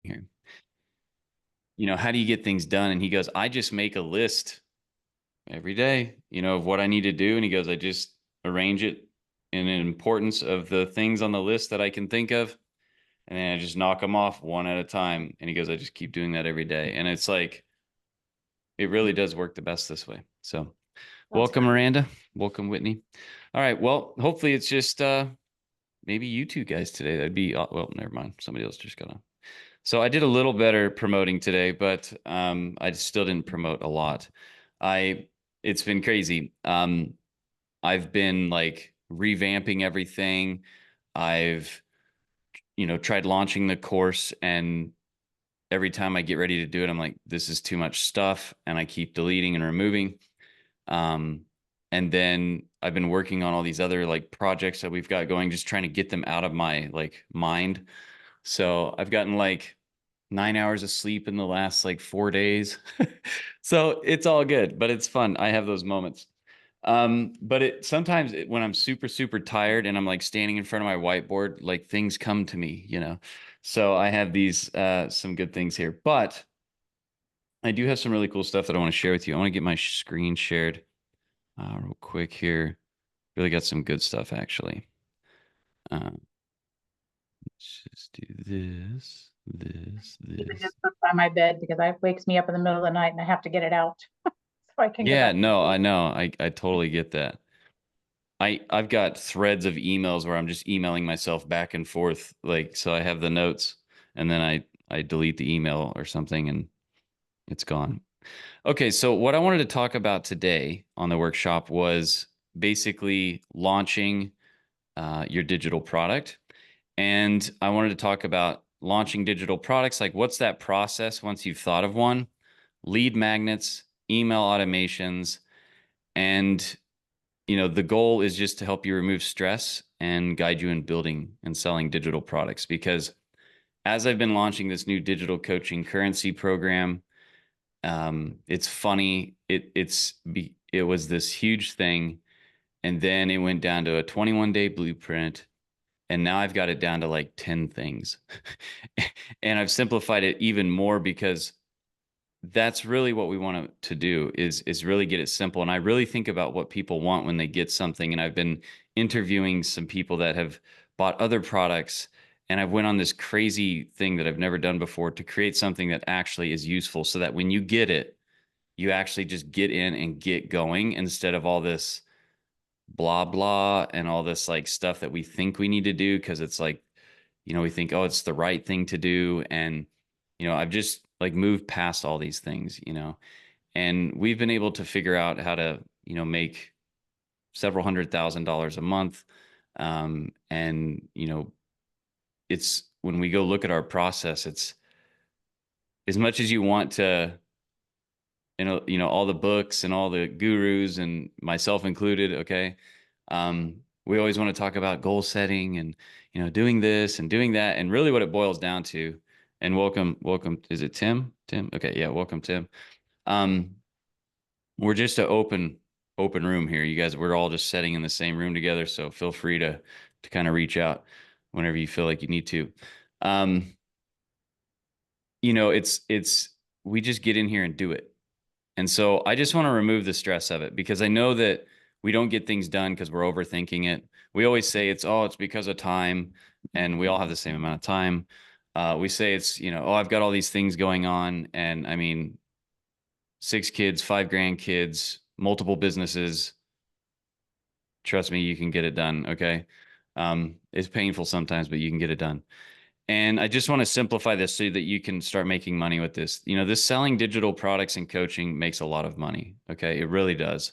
here. How do you get things done? And he goes, I just make a list every day, of what I need to do. And he goes, I just arrange it in an importance of the things on the list that I can think of. And then I just knock them off one at a time. And he goes, I just keep doing that every day. And it's like, it really does work the best this way. So That's welcome, great. Miranda. Welcome, Whitney. All right. Well, hopefully it's just maybe you two guys today. That'd be, well, never mind. Somebody else just got on. So I did a little better promoting today, but I still didn't promote a lot. I It's been crazy. I've been like revamping everything. I've tried launching the course, and every time I get ready to do it, I'm like, this is too much stuff, and I keep deleting and removing. Um, and then I've been working on all these other like projects that we've got going, just trying to get them out of my like mind. So I've gotten like 9 hours of sleep in the last like 4 days. So it's all good, but it's fun. I have those moments. But when I'm super, super tired and I'm like standing in front of my whiteboard, like things come to me. So I have these some good things here. But I do have some really cool stuff that I want to share with you. I want to get my screen shared real quick here. Really got some good stuff actually. Let's just do Even this. just up by my bed because it wakes me up in the middle of the night and I have to get it out so I can go Yeah, back to no, sleep. I know. I totally get that. I've got threads of emails where I'm just emailing myself back and forth, like so I have the notes and then I delete the email or something and it's gone. Okay, so what I wanted to talk about today on the workshop was basically launching your digital product. And I wanted to talk about launching digital products, like what's that process once you've thought of one, lead magnets, email automations, and the goal is just to help you remove stress and guide you in building and selling digital products. Because as I've been launching this new digital coaching currency program, it's funny. It was this huge thing, and then it went down to a 21-day blueprint, and now I've got it down to like 10 things. And I've simplified it even more because that's really what we want to do is really get it simple. And I really think about what people want when they get something. And I've been interviewing some people that have bought other products, and I've went on this crazy thing that I've never done before to create something that actually is useful so that when you get it, you actually just get in and get going instead of all this blah blah and all this like stuff that we think we need to do because it's like, we think, oh, it's the right thing to do. And I've just like moved past all these things. And we've been able to figure out how to make several $100,000 a month. And it's when we go look at our process, it's as much as you want to, all the books and all the gurus and myself included. Okay. We always want to talk about goal setting and, doing this and doing that. And really what it boils down to, and welcome. Is it Tim? Tim. Okay. Yeah. Welcome, Tim. Um, we're just an open room here. You guys, we're all just sitting in the same room together. So feel free to kind of reach out whenever you feel like you need to. Um, it's we just get in here and do it. And so I just want to remove the stress of it because I know that we don't get things done because we're overthinking it. We always say it's because of time, and we all have the same amount of time. We say it's, oh, I've got all these things going on. And I mean, 6 kids, 5 grandkids, multiple businesses. Trust me, you can get it done. Okay. It's painful sometimes, but you can get it done. And I just want to simplify this so that you can start making money with this. This selling digital products and coaching makes a lot of money. Okay. It really does.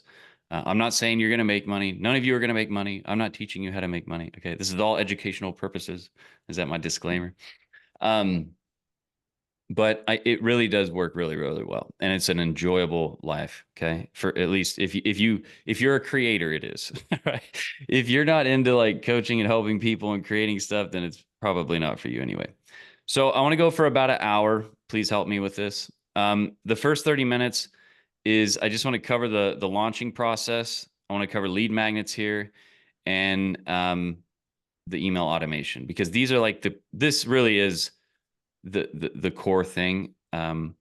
I'm not saying you're going to make money. None of you are going to make money. I'm not teaching you how to make money. Okay. This is all educational purposes. Is that my disclaimer? Um, but it really does work really, really well. And it's an enjoyable life. Okay. For at least if you're a creator, it is. Right. If you're not into like coaching and helping people and creating stuff, then it's probably not for you anyway. So I want to go for about an hour. Please help me with this. The first 30 minutes is I just want to cover the launching process. I want to cover lead magnets here and the email automation because these are like this really is the core thing. And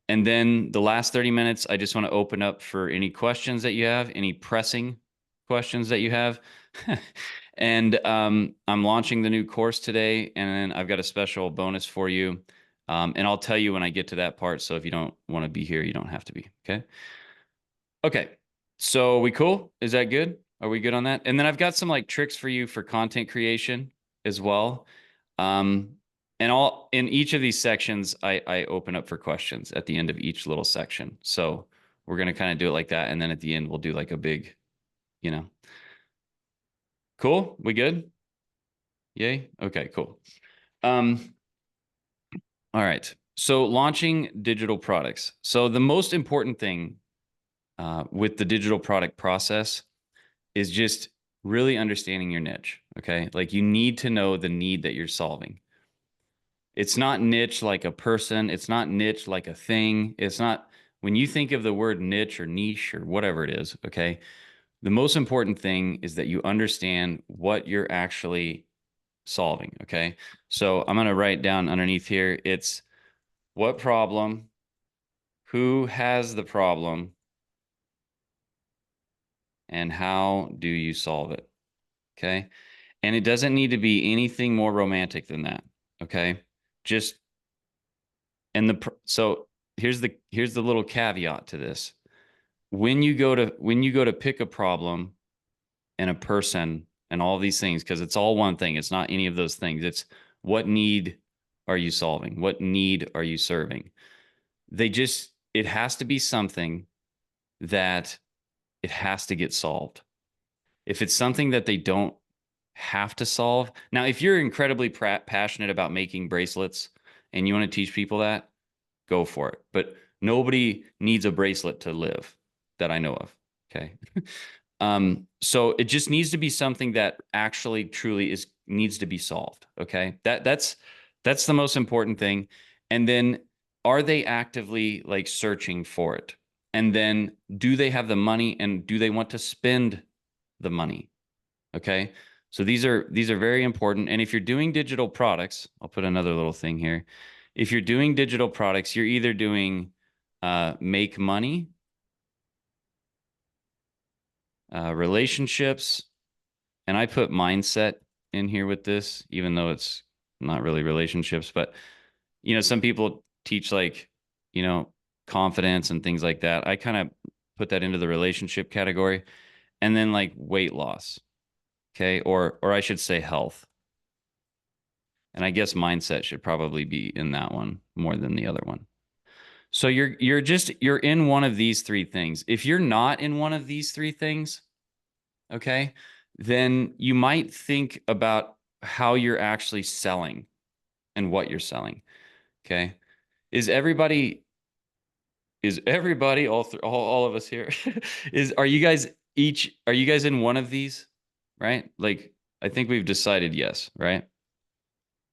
then the last 30 minutes, I just want to open up for any questions that you have, any pressing questions that you have. And I'm launching the new course today, and then I've got a special bonus for you. And I'll tell you when I get to that part. So if you don't want to be here, you don't have to be. Okay. Okay. So we cool? Is that good? Are we good on that? And then I've got some like tricks for you for content creation as well. Um, and all in each of these sections, I open up for questions at the end of each little section. So we're gonna kind of do it like that, and then at the end we'll do like a big, you know, cool. We good? Yay. Okay. Cool. Um, all right. So launching digital products. So the most important thing with the digital product process is just really understanding your niche. Okay. Like you need to know the need that you're solving. It's not niche like a person. It's not niche like a thing. It's not, when you think of the word niche or niche or whatever it is, okay, the most important thing is that you understand what you're actually solving. Okay. So I'm going to write down underneath here, it's what problem, who has the problem, and how do you solve it? Okay. And it doesn't need to be anything more romantic than that. Okay. Just, so here's the little caveat to this. When you go to pick a problem and a person and all these things, because it's all one thing, it's not any of those things. It's what need are you solving? What need are you serving? It has to be something that it has to get solved. If it's something that they don't have to solve. Now, if you're incredibly passionate about making bracelets and you want to teach people that, go for it. But nobody needs a bracelet to live that I know of. Okay. So it just needs to be something that actually truly needs to be solved. Okay. That's the most important thing. And then are they actively like searching for it? And then do they have the money and do they want to spend the money? Okay. So these are very important. And if you're doing digital products, I'll put another little thing here. If you're doing digital products, you're either doing make money, relationships, and I put mindset in here with this, even though it's not really relationships, but some people teach like, you know, confidence and things like that. I kind of put that into the relationship category. And then like weight loss. Okay. Or I should say health. And I guess mindset should probably be in that one more than the other one. So you're in one of these three things. If you're not in one of these three things, okay, then you might think about how you're actually selling and what you're selling. Okay. Is everybody all of us here is are you guys in one of these, right? Like I think we've decided yes, right?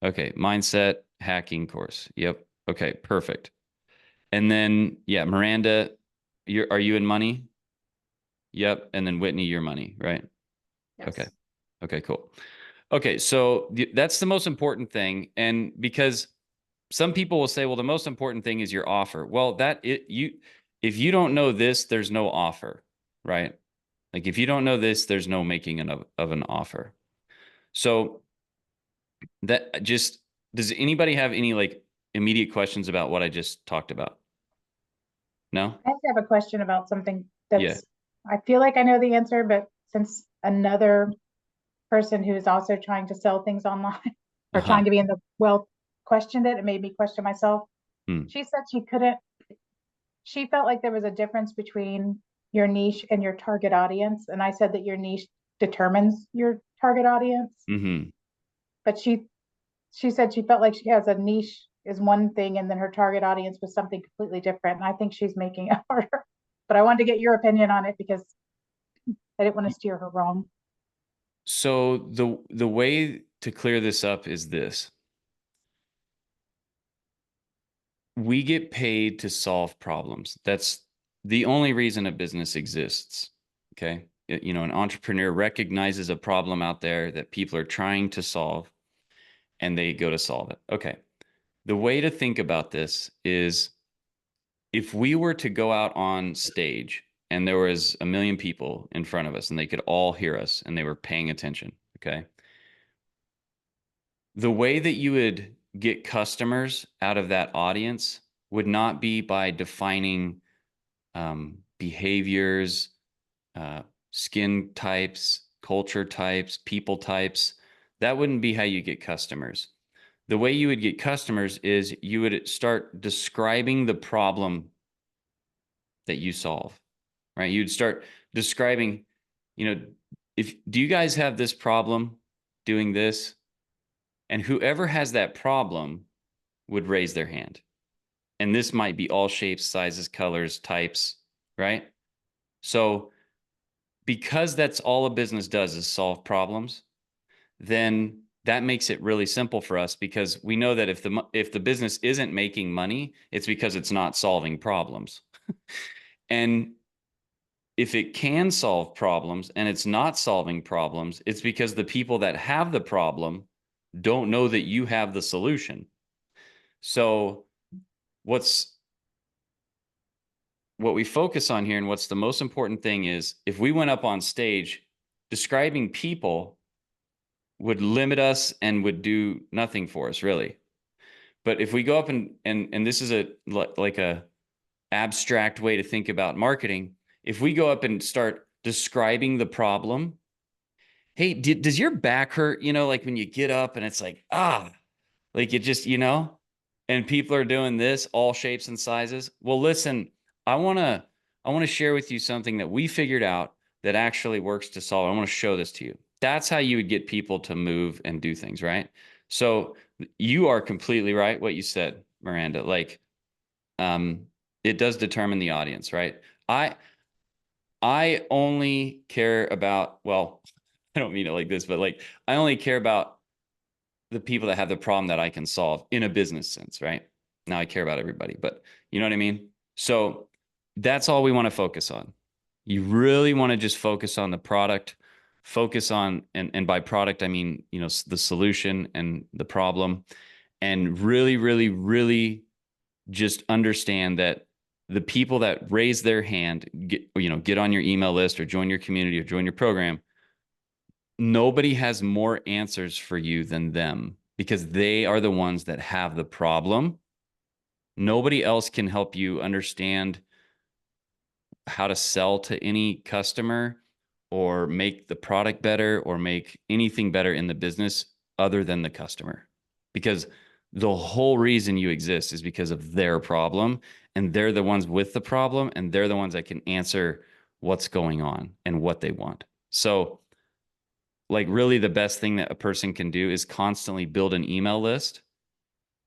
Okay, mindset hacking course. Yep. Okay, perfect. And then yeah, Miranda, are you in money? Yep. And then Whitney, your money, right? Okay. Yes. Okay, cool. Okay, so that's the most important thing. And because some people will say, well, the most important thing is your offer. Well, if you don't know this, there's no offer, right? Like if you don't know this, there's no making of an offer. So that just does anybody have any like immediate questions about what I just talked about? No? I have a question about something Yeah. I feel like I know the answer, but since another person who is also trying to sell things online or Uh-huh. trying to be in the well questioned it, it made me question myself. Hmm. She said she felt like there was a difference between your niche and your target audience. And I said that your niche determines your target audience. Mm-hmm. But she said she felt like she has a niche is one thing and then her target audience was something completely different. And I think she's making it harder. But I wanted to get your opinion on it because I didn't want to steer her wrong. So the way to clear this up is this. We get paid to solve problems. That's the only reason a business exists. Okay. An entrepreneur recognizes a problem out there that people are trying to solve and they go to solve it. Okay. The way to think about this is if we were to go out on stage and there was a million people in front of us and they could all hear us and they were paying attention, okay? The way that you would get customers out of that audience would not be by defining behaviors, uh, skin types, culture types, people types. That wouldn't be how you get customers. The way you would get customers is you would start describing the problem that you solve, right? You'd start describing, you know, if do you guys have this problem doing this? And whoever has that problem would raise their hand. And this might be all shapes, sizes, colors, types, right? So because that's all a business does is solve problems, then that makes it really simple for us because we know that if the business isn't making money, it's because it's not solving problems. And if it can solve problems and it's not solving problems, it's because the people that have the problem don't know that you have the solution. So what's what we focus on here and what's the most important thing is if we went up on stage describing people would limit us and would do nothing for us really. But if we go up and this is a like a abstract way to think about marketing, if we go up and start describing the problem, hey, does your back hurt? You know, like when you get up and it's like, like it just, and people are doing this, all shapes and sizes. Well, listen, I want to I want to share with you something that we figured out that actually works to solve. I want to show this to you. That's how you would get people to move and do things, right? So you are completely right what you said, Miranda. Like um it does determine the audience, right? I I only care about, well, I don't mean it like this, but like I only care about the people that have the problem that I can solve in a business sense, right? Now I care about everybody, but you know what I mean? So that's all we want to focus on. You really want to just focus on the product, focus on, and by product, I mean, the solution and the problem, and really, really, really just understand that the people that raise their hand, get on your email list or join your community or join your program, nobody has more answers for you than them because they are the ones that have the problem. Nobody else can help you understand how to sell to any customer or make the product better or make anything better in the business other than the customer. Because the whole reason you exist is because of their problem, and they're the ones with the problem, and they're the ones that can answer what's going on and what they want. So like really the best thing that a person can do is constantly build an email list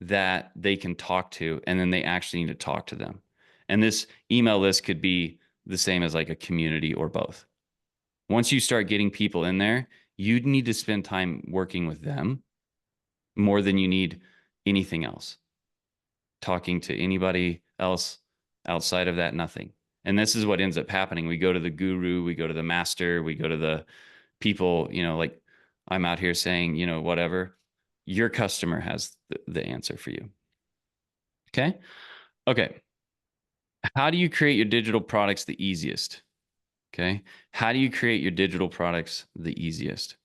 that they can talk to, and then they actually need to talk to them. And this email list could be the same as like a community or both. Once you start getting people in there, you need to spend time working with them more than you need anything else. Talking to anybody else outside of that, nothing. And this is what ends up happening. We go to the guru, we go to the master, we go to the people, like I'm out here saying, whatever. Your customer has the answer for you. Okay. Okay. How do you create your digital products the easiest? Okay. How do you create your digital products the easiest?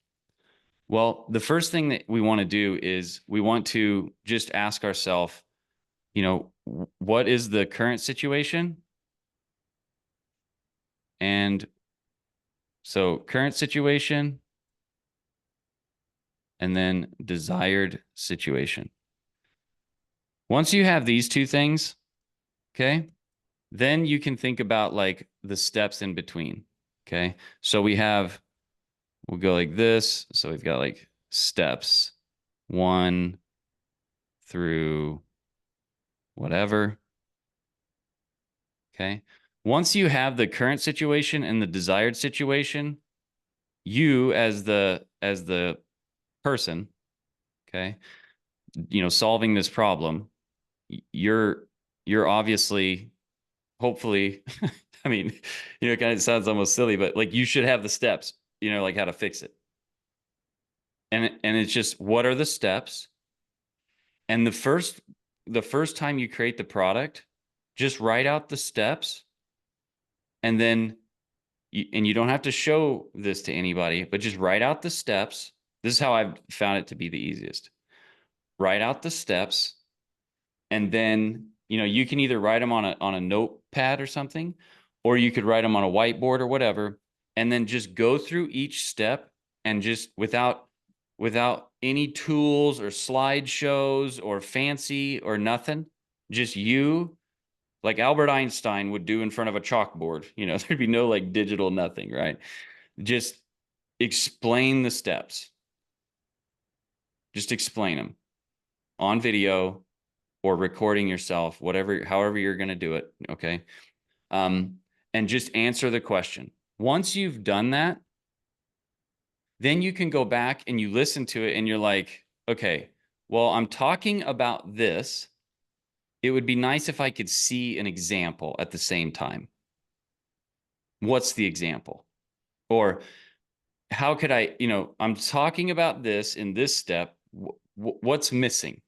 Well, the first thing that we want to do is we want to just ask ourselves, what is the current situation? And so current situation and then desired situation. Once you have these two things, okay, then you can think about like the steps in between. Okay. So we'll go like this. So we've got like steps 1 through whatever. Okay. Once you have the current situation and the desired situation, you as the person, okay, solving this problem, you're obviously, hopefully, I mean, it kind of sounds almost silly, but like you should have the steps, like how to fix it. And it's just what are the steps? And the first the first time you create the product, just write out the steps, and then and you don't have to show this to anybody, but just write out the steps. This is how I've found it to be the easiest. Write out the steps, and then you can either write them on a notepad or something, or you could write them on a whiteboard or whatever, and then just go through each step, and just without any tools or slideshows or fancy or nothing, just you, like Albert Einstein would do in front of a chalkboard. There'd be no like digital nothing, right? Just explain the steps. Just explain them on video or recording yourself, whatever, however you're going to do it. Okay. Um, and just answer the question. Once you've done that, then you can go back and you listen to it and you're like, okay, well, I'm talking about this. It would be nice if I could see an example at the same time. What's the example? Or how could I, I'm talking about this in this step. What's missing?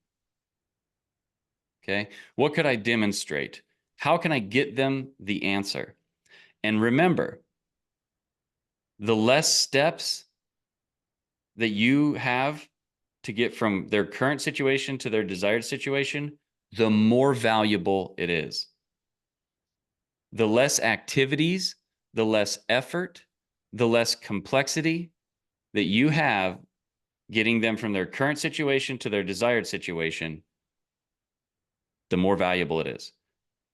Okay. What could I demonstrate? How can I get them the answer? And remember, the less steps that you have to get from their current situation to their desired situation, the more valuable it is. The less activities, the less effort, the less complexity that you have getting them from their current situation to their desired situation, the more valuable it is.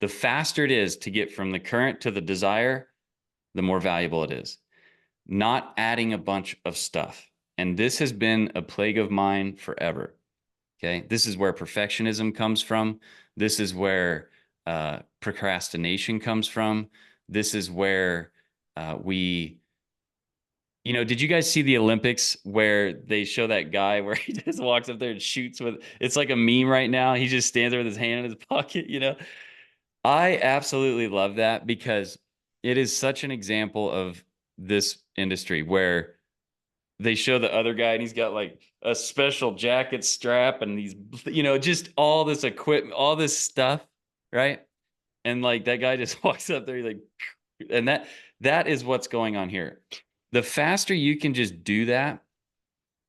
The faster it is to get from the current to the desire, the more valuable it is. Not adding a bunch of stuff. And this has been a plague of mine forever. Okay. This is where perfectionism comes from. This is where procrastination comes from. This is where did you guys see the Olympics where they show that guy where he just walks up there and shoots with, it's like a meme right now. He just stands there with his hand in his pocket. I absolutely love that because it is such an example of this industry where they show the other guy and he's got like a special jacket strap and he's, just all this equipment, all this stuff, right? And like that guy just walks up there, he's like, and that is what's going on here. The faster you can just do that,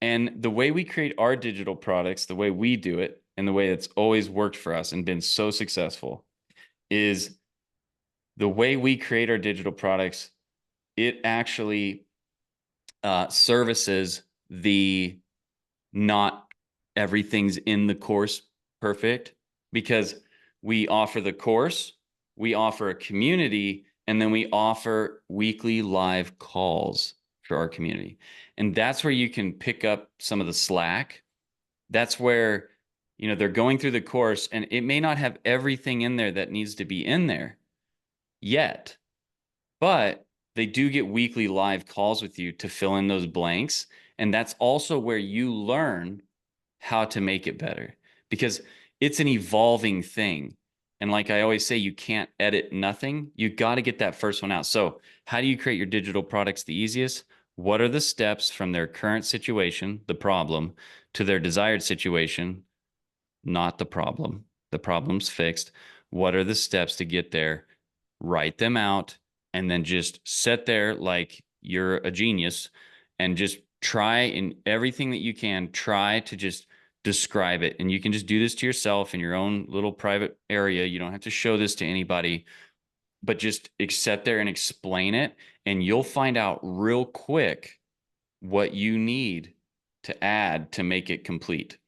and the way we create our digital products, the way we do it, and the way it's always worked for us and been so successful is the way we create our digital products. It actually services the not everything's in the course perfect, because we offer the course, we offer a community, and then we offer weekly live calls for our community. And that's where you can pick up some of the slack. That's where, they're going through the course and it may not have everything in there that needs to be in there yet, but they do get weekly live calls with you to fill in those blanks. And that's also where you learn how to make it better, because it's an evolving thing. And like I always say, you can't edit nothing. You got to get that first one out. So how do you create your digital products the easiest? What are the steps from their current situation, the problem, to their desired situation? Not the problem. The problem's fixed. What are the steps to get there? Write them out, and then just sit there like you're a genius and just try in everything that you can, try to just describe it. And you can just do this to yourself in your own little private area. You don't have to show this to anybody, but just sit there and explain it. And you'll find out real quick what you need to add to make it complete.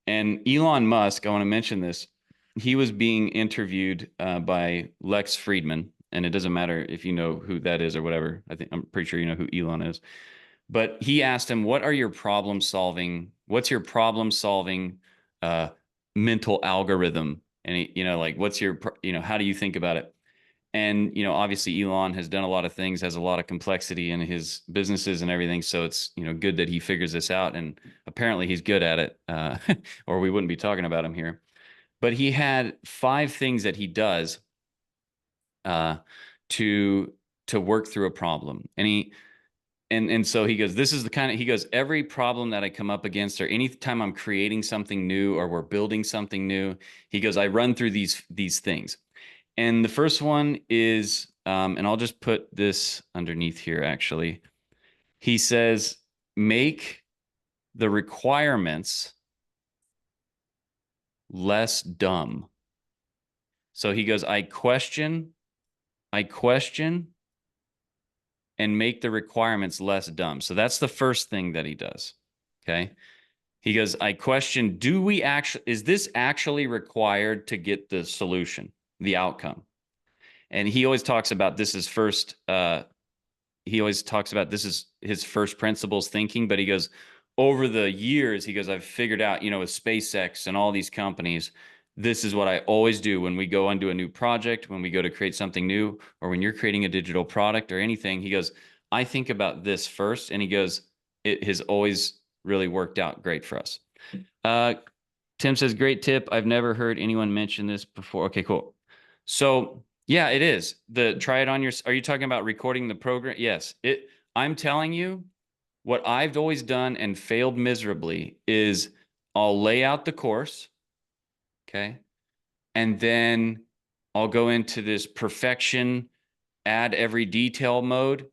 And Elon Musk, I want to mention this. He was being interviewed by Lex Friedman, and it doesn't matter if you know who that is or whatever. I'm pretty sure you know who Elon is. But he asked him, "What are your problem solving? What's your problem solving uh, mental algorithm?" And he, like, what's your, how do you think about it? And obviously Elon has done a lot of things, has a lot of complexity in his businesses and everything. So it's good that he figures this out, and apparently he's good at it, or we wouldn't be talking about him here. But he had 5 things that he does uh, to work through a problem, and And so he goes, this is the kind of, he goes, every problem that I come up against, or anytime I'm creating something new or we're building something new, he goes, I run through these things. And the first one is, and I'll just put this underneath here actually. He says, make the requirements less dumb. So he goes, I question and make the requirements less dumb. So that's the first thing that he does. Okay. He goes, I question, is this actually required to get the solution, the outcome? And he always talks about this is first, he always talks about this is his first principles thinking, but he goes, over the years, he goes, I've figured out, with SpaceX and all these companies, this is what I always do when we go onto a new project, when we go to create something new, or when you're creating a digital product or anything. He goes, I think about this first. And he goes, it has always really worked out great for us. Uh, Tim says, great tip. I've never heard anyone mention this before. Okay, cool. So yeah, it is. Try it on your, are you talking about recording the program? Yes. I'm telling you, what I've always done and failed miserably is I'll lay out the course, okay? And then I'll go into this perfection, add every detail mode,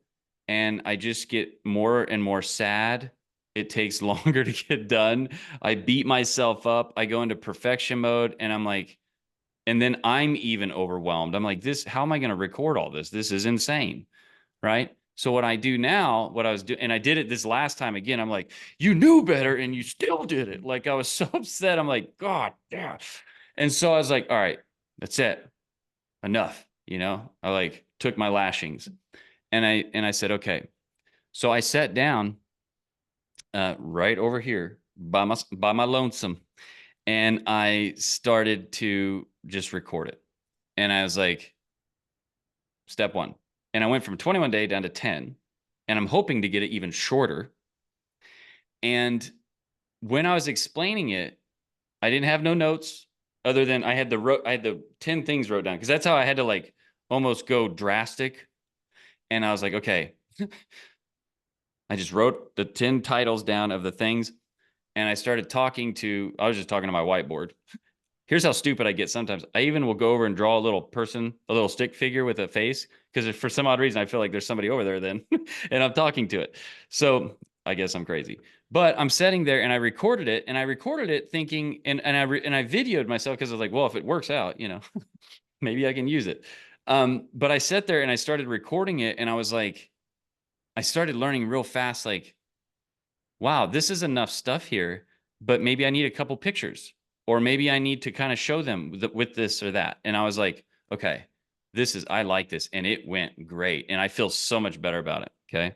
and I just get more and more sad. It takes longer to get done. I beat myself up. I go into perfection mode and I'm like, and then I'm even overwhelmed. I'm like, how am I going to record all this? This is insane. Right. So what I do now, what I was doing, and I did it this last time again, I'm like, you knew better and you still did it. Like I was so upset. I'm like, God, yeah. And so I was like, all right, that's it. Enough. I like took my lashings and I said, okay. So I sat down right over here by my lonesome and I started to just record it. And I was like, step one. And I went from 21 day down to 10. And I'm hoping to get it even shorter. And when I was explaining it, I didn't have no notes other than I had the 10 things wrote down because that's how I had to like almost go drastic. And I was like, okay, I just wrote the 10 titles down of the things. And I started I was just talking to my whiteboard. Here's how stupid I get sometimes. I even will go over and draw a little person, a little stick figure with a face, because for some odd reason I feel like there's somebody over there then, and I'm talking to it. So I guess I'm crazy. But I'm sitting there and I recorded it thinking, and I videoed myself because I was like, well, if it works out, maybe I can use it. But I sat there and I started recording it, and I was like, I started learning real fast, like, wow, this is enough stuff here, but maybe I need a couple pictures, or maybe I need to kind of show them with this or that. And I was like, okay, I like this. And it went great. And I feel so much better about it. Okay.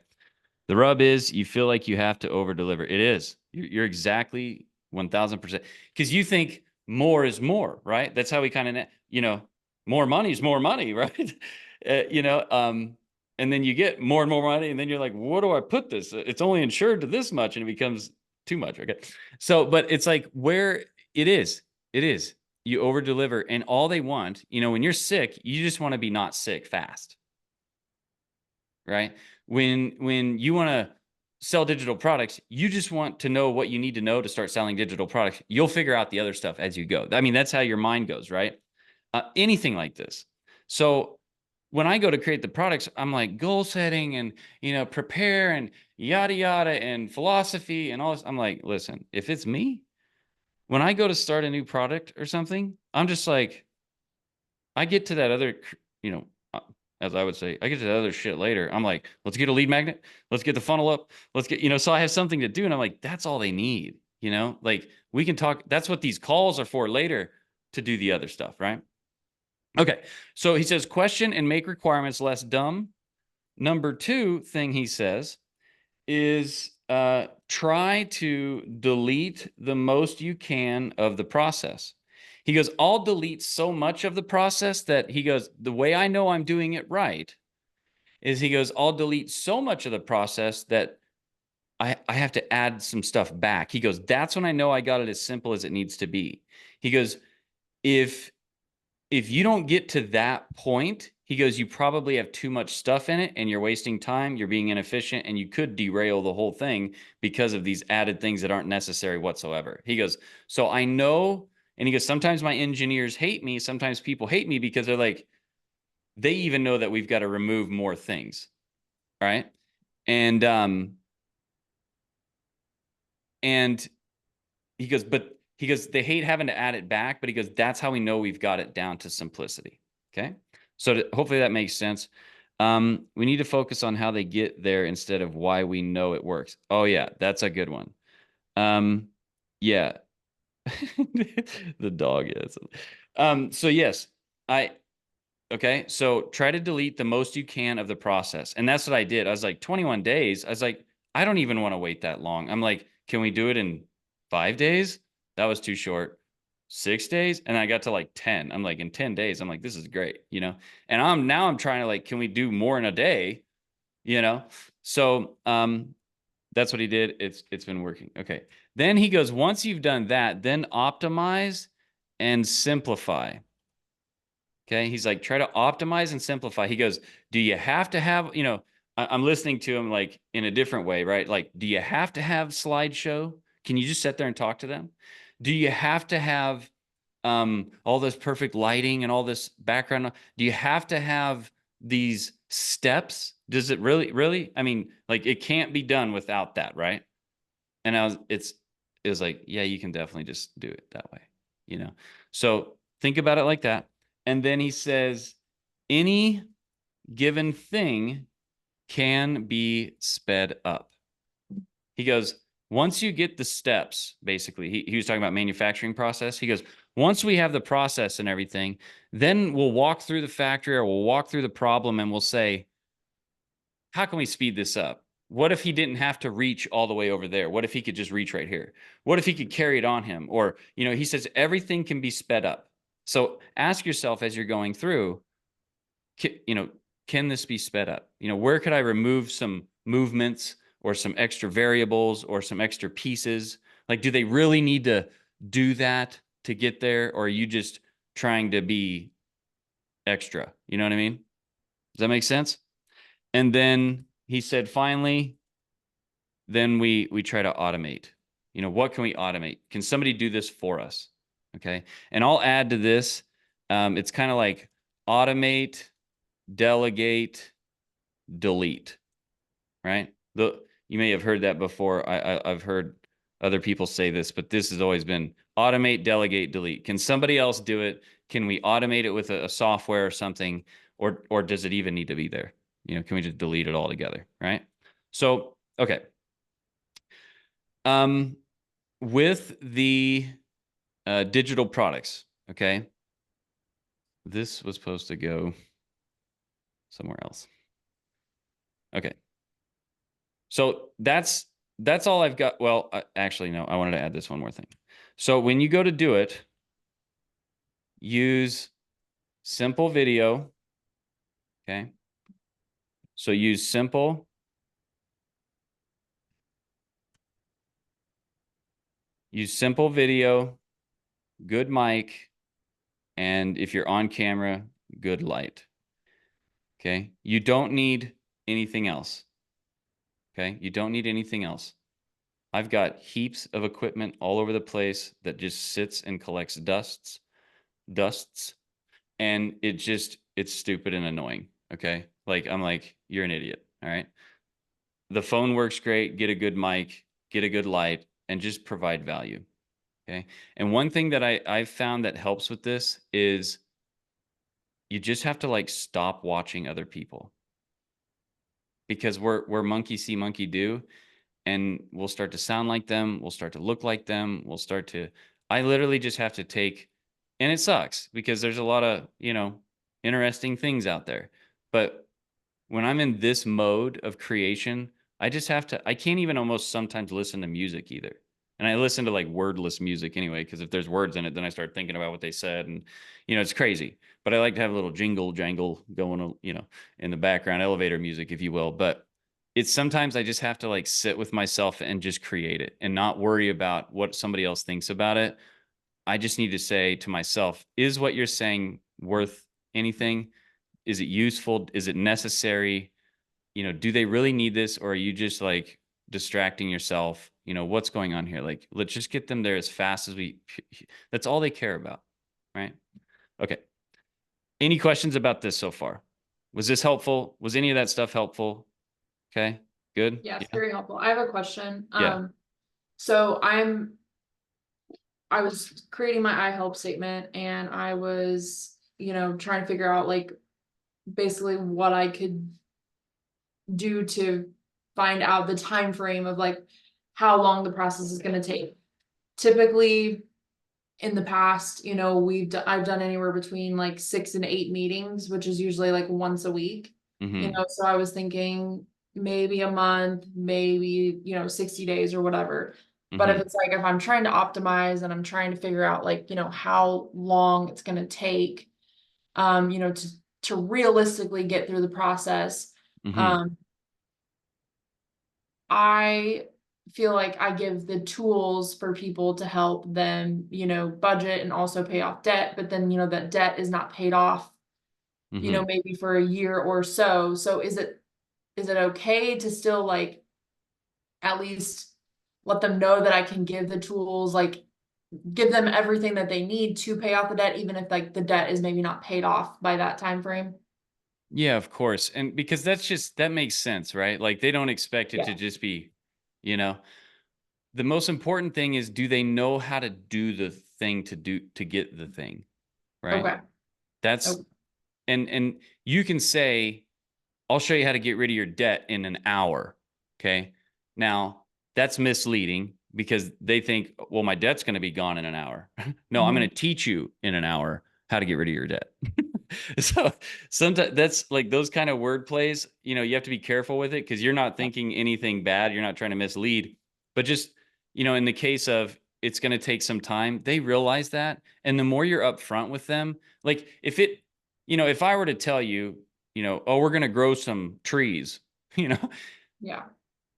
The rub is you feel like you have to over deliver. It is. You're exactly 1000%. Because you think more is more, right? That's how we kind of, more money is more money, right? And then you get more and more money, and then you're like, where do I put this? It's only insured to this much, and it becomes too much. Okay. So, but it's like where it is. You over deliver, and all they want, when you're sick, you just want to be not sick fast, right? When you want to sell digital products, you just want to know what you need to know to start selling digital products. You'll figure out the other stuff as you go. I mean, that's how your mind goes, right? Anything like this. So when I go to create the products, I'm like goal setting and, prepare and yada, yada, and philosophy and all this. I'm like, listen, if it's me, when I go to start a new product or something, I'm just like, I get to that other, you know, uh, as I would say, I get to that other shit later. I'm like, let's get a lead magnet. Let's get the funnel up. Let's get, so I have something to do. And I'm like, that's all they need, like we can talk. That's what these calls are for later to do the other stuff. Right. Okay. So he says, question and make requirements less dumb. Number two thing he says is try to delete the most you can of the process. He goes, I'll delete so much of the process that he goes, the way I know I'm doing it right is he goes, I'll delete so much of the process that I have to add some stuff back. He goes, that's when I know I got it as simple as it needs to be. He goes, if if you don't get to that point, he goes, you probably have too much stuff in it and you're wasting time, you're being inefficient, and you could derail the whole thing because of these added things that aren't necessary whatsoever. He goes, so I know, and he goes, sometimes my engineers hate me, sometimes people hate me because they're like, they even know that we've got to remove more things, right? And and he goes, but he goes, they hate having to add it back, but he goes, that's how we know we've got it down to simplicity. Okay. So hopefully that makes sense. We need to focus on how they get there instead of why we know it works. Oh yeah, that's a good one. Yeah. The dog is. So yes, I okay. So try to delete the most you can of the process. And that's what I did. I was like 21 days. I was like, I don't even want to wait that long. I'm like, can we do it in 5 days? That was too short. 6 days. And I got to like 10. I'm like, in 10 days, I'm like, this is great, you know? And I'm trying to like, can we do more in a day? You know? So that's what he did. It's been working. Okay. Then he goes, once you've done that, then optimize and simplify. Okay. He's like, try to optimize and simplify. He goes, do you have to have, you know, I'm listening to him like in a different way, right? Like, do you have to have slideshow? Can you just sit there and talk to them? Do you have to have all this perfect lighting and all this background? Do you have to have these steps? Does it really? I mean, like it can't be done without that, right? And it was like, yeah, you can definitely just do it that way, you know? So think about it like that. And then he says, any given thing can be sped up. He goes, once you get the steps, basically, he was talking about manufacturing process. He goes, once we have the process and everything, then we'll walk through the factory or we'll walk through the problem and we'll say, how can we speed this up? What if he didn't have to reach all the way over there? What if he could just reach right here? What if he could carry it on him? Or, you know, he says everything can be sped up. So ask yourself as you're going through, you know, can this be sped up? You know, where could I remove some movements or some extra variables or some extra pieces? Like, do they really need to do that to get there? Or are you just trying to be extra? You know what I mean? Does that make sense? And then he said, finally, then we try to automate. You know, what can we automate? Can somebody do this for us? Okay. And I'll add to this. It's kind of like automate, delegate, delete, right? You may have heard that before. I've heard other people say this, but this has always been automate, delegate, delete. Can somebody else do it? Can we automate it with a software or something? Or does it even need to be there? You know, can we just delete it all together, right? So, okay. Um, with the digital products, okay, this was supposed to go somewhere else. Okay, so that's all I've got. Well, actually, no, I wanted to add this one more thing. So when you go to do it, use simple video. Okay, so use simple video, good mic, and if you're on camera, good light. Okay, you don't need anything else. Okay, you don't need anything else. I've got heaps of equipment all over the place that just sits and collects dusts, and it's stupid and annoying. Okay. Like, I'm like, you're an idiot. All right. The phone works great. Get a good mic, get a good light, and just provide value. Okay. And one thing that I've found that helps with this is you just have to like stop watching other people because we're monkey see, monkey do. And we'll start to sound like them. We'll start to look like them. I literally just have to take, and it sucks because there's a lot of, you know, interesting things out there. But when I'm in this mode of creation, I can't even almost sometimes listen to music either. And I listen to like wordless music anyway, because if there's words in it, then I start thinking about what they said. And, you know, it's crazy. But I like to have a little jingle jangle going, you know, in the background, elevator music, if you will. But it's sometimes I just have to like sit with myself and just create it and not worry about what somebody else thinks about it. I just need to say to myself, is what you're saying worth anything? Is it useful? Is it necessary? Do they really need this, or are you just like distracting yourself? What's going on here? Like, let's just get them there as fast as that's all they care about. Right. Okay. Any questions about this so far? Was this helpful? Was any of that stuff helpful? Okay. Good. Yes, Yeah. very helpful. I have a question. Yeah. So I was creating my I help statement, and I was, trying to figure out like basically what I could do to find out the time frame of like how long the process is going to take. Typically in the past, I've done anywhere between like 6 and 8 meetings, which is usually like once a week. Mm-hmm. So I was thinking maybe a month, maybe 60 days or whatever. But Mm-hmm. if I'm trying to optimize and I'm trying to figure out like how long it's going to take to realistically get through the process, Mm-hmm. um I feel like I give the tools for people to help them, budget and also pay off debt, but then, that debt is not paid off, Mm-hmm. maybe for a year or so. So is it okay to still like at least let them know that I can give the tools, like give them everything that they need to pay off the debt, even if like the debt is maybe not paid off by that time frame? Yeah, of course. And because that makes sense, right? Like they don't expect it Yeah. to just be, you know, the most important thing is, do they know how to do the thing to get the thing, right? Okay. That's, Okay. and you can say, I'll show you how to get rid of your debt in an hour. Okay. Now that's misleading because they think, well, my debt's going to be gone in an hour. No, I'm going Mhm. to teach you in an hour how to get rid of your debt. So sometimes that's like those kind of word plays, you have to be careful with it because you're not thinking anything bad. You're not trying to mislead, but just, in the case of it's going to take some time, they realize that. And the more you're upfront with them, like if I were to tell you, oh, we're going to grow some trees, you know, Yeah.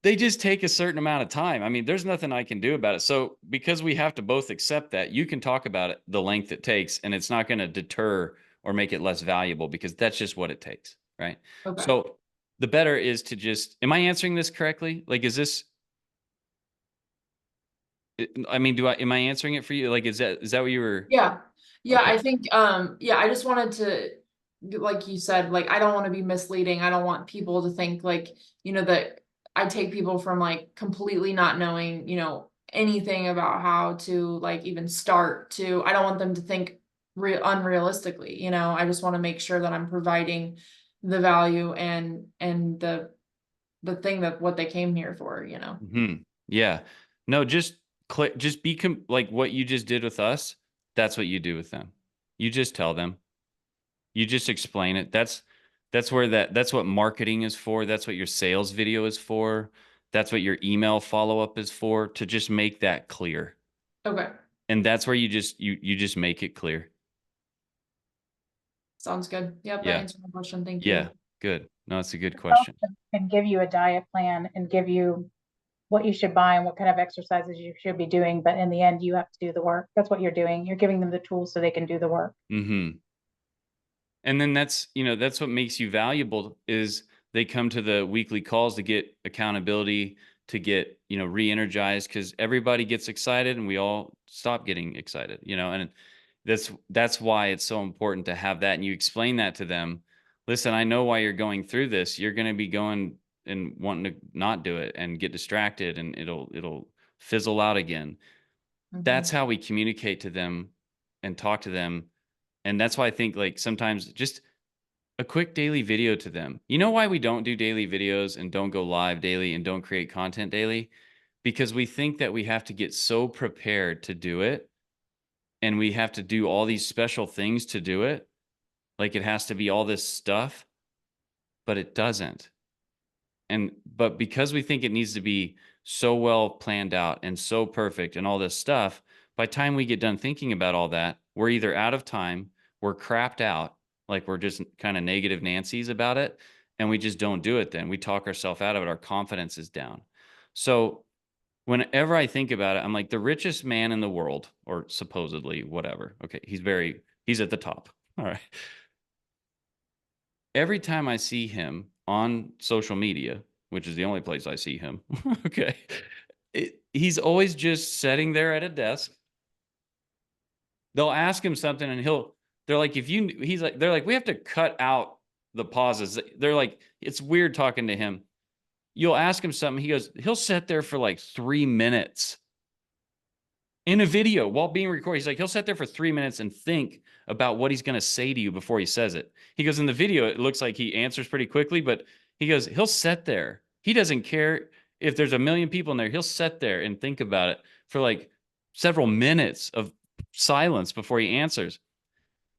they just take a certain amount of time. I mean, there's nothing I can do about it. So because we have to both accept that, you can talk about it, the length it takes, and it's not going to deter or make it less valuable because that's just what it takes. Right. Okay. So the better is to just, am I answering this correctly? Like, I mean, am I answering it for you? Like, is that what you were? Yeah. Yeah, Okay. I think yeah, I just wanted to, like you said, like I don't want to be misleading. I don't want people to think like, that I take people from like completely not knowing, anything about how to like even start to, I don't want them to think unrealistically, I just want to make sure that I'm providing the value and the thing that what they came here for. Yeah. No, just click, just like what you just did with us. That's what you do with them. You just tell them. You just explain it. That's what marketing is for. That's what your sales video is for. That's what your email follow-up is for, to just make that clear. Okay. And that's where you just make it clear. Sounds good. Yep, that Yeah. answered my question. Thank Yeah. you. Good. No, that's a good Help question. them and give you a diet plan and give you what you should buy and what kind of exercises you should be doing. But in the end, you have to do the work. That's what you're doing. You're giving them the tools so they can do the work. Mm-hmm. And then that's what makes you valuable is they come to the weekly calls to get accountability, to get, re-energized, because everybody gets excited and we all stop getting excited, and that's why it's so important to have that. And you explain that to them. Listen, I know why you're going through this. You're going to be going and wanting to not do it and get distracted, and it'll fizzle out again. That's Mhm. how we communicate to them and talk to them. And that's why I think like sometimes just a quick daily video to them. You know why we don't do daily videos and don't go live daily and don't create content daily? Because we think that we have to get so prepared to do it, and we have to do all these special things to do it. Like it has to be all this stuff, but it doesn't. But because we think it needs to be so well planned out and so perfect and all this stuff, by the time we get done thinking about all that, we're either out of time, we're crapped out, like we're just kind of negative Nancy's about it, and we just don't do it. Then we talk ourselves out of it. Our confidence is down. So whenever I think about it, I'm like, the richest man in the world, or supposedly whatever. Okay, he's at the top. All right. Every time I see him on social media, which is the only place I see him, okay, he's always just sitting there at a desk. They'll ask him something and they're like, they're like, we have to cut out the pauses. They're like, it's weird talking to him. You'll ask him something. He'll sit there for like 3 minutes in a video while being recorded. He's like, he'll sit there for 3 minutes and think about what he's going to say to you before he says it. He goes, in the video, it looks like he answers pretty quickly, but he goes, he'll sit there. He doesn't care if there's 1 million people in there. He'll sit there and think about it for like several minutes of silence before he answers.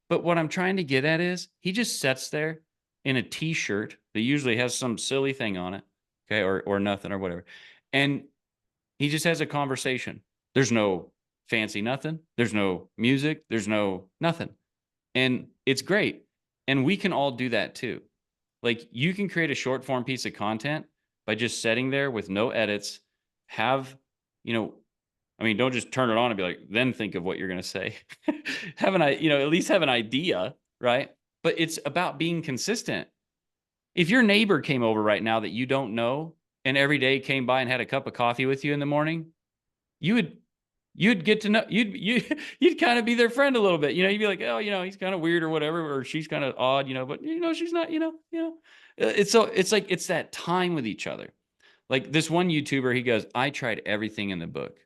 But what I'm trying to get at is he just sits there in a t-shirt that usually has some silly thing on it, okay, or nothing or whatever. And he just has a conversation. There's no fancy nothing. There's no music. There's no nothing. And it's great. And we can all do that too. Like, you can create a short form piece of content by just sitting there with no edits, don't just turn it on and be like, then think of what you're going to say. At least have an idea, right? But it's about being consistent. If your neighbor came over right now that you don't know and every day came by and had a cup of coffee with you in the morning, you'd get to know, you'd kind of be their friend a little bit. You'd be like, oh, he's kind of weird or whatever, or she's kind of odd, but she's not, it's that time with each other. Like this one YouTuber, he goes, I tried everything in the book.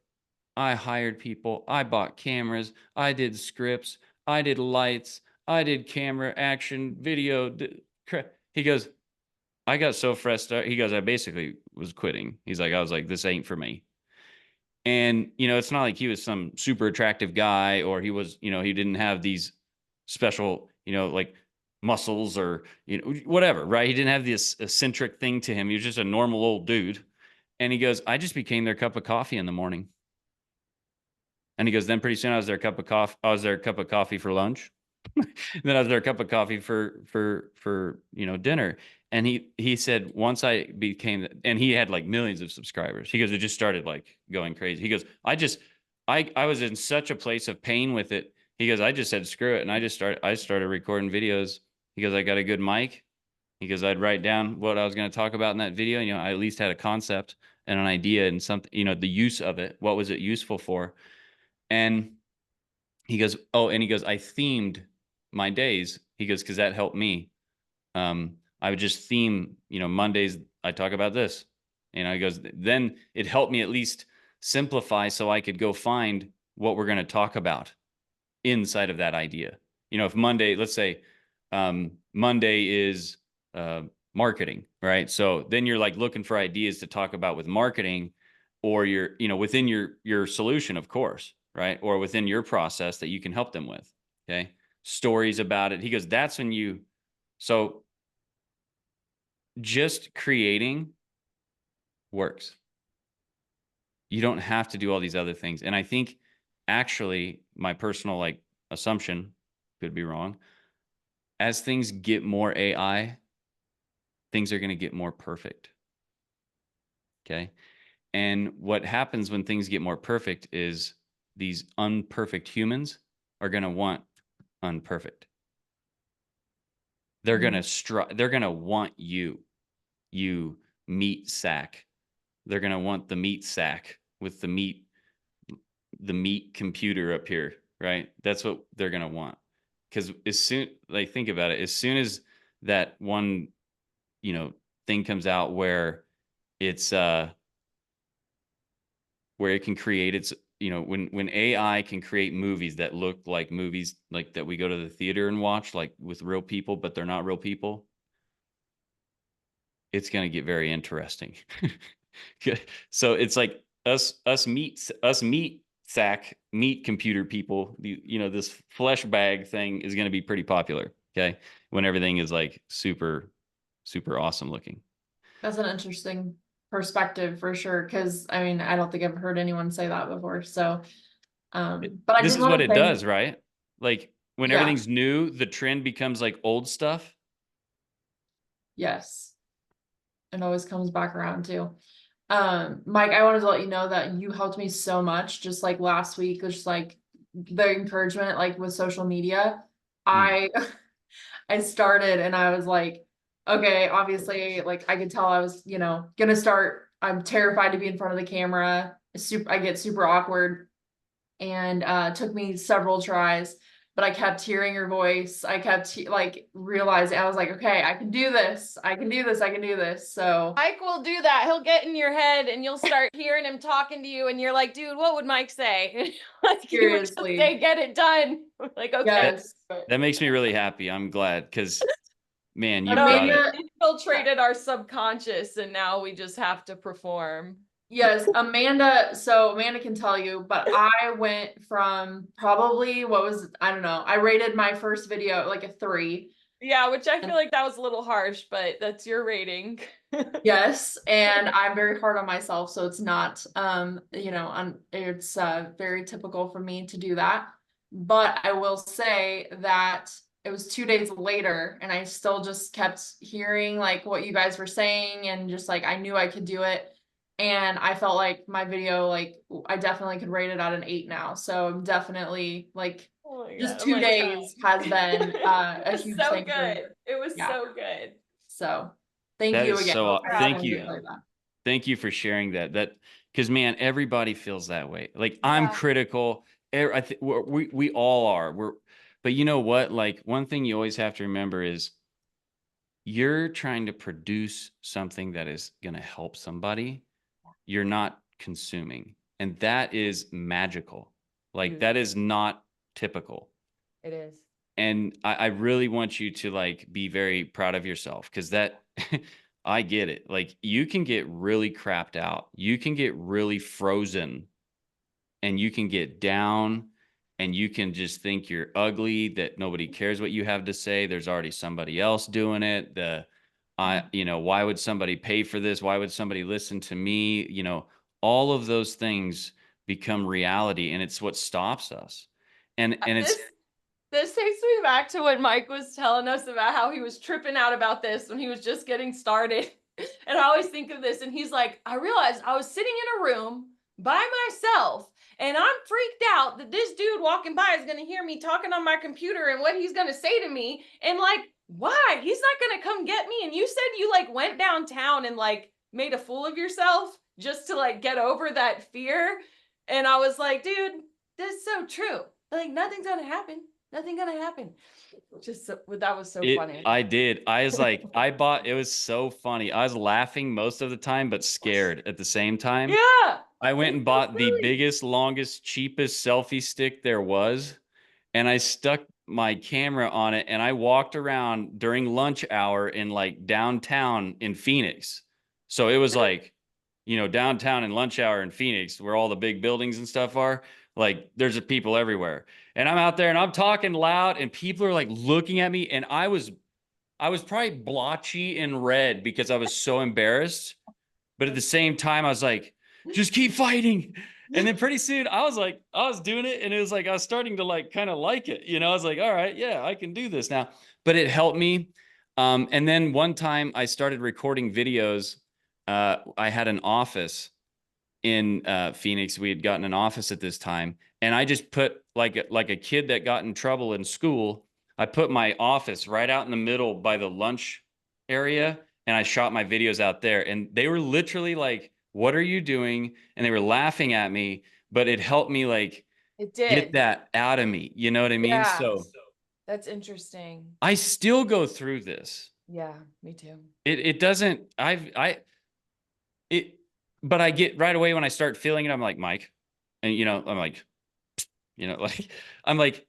I hired people. I bought cameras. I did scripts. I did lights. I did camera, action, video. He goes, I got so frustrated. He goes, I basically was quitting. He's like, I was like, this ain't for me. And, it's not like he was some super attractive guy, or he was, he didn't have these special, like muscles or, whatever, right? He didn't have this eccentric thing to him. He was just a normal old dude. And he goes, I just became their cup of coffee in the morning. And he goes, then pretty soon I was their cup of coffee for lunch. Then I was their cup of coffee for dinner. And he said, once I became, and he had like millions of subscribers. He goes, it just started like going crazy. He goes, I was in such a place of pain with it. He goes, I just said, screw it. And I started recording videos. He goes, I got a good mic. He goes, I'd write down what I was going to talk about in that video. I at least had a concept and an idea and something, the use of it. What was it useful for? And he goes, I themed my days. He goes, because that helped me. I would just theme, Mondays, I talk about this. He goes, then it helped me at least simplify so I could go find what we're going to talk about inside of that idea. If Monday, let's say Monday is marketing, right? So then you're like looking for ideas to talk about with marketing, or within your solution, of course, right? Or within your process that you can help them with. Okay. Stories about it. He goes, that's when so just creating works. You don't have to do all these other things. And I think actually my personal assumption, could be wrong, as things get more AI, things are going to get more perfect. Okay. And what happens when things get more perfect is these unperfect humans are going to want unperfect. They're going to they're going to want you meat sack. They're going to want the meat sack with the meat computer up here, right? That's what they're going to want. Because think about it, as soon as that one, thing comes out where it's, where it can create its, when AI can create movies that look like movies like that we go to the theater and watch, like with real people, but they're not real people, it's going to get very interesting. So it's like us meat sack meat computer people, this flesh bag thing is going to be pretty popular. Okay. When everything is like super, super awesome looking. That's an interesting perspective for sure. Cause I mean, I don't think I've heard anyone say that before. So, but I this did is want what to it say, does, right? Like when Yeah. everything's new, the trend becomes like old stuff. Yes. It always comes back around too. Mike, I wanted to let you know that you helped me so much just like last week, just like the encouragement, like with social media. Mm. I I started and I was like, okay, obviously, like I could tell I was, gonna start. I'm terrified to be in front of the camera. I get super awkward, and took me several tries, but I kept hearing your voice. I kept like realizing, I was like, okay, I can do this. I can do this. I can do this. So Mike will do that. He'll get in your head and you'll start hearing him talking to you and you're like, dude, what would Mike say? Like he would just seriously, say, get it done. Like, okay. yes. That makes me really happy. I'm glad because, man, you've No, got it. Amanda, infiltrated our subconscious and now we just have to perform. yes, Amanda. So Amanda can tell you, but I went from probably I don't know. I rated my first video like a 3. Yeah, which I feel like that was a little harsh, but that's your rating. Yes, and I'm very hard on myself, so it's not it's very typical for me to do that. But I will say that it was 2 days later and I still just kept hearing like what you guys were saying, and just like I knew I could do it. And I felt like my video, like I definitely could rate it at an 8 now. So I'm definitely like Oh my just God, 2 I'm days has been it a was huge so thing for me. good. It was Yeah. so good. So thank That you is again. so, for thank having me you. play that. Thank you for sharing that. Because, man, everybody feels that way. Like I'm Yeah. critical. I think we all are. But you know what? Like one thing you always have to remember is you're trying to produce something that is going to help somebody. You're not consuming, and that is magical. Like that is not typical. It is. And I really want you to like be very proud of yourself because that I get it. Like you can get really crapped out. You can get really frozen and you can get down and you can just think you're ugly, that nobody cares what you have to say. There's already somebody else doing it. Why would somebody pay for this? Why would somebody listen to me? All of those things become reality and it's what stops us. And it's This takes me back to when Mike was telling us about how he was tripping out about this when he was just getting started. And I always think of this, and he's like, I realized I was sitting in a room by myself, and I'm freaked out that this dude walking by is going to hear me talking on my computer and what he's going to say to me. And like, why? He's not going to come get me. And you said you like went downtown and like made a fool of yourself just to like get over that fear. And I was like, dude, this is so true. Like, nothing's going to happen. Nothing gonna happen. That was so funny. I did. I was like, it was so funny. I was laughing most of the time, but scared at the same time. Yeah. I went and so bought the silly. biggest, longest, cheapest selfie stick there was. And I stuck my camera on it and I walked around during lunch hour in like downtown in Phoenix. So it was like, downtown in lunch hour in Phoenix where all the big buildings and stuff are. Like there's people everywhere. And I'm out there and I'm talking loud and people are like looking at me. And I was probably blotchy and red because I was so embarrassed. But at the same time, I was like, just keep fighting. And then pretty soon I was doing it. And it was like, I was starting to like, kind of like it, I was like, all right, yeah, I can do this now, but it helped me. And then one time I started recording videos. I had an office in Phoenix. We had gotten an office at this time. And I just put like a kid that got in trouble in school. I put my office right out in the middle by the lunch area. And I shot my videos out there. And they were literally like, what are you doing? And they were laughing at me, but it helped me like It did. get that out of me. You know what I mean? Yeah. So That's interesting. I still go through this. Yeah, me too. It doesn't, but I get right away when I start feeling it, I'm like, Mike, and I'm like, like, I'm like,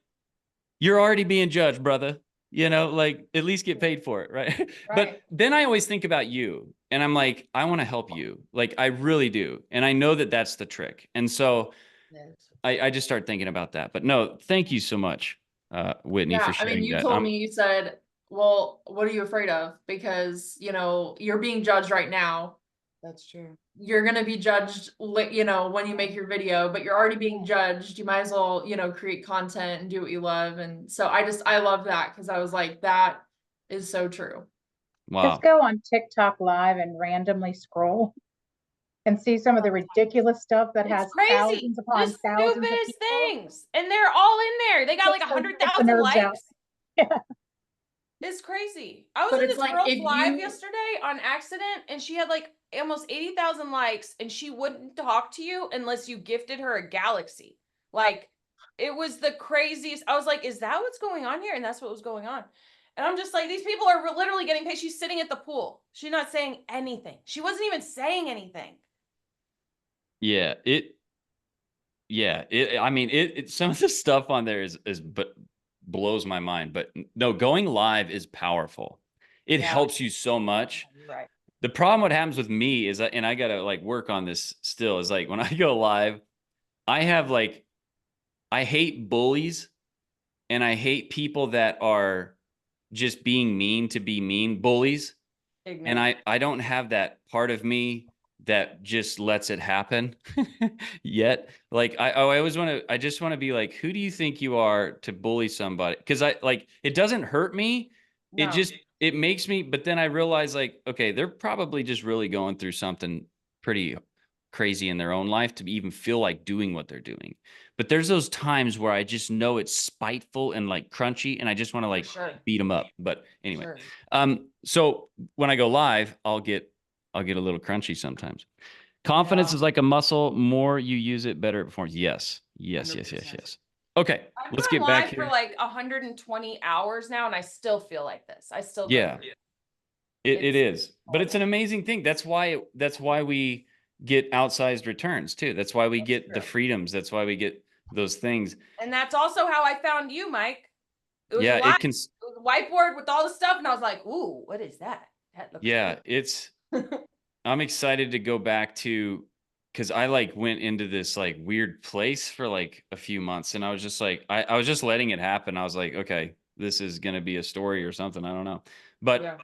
you're already being judged, brother. Like at least get paid for it, right? But then I always think about you and I'm like, I want to help you. Like I really do. And I know that that's the trick. And so I just start thinking about that. But no, thank you so much, Whitney, for sharing you that. told me, you said, well, what are you afraid of? Because, you're being judged right now. That's true. You're going to be judged, when you make your video, but you're already being judged. You might as well, create content and do what you love. And so I love that because I was like, that is so true. Wow. Just go on TikTok live and randomly scroll and see some of the ridiculous stuff that It's has crazy. thousands upon The thousands of stupidest people. things. And they're all in there. They got like Just like get the 100,000 nerves out. likes. Yeah. It's crazy. I was But in it's this like, girl's if live you- yesterday on accident, and she had like almost 80,000 likes, and she wouldn't talk to you unless you gifted her a galaxy. Like, it was the craziest. I was like, is that what's going on here? And that's what was going on. And I'm just like, these people are literally getting paid. She's sitting at the pool. She's not saying anything. She wasn't even saying anything. Yeah, I mean, some of the stuff on there but blows my mind. But no, going live is powerful. It Yeah. helps you so much. Right. The problem what happens with me is that, and I gotta like work on this still, is like when I go live, I have like, I hate bullies and I hate people that are just being mean to be mean, bullies. And I don't have that part of me that just lets it happen yet. Like I always I just want to be like, who do you think you are to bully somebody? Because I like, it doesn't hurt me. It No. just, it makes me, but then I realize like, okay, they're probably just really going through something pretty crazy in their own life to even feel like doing what they're doing. But there's those times where I just know it's spiteful and like crunchy and I just want to like sure. beat them up. But anyway, Sure. so when I go live, I'll get a little crunchy sometimes. Confidence Yeah. is like a muscle. More you use it, better it performs. Yes. 100%. Okay, I've let's gone get back live here. for like 120 hours now, and I still feel like this. I still go Yeah. through it. It is, but it's an horrible. amazing thing. That's why we get outsized returns too. That's why we get the true. freedoms. That's why we get those things. And that's also how I found you, Mike. It was Yeah, a live, it can. it was a whiteboard with all the stuff, and I was like, "Ooh, what is that? That looks Yeah, cool." it's. I'm excited to go back to, because I like went into this like weird place for like a few months, and I was just like, I was just letting it happen. I was like, okay, this is gonna be a story or something. I don't know, but. Yeah.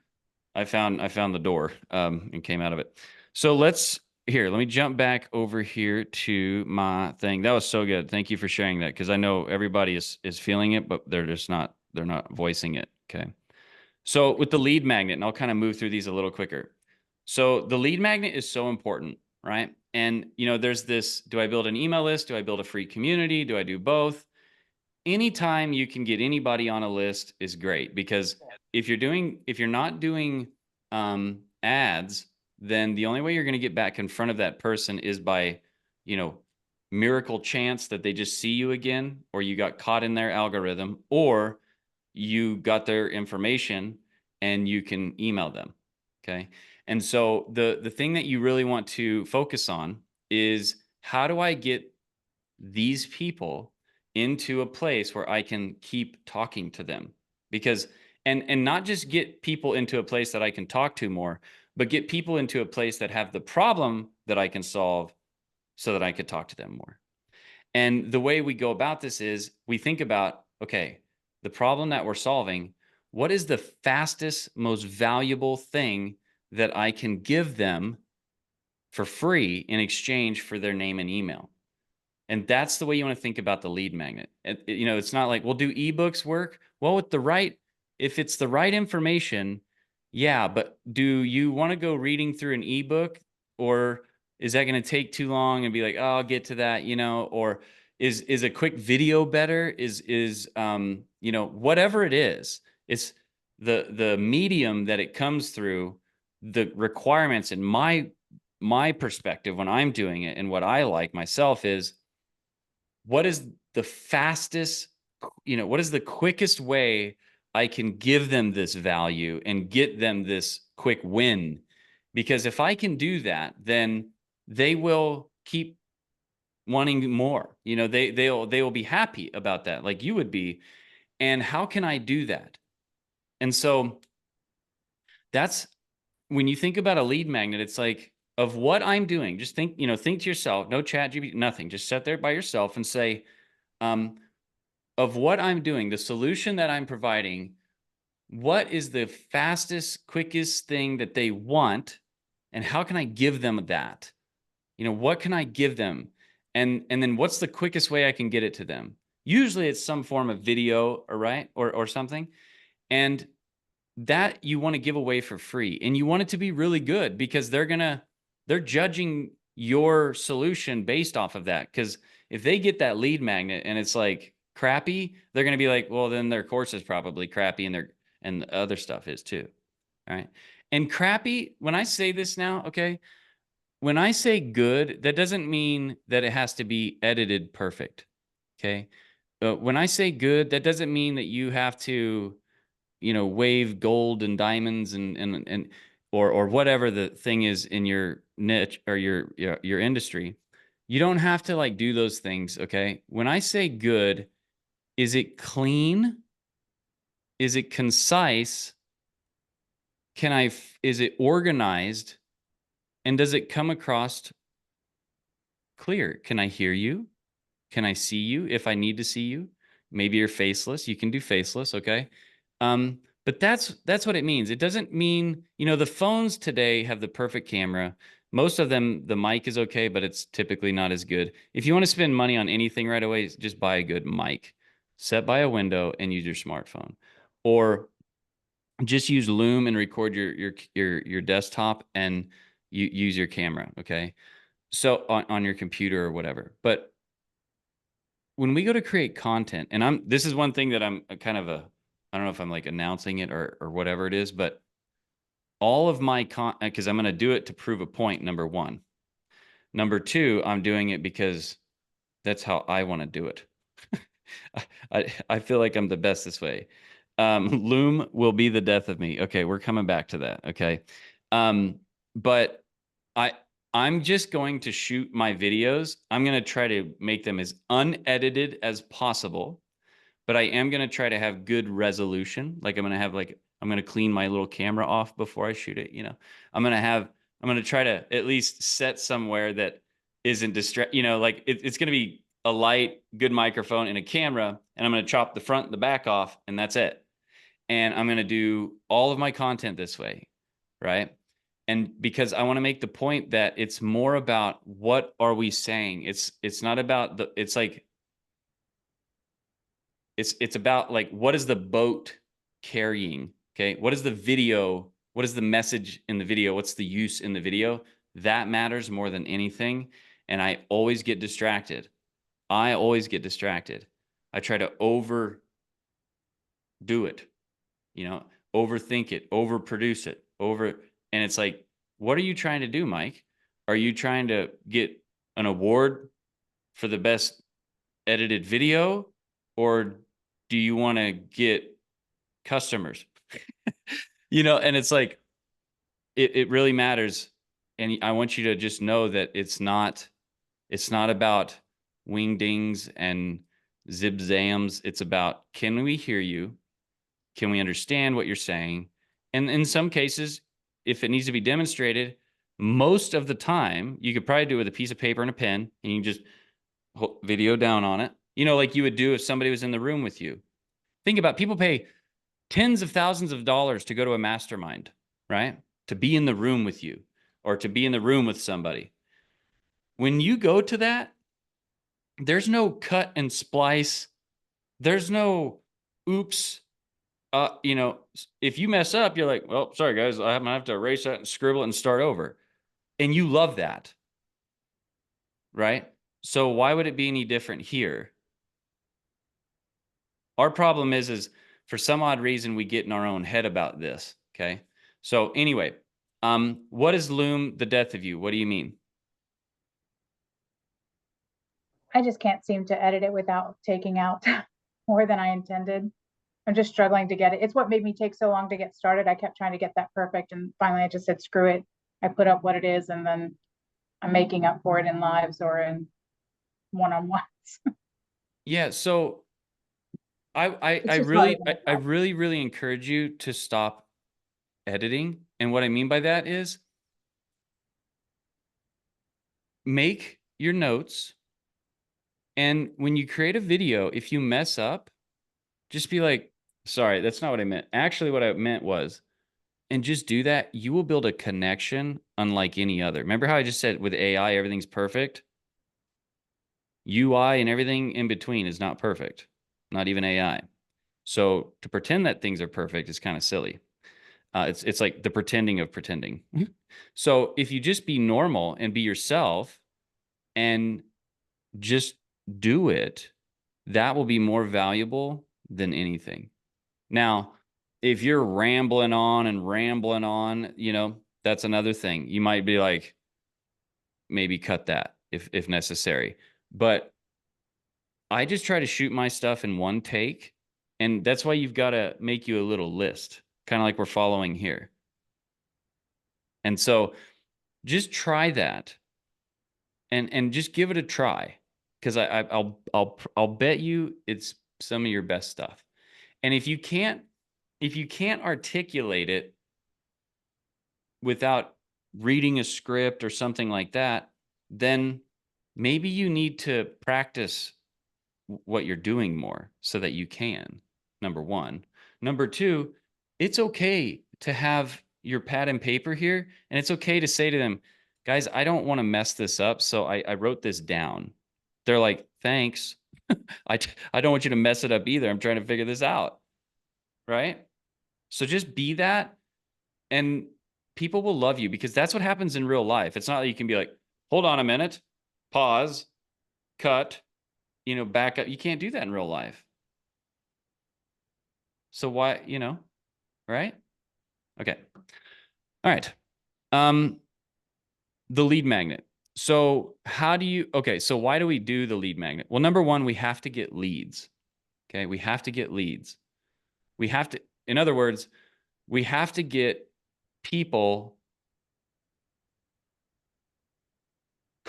I found the door and came out of it. So let me jump back over here to my thing. That was so good. Thank you for sharing that, because I know everybody is feeling it, but they're not voicing it. Okay. So with the lead magnet, and I'll kind of move through these a little quicker. So the lead magnet is so important, right? And there's this, do I build an email list? Do I build a free community? Do I do both? Anytime you can get anybody on a list is great, because if you're not doing ads, then the only way you're going to get back in front of that person is by, miracle chance that they just see you again, or you got caught in their algorithm, or you got their information and you can email them. Okay. And so the thing that you really want to focus on is, how do I get these people into a place where I can keep talking to them? Because and not just get people into a place that I can talk to more, but get people into a place that have the problem that I can solve so that I could talk to them more. And the way we go about this is we think about, okay, the problem that we're solving, what is the fastest, most valuable thing that I can give them for free in exchange for their name and email? And that's the way you want to think about the lead magnet. It's not like, well, do ebooks work? Well, if it's the right information, yeah, but do you want to go reading through an ebook, or is that going to take too long and be like, oh, I'll get to that, or is a quick video better? Is whatever it is, it's the medium that it comes through, the requirements in my perspective when I'm doing it, and what I like myself is, what is the fastest, what is the quickest way I can give them this value and get them this quick win? Because if I can do that, then they will keep wanting more. They will be happy about that, like you would be. And how can I do that? And so that's when you think about a lead magnet, it's like, of what I'm doing, just think to yourself, no chat GPT, nothing, just sit there by yourself and say, of what I'm doing, the solution that I'm providing, what is the fastest, quickest thing that they want, and how can I give them that? What can I give them? And then what's the quickest way I can get it to them? Usually it's some form of video, or something. And that you want to give away for free, and you want it to be really good, because they're judging your solution based off of that. Because if they get that lead magnet and it's like crappy, they're going to be like, well, then their course is probably crappy and the other stuff is too. All right. And crappy, when I say this now, okay, when I say good, that doesn't mean that it has to be edited perfect. Okay. When I say good, that doesn't mean that you have to, wave gold and diamonds and or whatever the thing is in your niche or your industry. You don't have to like do those things. Okay. When I say good, is it clean? Is it concise? Is it organized? And does it come across clear? Can I hear you? Can I see you if I need to see you? Maybe you're faceless. You can do faceless, okay? But that's what it means. It doesn't mean, the phones today have the perfect camera. Most of them, the mic is okay, but it's typically not as good. If you want to spend money on anything right away, just buy a good mic. Set by a window and use your smartphone. Or just use Loom and record your desktop and you use your camera, okay? So on your computer or whatever. But when we go to create content, and this is one thing that I'm kind of I don't know if I'm like announcing it or whatever it is, but all of my because I'm going to do it to prove a point, number one. Number two, I'm doing it because that's how I want to do it. I feel like I'm the best this way. Loom will be the death of me. Okay, we're coming back to that. Okay. But I'm just going to shoot my videos. I'm going to try to make them as unedited as possible, but I am going to try to have good resolution. Like I'm going to clean my little camera off before I shoot it. I'm going to try to at least set somewhere that isn't like it's going to be a light, good microphone and a camera. And I'm going to chop the front and the back off and that's it. And I'm going to do all of my content this way. Right. And because I want to make the point that it's more about what are we saying? It's not about it's like, it's about like, what is the boat carrying? Okay. What is the video? What is the message in the video? What's the use in the video? That matters more than anything. And I always get distracted. I try to overdo it, overthink it, overproduce it, and it's like, what are you trying to do, Mike? Are you trying to get an award for the best edited video, or do you want to get customers? And it's like, it really matters. And I want you to just know that it's not about wing-dings and zib-zams. It's about, can we hear you? Can we understand what you're saying? And in some cases, if it needs to be demonstrated, most of the time, you could probably do it with a piece of paper and a pen, and you can just video down on it, like you would do if somebody was in the room with you. Think about people pay tens of thousands of dollars to go to a mastermind, right? To be in the room with you or to be in the room with somebody. When you go to that, there's no cut and splice. There's no oops. If you mess up, you're like, well, sorry guys, I'm gonna have to erase that and scribble and start over. And you love that, right? So why would it be any different here? Our problem is for some odd reason, we get in our own head about this. Okay. So anyway, what is Loom the death of you? What do you mean? I just can't seem to edit it without taking out more than I intended. I'm just struggling to get it. It's what made me take so long to get started. I kept trying to get that perfect, and finally I just said, screw it. I put up what it is, and then I'm making up for it in lives or in one-on-ones. Yeah. So I really encourage you to stop editing. And what I mean by that is make your notes. And when you create a video, if you mess up, just be like, sorry, that's not what I meant. Actually, what I meant was, and just do that. You will build a connection unlike any other. Remember how I just said with AI, everything's perfect? UI and everything in between is not perfect, not even AI. So to pretend that things are perfect is kind of silly. It's like the pretending of pretending. So if you just be normal and be yourself and just do it, that will be more valuable than anything. Now, if you're rambling on and rambling on, that's another thing. You might be like, maybe cut that if necessary. But I just try to shoot my stuff in one take. And that's why you've got to make you a little list, kind of like we're following here. And so just try that and just give it a try. Because I'll bet you it's some of your best stuff. And if you can't articulate it without reading a script or something like that, then maybe you need to practice what you're doing more so that you can, number one. Number two, it's okay to have your pad and paper here, and it's okay to say to them, guys, I don't want to mess this up, so I wrote this down. They're like, thanks. I don't want you to mess it up either. I'm trying to figure this out, right? So just be that, and people will love you because that's what happens in real life. It's not that you can be like, hold on a minute, pause, cut, back up. You can't do that in real life. So why, right? Okay. All right. The lead magnet. So so why do we do the lead magnet? Well, number one, we have to get leads. Okay. We have to get leads. In other words, we have to get people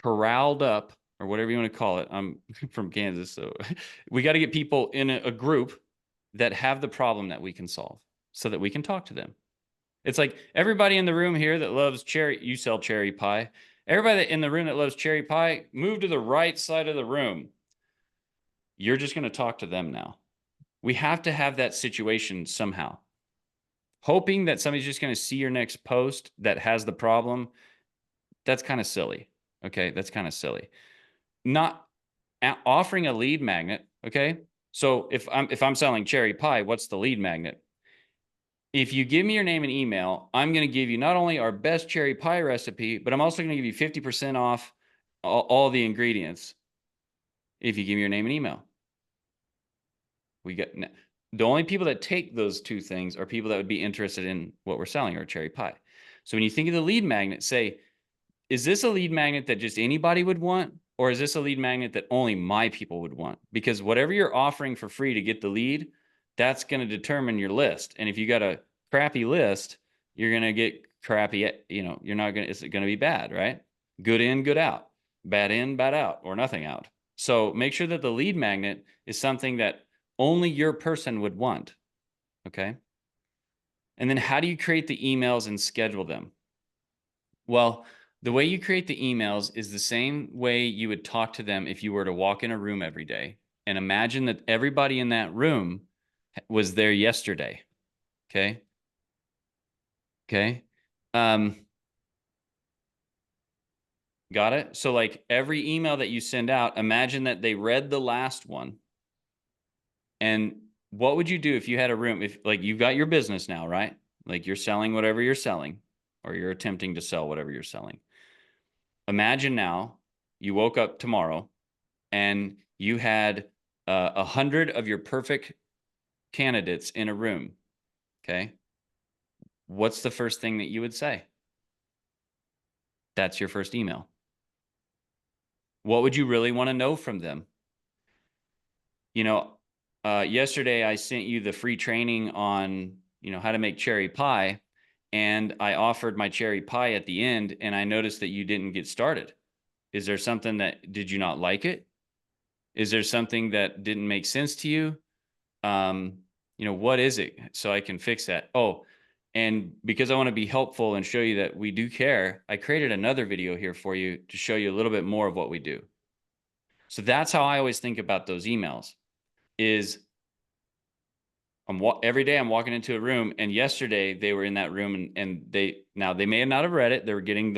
corralled up, or whatever you want to call it. I'm from Kansas, so we got to get people in a group that have the problem that we can solve so that we can talk to them. It's like everybody in the room here that loves you sell cherry pie. Everybody in the room that loves cherry pie, move to the right side of the room. You're just going to talk to them now. We have to have that situation somehow. Hoping that somebody's just going to see your next post that has the problem, that's kind of silly. Okay, that's kind of silly. Not offering a lead magnet. Okay, so if I'm selling cherry pie, what's the lead magnet? If you give me your name and email, I'm going to give you not only our best cherry pie recipe, but I'm also going to give you 50% off all the ingredients if you give me your name and email. The only people that take those two things are people that would be interested in what we're selling, or cherry pie. So when you think of the lead magnet, say, is this a lead magnet that just anybody would want? Or is this a lead magnet that only my people would want? Because whatever you're offering for free to get the lead, that's going to determine your list. And if you got a crappy list, you're going to get crappy, it's going to be bad, right? Good in, good out, bad in, bad out, or nothing out. So make sure that the lead magnet is something that only your person would want. Okay. And then how do you create the emails and schedule them? Well, the way you create the emails is the same way you would talk to them if you were to walk in a room every day. And imagine that everybody in that room was there yesterday. Okay. Okay. Got it? So like every email that you send out, imagine that they read the last one. And what would you do if you had a room, if like you've got your business now, right? Like you're selling whatever you're selling, or you're attempting to sell whatever you're selling. Imagine now you woke up tomorrow and you had 100 of your perfect candidates in a room. Okay. What's the first thing that you would say? That's your first email. What would you really want to know from them? Yesterday I sent you the free training on, how to make cherry pie, and I offered my cherry pie at the end, and I noticed that you didn't get started. Is there something did you not like it? Is there something that didn't make sense to you? What is it? So I can fix that. Oh, and because I want to be helpful and show you that we do care, I created another video here for you to show you a little bit more of what we do. So that's how I always think about those emails. Is every day I'm walking into a room, and yesterday they were in that room, and they may not have read it. They were getting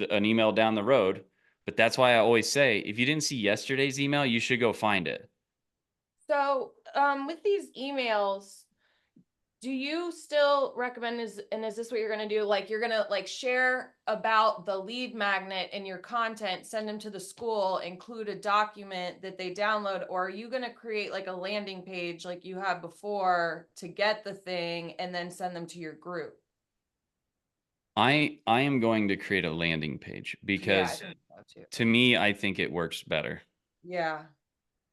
an email down the road, but that's why I always say, if you didn't see yesterday's email, you should go find it. So with these emails, Do you still recommend is this what you're gonna do? Like you're gonna like share about the lead magnet in your content, send them to the school, include a document that they download, or are you gonna create like a landing page like you had before to get the thing and then send them to your group? I am going to create a landing page Yeah, I because think so too. to me, I think it works better. Yeah.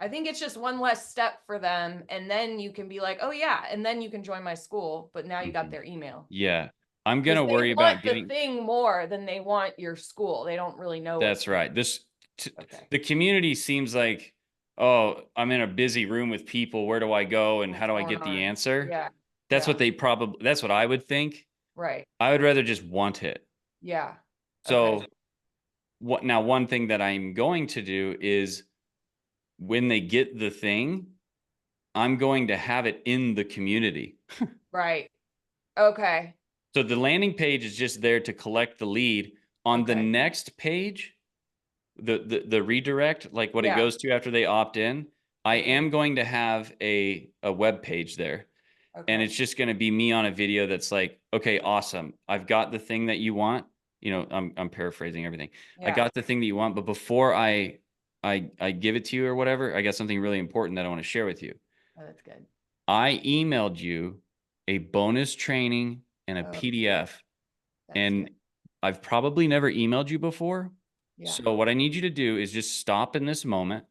I think it's just one less step for them. And then you can be like, oh yeah, and then you can join my school, but now you got Mhm. their email. Yeah. I'm Because gonna they worry want about the getting. thing more than they want your school. They don't really know what's That's right. okay. The community seems like, oh, I'm in a busy room with people. Where do I go and how What's do I going get the on. answer? Yeah. That's what Yeah. that's what I would think. Right. I would rather just want it. Yeah. Okay. So one thing that I'm going to do is when they get the thing, I'm going to have it in the community. Right. Okay. So the landing page is just there to collect the lead. On the Okay. next page, the redirect, like what it Yeah. goes to after they opt in, I Okay. am going to have a web page there. And Okay. it's just going to be me on a video that's like, okay, awesome. I've got the thing that you want. You know, I'm paraphrasing everything. I Yeah. got the thing that you want, but before I give it to you or whatever, I got something really important that I want to share with you. Oh, that's good. I emailed you a bonus training and a Oh, PDF, that's and good. I've probably never emailed you before. Yeah. So what I need you to do is just stop in this moment,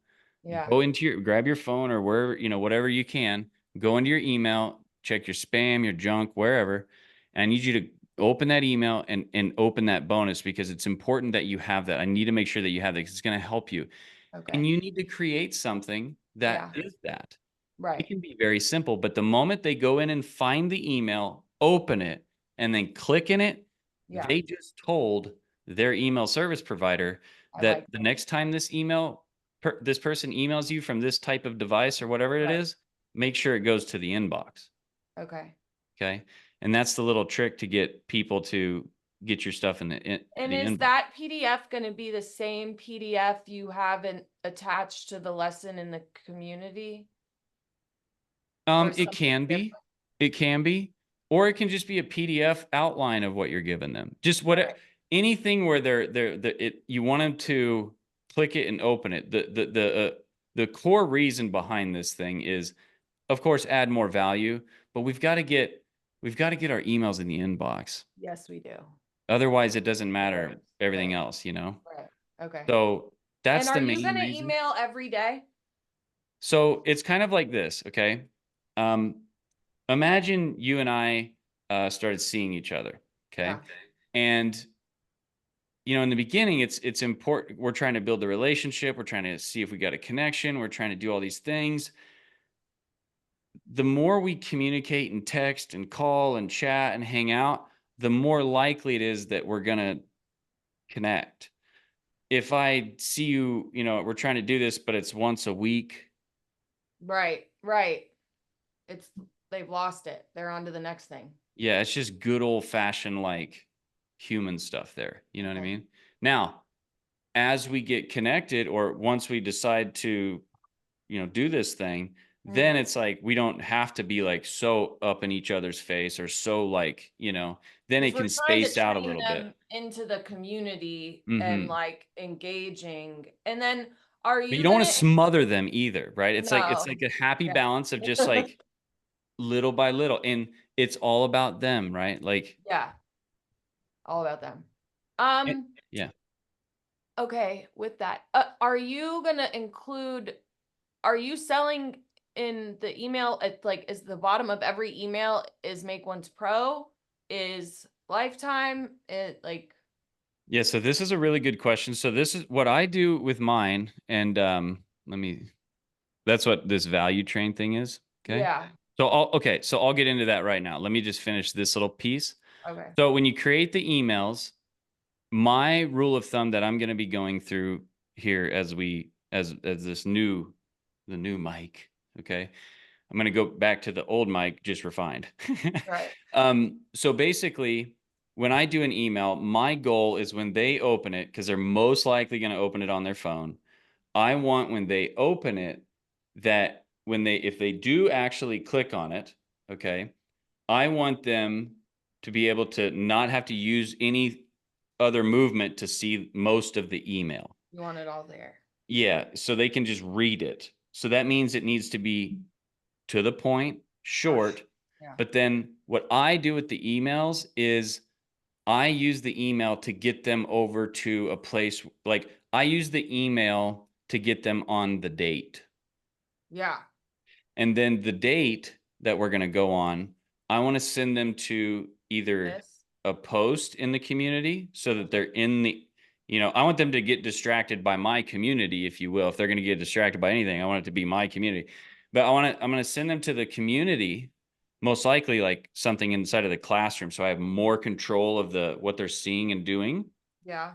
Yeah. go into grab your phone or wherever, whatever you can, go into your email, check your spam, your junk, wherever. And I need you to open that email and open that bonus because it's important that you have that. I need to make sure that you have that because it's going to help you. And Okay. you need to create something that Yeah. is that. It Right. can be very simple, but the moment they go in and find the email, open it, and then click in it, Yeah. they just told their email service provider I that like the next time this person emails you from this type of device or whatever it Right. is, make sure it goes to the inbox. Okay. Okay. And that's the little trick to get people to get your stuff in And the is inbox. that PDF going to be the same PDF you haven't attached to the lesson in the community? Or It something can different? be, it can be, or it can just be a PDF outline of what you're giving them. Just Right. anything where you want them to click it and open it. The core reason behind this thing is, of course, add more value, but we've got to get our emails in the inbox. Yes, we do. Otherwise, it doesn't matter everything Right. else, Right. Okay. So And that's are the you main going to reason. email every day? So it's kind of like this, okay? Imagine you and I started seeing each other, okay? Yeah. And in the beginning, it's important. We're trying to build a relationship. We're trying to see if we got a connection. We're trying to do all these things. The more we communicate and text and call and chat and hang out, the more likely it is that we're gonna connect. If I see you, we're trying to do this, but it's once a week. Right. Right. They've lost it. They're on to the next thing. Yeah, it's just good old fashioned like human stuff there. You know what I Okay. mean? Now, as we get connected or once we decide to, do this thing, then it's like we don't have to be like so up in each other's face or so like, then it Because we're can trying to space out a train little bit. them into the community and Hmm. like engaging. And then are But you you don't want to gonna smother them either, right? It's like no. a happy Yeah. balance of just like little by little. And it's all about them, right? Like, Yeah. All about them. yeah. Okay, with that, are you gonna include, are you selling in the email at like, is the bottom of every email is Make One's Pro? Is lifetime it like, Yeah, so this is a really good question. So this is what I do with mine, and that's what this value train thing is. Okay. yeah, So I'll get into that right now. Let me just finish this little piece. okay, So when you create the emails, my rule of thumb that I'm going to be going through here as the new mic, okay? I'm going to go back to the old mic, just refined. right, So basically, when I do an email, my goal is when they open it, because they're most likely going to open it on their phone. I want when they open it that if they do actually click on it, okay, I want them to be able to not have to use any other movement to see most of the email. You want it all there. Yeah, so they can just read it. So that means it needs to be to the point, short. Yeah. But then what I do with the emails is I use the email to get them over to a place, like I use the email to get them on the date. Yeah. And then the date that we're going to go on, I want to send them to either This. a post in the community so that they're in the, I want them to get distracted by my community, if you will. If they're going to get distracted by anything, I want it to be my community. But I'm going to send them to the community, most likely like something inside of the classroom. So I have more control of what they're seeing and doing. Yeah.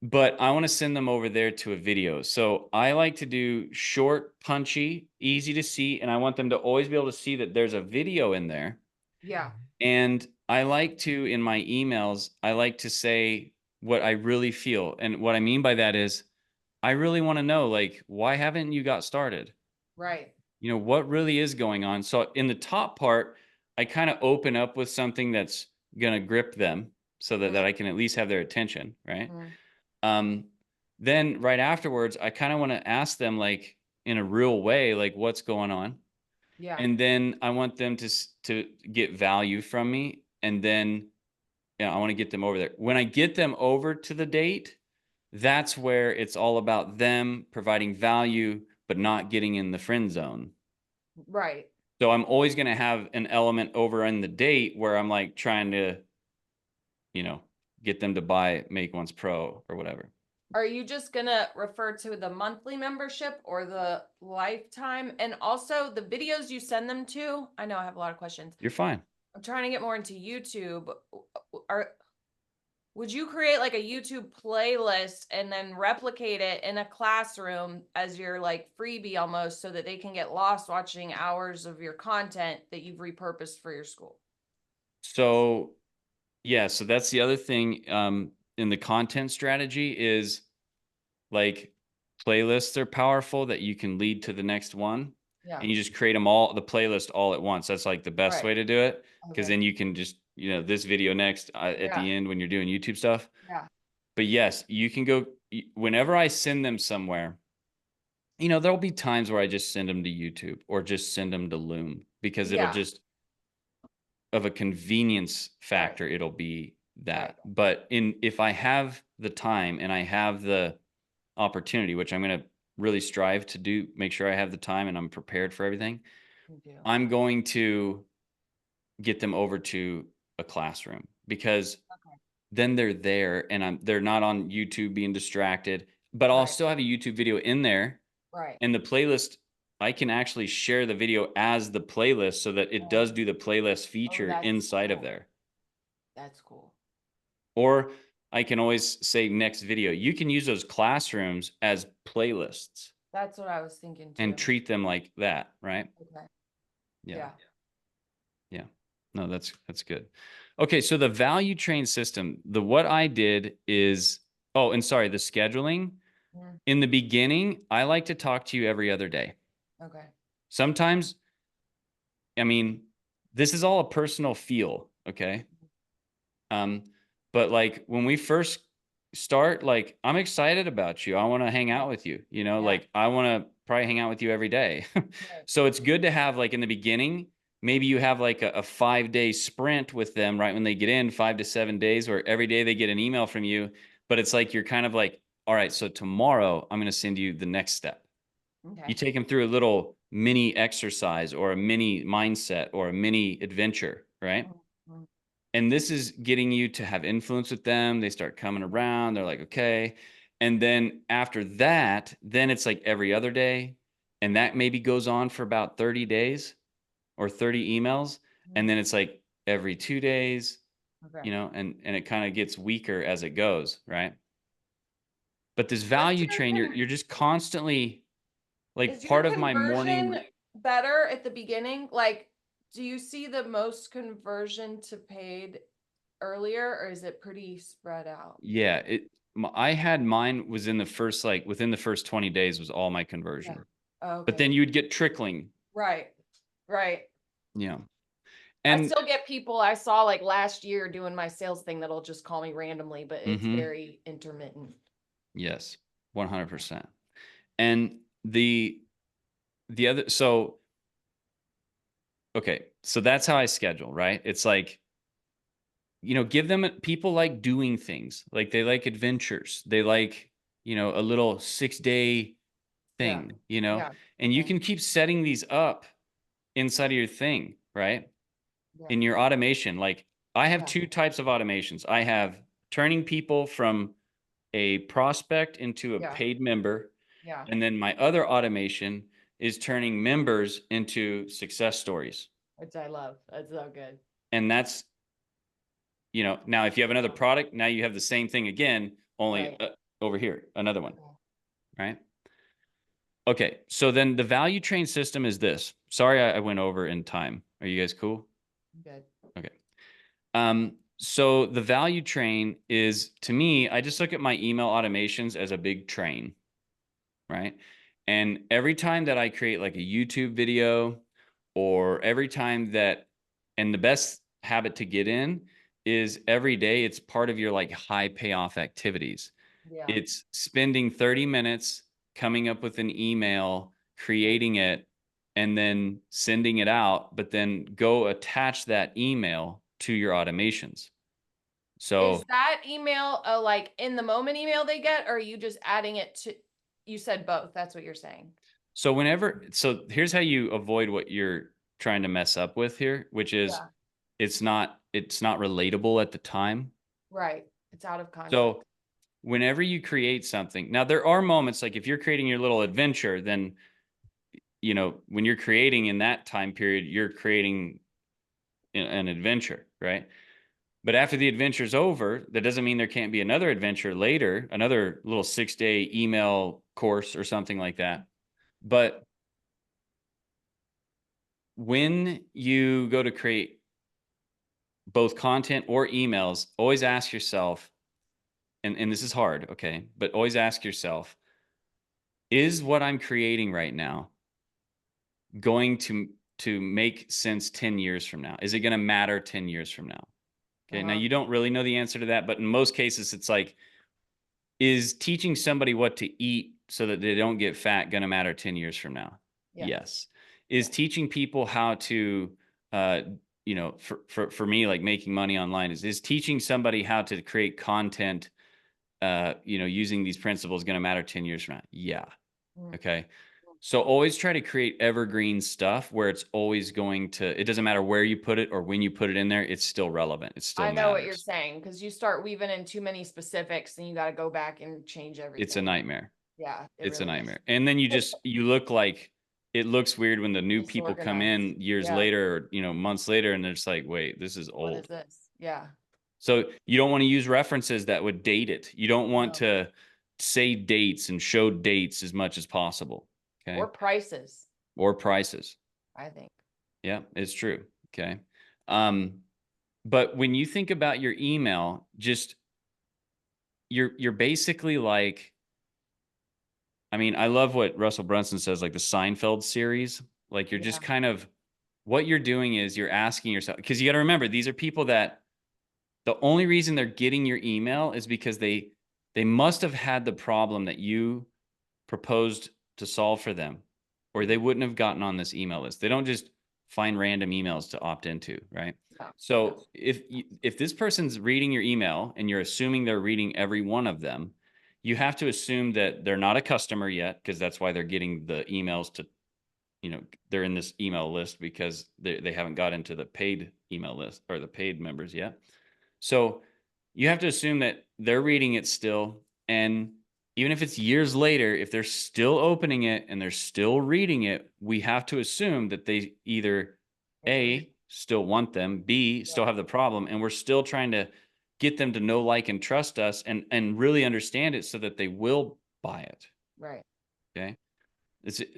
But I want to send them over there to a video. So I like to do short, punchy, easy to see. And I want them to always be able to see that there's a video in there. Yeah. And I like to, in my emails, I like to say what I really feel. And what I mean by that is, I really want to know, like, why haven't you got started? Right. What really is going on? So in the top part, I kind of open up with something that's going to grip them so that I can at least have their attention, right? Then right afterwards, I kind of want to ask them, like, in a real way, like, what's going on? Yeah. And then I want them to get value from me. And then I want to get them over there. When I get them over to the date, that's where it's all about them providing value, but not getting in the friend zone. Right. So I'm always going to have an element over in the date where I'm like trying to, get them to Make Ones Pro or whatever. Are you just gonna refer to the monthly membership or the lifetime? And also the videos you send them to? I know I have a lot of questions. You're fine. I'm trying to get more into YouTube. Would you create like a YouTube playlist and then replicate it in a classroom as your like freebie almost so that they can get lost watching hours of your content that you've repurposed for your school? So, yeah, so that's the other thing in the content strategy is like playlists are powerful that you can lead to the next one. Yeah. And you just create the playlist all at once. That's like the best way to do it. Because Okay. then you can just, this video next at the end when you're doing YouTube stuff. Yeah. But yes, you can go whenever I send them somewhere. There'll be times where I just send them to YouTube or just send them to Loom because it'll just, of a convenience factor, it'll be that. But if I have the time and I have the opportunity, which I'm going to really strive to do, make sure I have the time and I'm prepared for everything, I'm going to get them over to a classroom because then they're there and they're not on YouTube being distracted, but I'll still have a YouTube video in there. Right. And the playlist, I can actually share the video as the playlist so that it does do the playlist feature inside of there. That's cool. Or I can always say next video. You can use those classrooms as playlists. That's what I was thinking too. And treat them like that, right? Okay. Yeah. No, that's good. Okay, so the value train system, what I did is, the scheduling. In the beginning, I like to talk to you every other day. Okay. Sometimes, this is all a personal feel, okay? But like when we first start, like I'm excited about you. I want to hang out with you, like I want to probably hang out with you every day. So it's good to have like in the beginning, maybe you have like a 5-day sprint with them right when they get in, 5 to 7 days, where every day they get an email from you, but it's like, you're kind of like, all right, so tomorrow I'm going to send you the next step. Okay. You take them through a little mini exercise or a mini mindset or a mini adventure, right? And this is getting you to have influence with them. They start coming around. They're like, okay. And then after that, then it's like every other day. And that maybe goes on for about 30 days or 30 emails. And then it's like every 2 days, and it kind of gets weaker as it goes, right? But this value train, you're just constantly like part of my morning. Better at the beginning? Like, do you see the most conversion to paid earlier, or is it pretty spread out? Yeah, I had mine was in the first, like within the first 20 days was all my conversion. Okay. But then you would get trickling. Right. Yeah. And still get people I saw like last year doing my sales thing that'll just call me randomly, but it's very intermittent. yes, 100%. And the other, so, okay, so that's how I schedule, right? It's like, give them, people like doing things, like they like adventures. They like, a little 6-day Yeah. thing, Yeah. and you Yeah. can keep setting these up inside of your thing, right? Yeah. In your automation. Like I have Yeah. 2 types of automations. I have turning people from a prospect into a Yeah. paid member. Yeah. And then my other automation is turning members into success stories. Which I love. That's so good. And that's, now if you have another product, now you have the same thing again, only Right. over here, another one, right? Okay. So then the value train system is this. Sorry, I went over in time. Are you guys cool? Good. Okay. So the value train is, to me, I just look at my email automations as a big train, right? And every time that I create like a YouTube video, or every time that, and the best habit to get in is every day it's part of your like high payoff activities. Yeah. It's spending 30 minutes coming up with an email, creating it, and then sending it out, but then go attach that email to your automations. So Is that email a like in the moment email they get, or are you just adding it to, you said both. That's what you're saying. so here's how you avoid what you're trying to mess up with here, which is Yeah. it's not relatable at the time. Right. It's out of context. So whenever you create something, now there are moments like if you're creating your little adventure, then when you're creating in that time period, you're creating an adventure, right? But after the adventure's over, that doesn't mean there can't be another adventure later, another little 6-day email course or something like that. But when you go to create both content or emails, always ask yourself, and this is hard, okay, but always ask yourself, is what I'm creating right now going to make sense 10 years from now? Is it going to matter 10 years from now? Okay, now you don't really know the answer to that, but in most cases, it's like, is teaching somebody what to eat so that they don't get fat going to matter 10 years from now? Yeah. Yes. Is teaching people how to, for me, like making money online, is teaching somebody how to create content, using these principles going to matter 10 years from now? Yeah. Okay. So always try to create evergreen stuff where it's always going to, it doesn't matter where you put it or when you put it in there, it's still relevant. It still I know what you're matters. saying, because you start weaving in too many specifics and you got to go back and change everything. It's a nightmare. Yeah. It's a really is. nightmare. And then you look like, it looks weird when the new people come in Disorganized. years Yeah. later, or, months later, and they're just like, wait, this is What is old. this? Yeah. So you don't want to use references that would date it. You don't want to say dates and show dates as much as possible. Okay. Or prices, Or prices. I think. Yeah, it's true. Okay. But when you think about your email, just you're basically like, I mean, I love what Russell Brunson says, like the Seinfeld series. Like you're just kind of, what you're doing is you're asking yourself, because you got to remember, these are people that the only reason they're getting your email is because they must have had the problem that you proposed to solve for them, or they wouldn't have gotten on this email list. They don't just find random emails to opt into, right? Yeah. So if this person's reading your email and you're assuming they're reading every one of them, you have to assume that they're not a customer yet, because that's why they're getting the emails to, they're in this email list because they haven't got into the paid email list or the paid members yet. So you have to assume that they're reading it still. And even if it's years later, if they're still opening it and they're still reading it, we have to assume that they either A, still want them, B, still have the problem, and we're still trying to get them to know, like, and trust us and really understand it so that they will buy it. Right. Okay.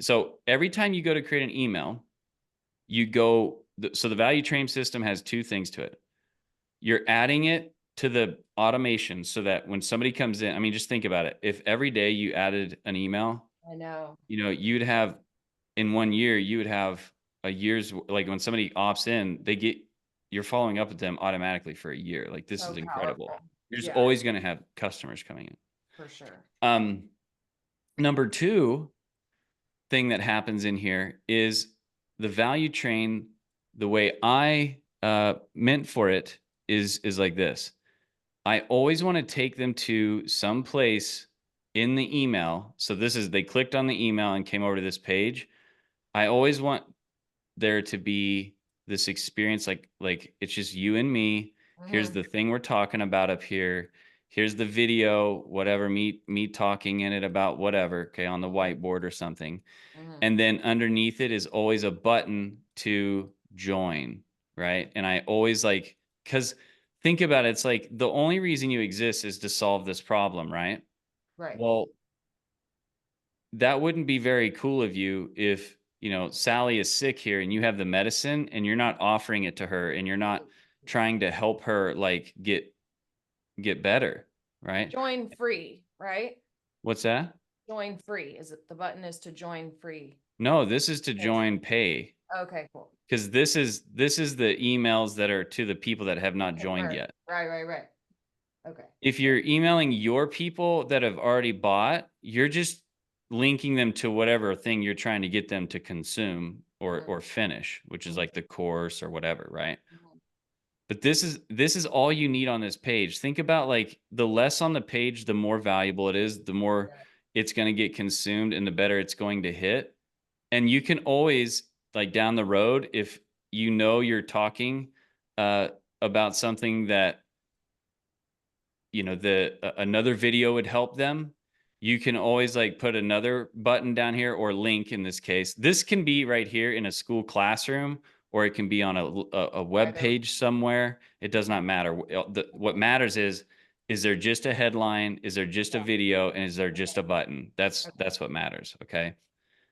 So every time you go to create an email, so the value train system has 2 things to it. You're adding it to the automation so that when somebody comes in, I mean, just think about it. If every day you added an email, I know. you'd have, in 1 year, you would have a year's, like when somebody opts in, they get you're following up with them automatically for a year. Like this So is incredible. powerful. You're just Yeah. always going to have customers coming in. For sure. Number two thing that happens in here is the value train. The way I meant for it is like this. I always want to take them to some place in the email. So this is, they clicked on the email and came over to this page. I always want there to be this experience like it's just you and me. Here's the thing we're talking about up here. Here's the video, whatever, me talking in it about whatever, okay, on the whiteboard or something. And then underneath it is always a button to join, right? And I always like, because think about it, it's like the only reason you exist is to solve this problem, right? Right. Well, that wouldn't be very cool of you if, Sally is sick here and you have the medicine and you're not offering it to her and you're not trying to help her like get better, right? Join free, right? What's that? Join free. Is it the button is to join free? No, this is to join pay. Okay, cool. Because this is the emails that are to the people that have not joined yet. Right. Okay. If you're emailing your people that have already bought, you're just linking them to whatever thing you're trying to get them to consume or finish, which is like the course or whatever, right? But this is all you need on this page. Think about like the less on the page, the more valuable it is, the more it's going to get consumed and the better it's going to hit. And you can always, like down the road, if you're talking about something that another video would help them, you can always like put another button down here or link in this case. This can be right here in a school classroom, or it can be on a web page somewhere. It does not matter. What matters is there just a headline? Is there just a video? And is there just a button? That's what matters. Okay.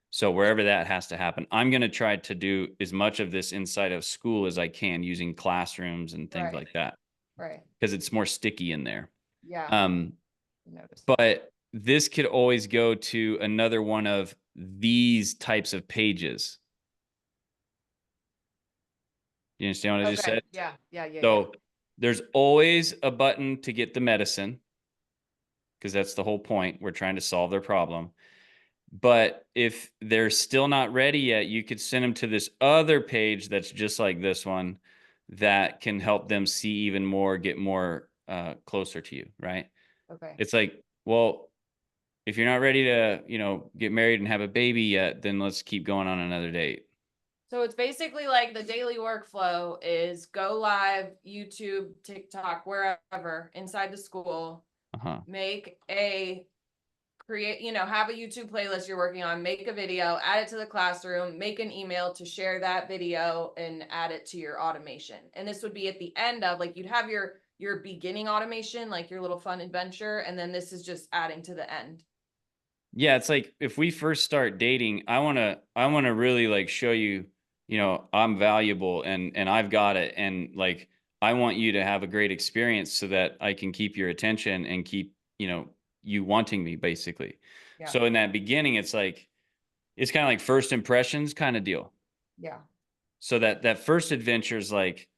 So wherever that has to happen, I'm going to try to do as much of this inside of Skool as I can using classrooms and things like that. Right. Because it's more sticky in there. Yeah. But this could always go to another one of these types of pages. You understand what I just said? Yeah. So there's always a button to get the medicine, because that's the whole point. We're trying to solve their problem. But if they're still not ready yet, you could send them to this other page that's just like this one that can help them see even more, get more closer to you, right? Okay. It's like, well, if you're not ready to, get married and have a baby yet, then let's keep going on another date. So it's basically like the daily workflow is go live, YouTube, TikTok, wherever inside the school, make have a YouTube playlist you're working on, make a video, add it to the classroom, make an email to share that video and add it to your automation. And this would be at the end of, like, you'd have your beginning automation, like your little fun adventure. And then this is just adding to the end. Yeah. It's like, if we first start dating, I want to really like show you, I'm valuable and I've got it. And like, I want you to have a great experience so that I can keep your attention and keep, you wanting me, basically. Yeah. So in that beginning, it's kind of like first impressions kind of deal. Yeah. So that first adventure is like,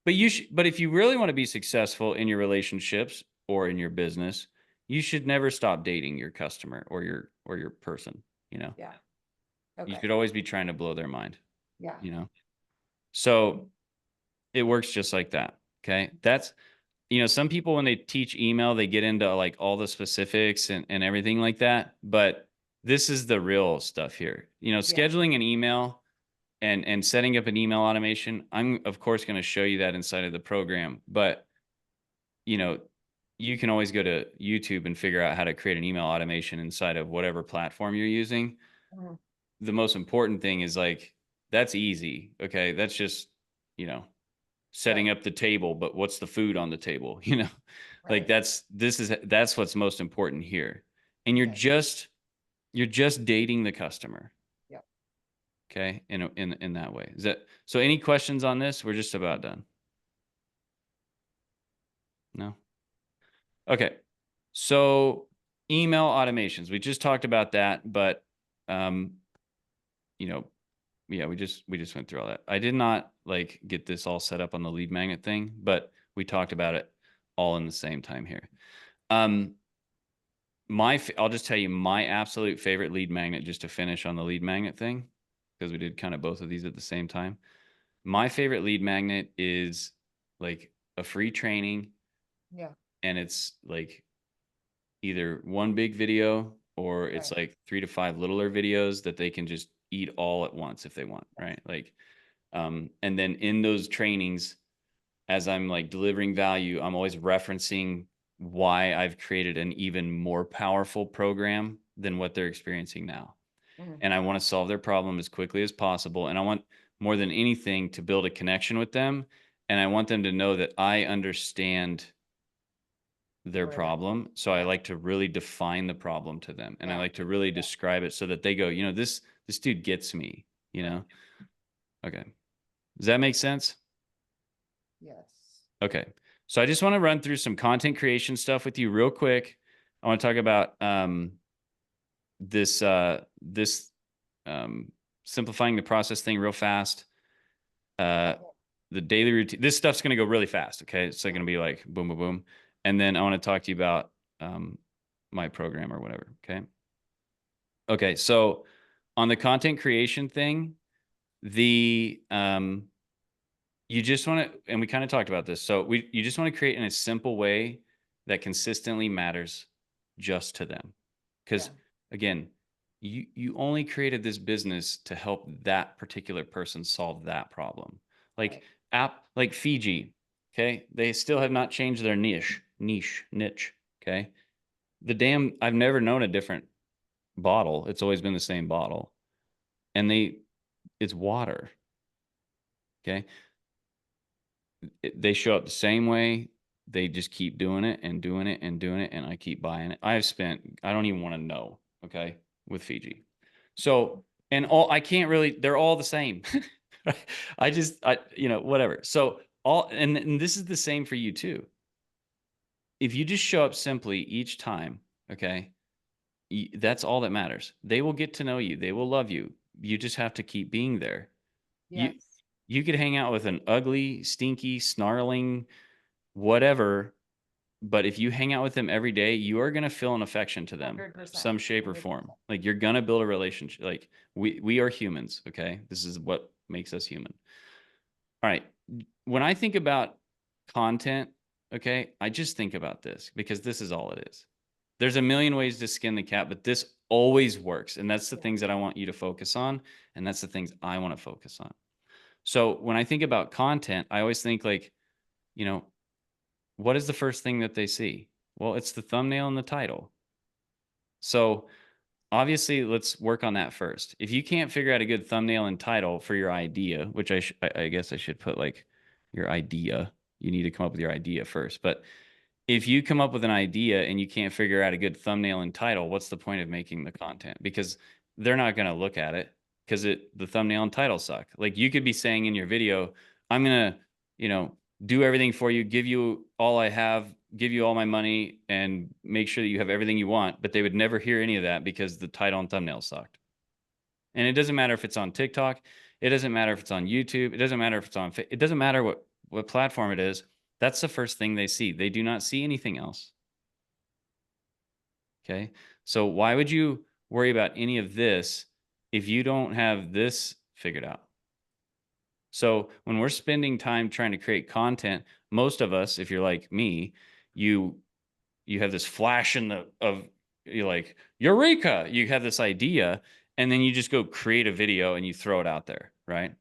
but if you really want to be successful in your relationships or in your business, you should never stop dating your customer or your person, Yeah. Okay. You should always be trying to blow their mind. Yeah. So it works just like that. Okay. That's, some people, when they teach email, they get into like all the specifics and everything like that. But this is the real stuff here. Scheduling an email and setting up an email automation. I'm of course going to show you that inside of the program, but you can always go to YouTube and figure out how to create an email automation inside of whatever platform you're using. The most important thing is like, that's easy. Okay. That's just, setting up the table, but what's the food on the table? Like that's what's most important here. And you're just dating the customer. Yeah. Okay. In that way. Is that, so any questions on this? We're just about done. No. Okay. So email automations, we just talked about that, but, yeah, we just went through all that. I did not like get this all set up on the lead magnet thing, but we talked about it all in the same time here. I'll just tell you my absolute favorite lead magnet, just to finish on the lead magnet thing, because we did kind of both of these at the same time. My favorite lead magnet is like a free training. Yeah. And it's like either one big video or it's Right. like 3 to 5 littler videos that they can just eat all at once if they want, right? Like, and then in those trainings, as I'm like delivering value, I'm always referencing why I've created an even more powerful program than what they're experiencing now. Mhm. And I want to solve their problem as quickly as possible. And I want more than anything to build a connection with them. And I want them to know that I understand their Right. problem. So I Yeah. like to really define the problem to them. And I Yeah. like to really describe it so that they go, you know, this dude gets me, you Right. know? Okay. Does that make sense? Yes. Okay. So I just want to run through some content creation stuff with you real quick. I want to talk about this simplifying the process thing real fast. The daily routine. This stuff's going to go really fast. Okay. It's going to be like boom, boom, boom. And then I want to talk to you about my program or whatever. Okay. Okay. So on the content creation thing, you just want to, and we kind of talked about this. So you just want to create in a simple way that consistently matters just to them. Because again, you only created this business to help that particular person solve that problem. Like like Fiji, okay? They still have not changed their niche, okay? I've never known a different bottle. It's always been the same bottle. And it's water. Okay? They show up the same way. They just keep doing it and doing it and doing it, and I keep buying it. I don't even want to know, okay, with Fiji. So, and I can't really, they're all the same. Whatever. So and this is the same for you too. If you just show up simply each time, okay, that's all that matters. They will get to know you. They will love you. You just have to keep being there. Yes. You could hang out with an ugly, stinky, snarling, whatever, but if you hang out with them every day, you are going to feel an affection to them, 100%. some shape or form. Like you're going to build a relationship. Like we are humans. Okay. This is what makes us human. All right. When I think about content, okay, I just think about this because this is all it is. There's a million ways to skin the cat, but this always works. And that's the things that I want you to focus on. And that's the things I want to focus on. So when I think about content, I always think like, you know, what is the first thing that they see? Well, it's the thumbnail and the title. So obviously, let's work on that first. If you can't figure out a good thumbnail and title for your idea, which I guess I should put like your idea, you need to come up with your idea first. But if you come up with an idea and you can't figure out a good thumbnail and title, what's the point of making the content? Because they're not going to look at it because the thumbnail and title suck. Like you could be saying in your video, I'm going to, do everything for you, give you all I have, give you all my money, and make sure that you have everything you want. But they would never hear any of that because the title and thumbnail sucked. And it doesn't matter if it's on TikTok. It doesn't matter if it's on YouTube. It doesn't matter if it's on, it doesn't matter what platform it is. That's the first thing they see. They do not see anything else. Okay. So why would you worry about any of this if you don't have this figured out? So when we're spending time trying to create content, most of us, if you're like me, you have this flash you're like, Eureka, you have this idea, and then you just go create a video and you throw it out there, right?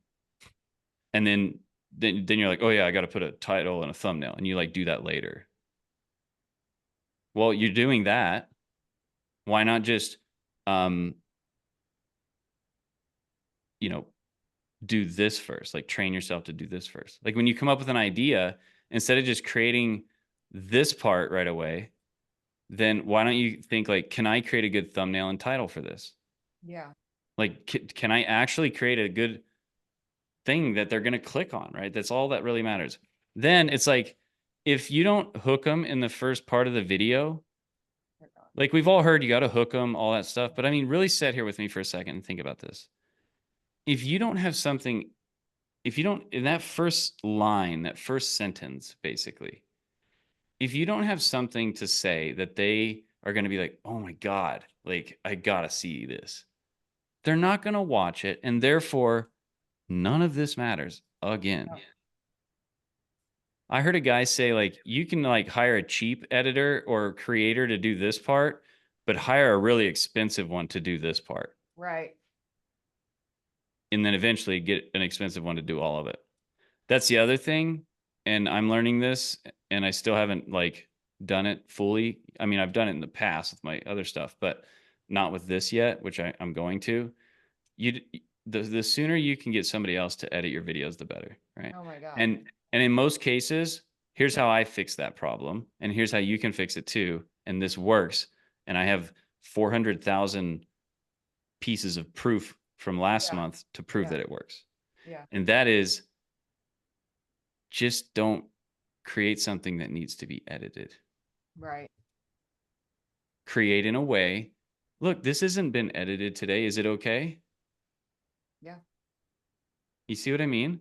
And then you're like, oh yeah, I got to put a title and a thumbnail, and you like do that later. Well, you're doing that. Why not just, do this first? Like train yourself to do this first. Like when you come up with an idea, instead of just creating this part right away, then why don't you think like, can I create a good thumbnail and title for this? Yeah. Like, can I actually create a good thing that they're going to click on, right? That's all that really matters. Then it's like, if you don't hook them in the first part of the video, like we've all heard, you got to hook them, all that stuff. But I mean, really sit here with me for a second and think about this. if you don't have something, if you don't, in that first line, that first sentence, basically, if you don't have something to say that they are going to be like, oh my God, like, I gotta see this, they're not going to watch it. And therefore, none of this matters again. No. I heard a guy say, like, you can like hire a cheap editor or creator to do this part, but hire a really expensive one to do this part. Right. And then eventually get an expensive one to do all of it. That's the other thing. And I'm learning this, and I still haven't like done it fully. I mean, I've done it in the past with my other stuff, but not with this yet, which I'm going to. You the sooner you can get somebody else to edit your videos, the better, right? Oh my God. And in most cases, here's how I fix that problem, and here's how you can fix it too. And this works. And I have 400,000 pieces of proof from last Yeah. month to prove Yeah. that it works. Yeah. And that is, just don't create something that needs to be edited. Right. Create in a way, look, this hasn't been edited today. Is it okay? Yeah. You see what I mean?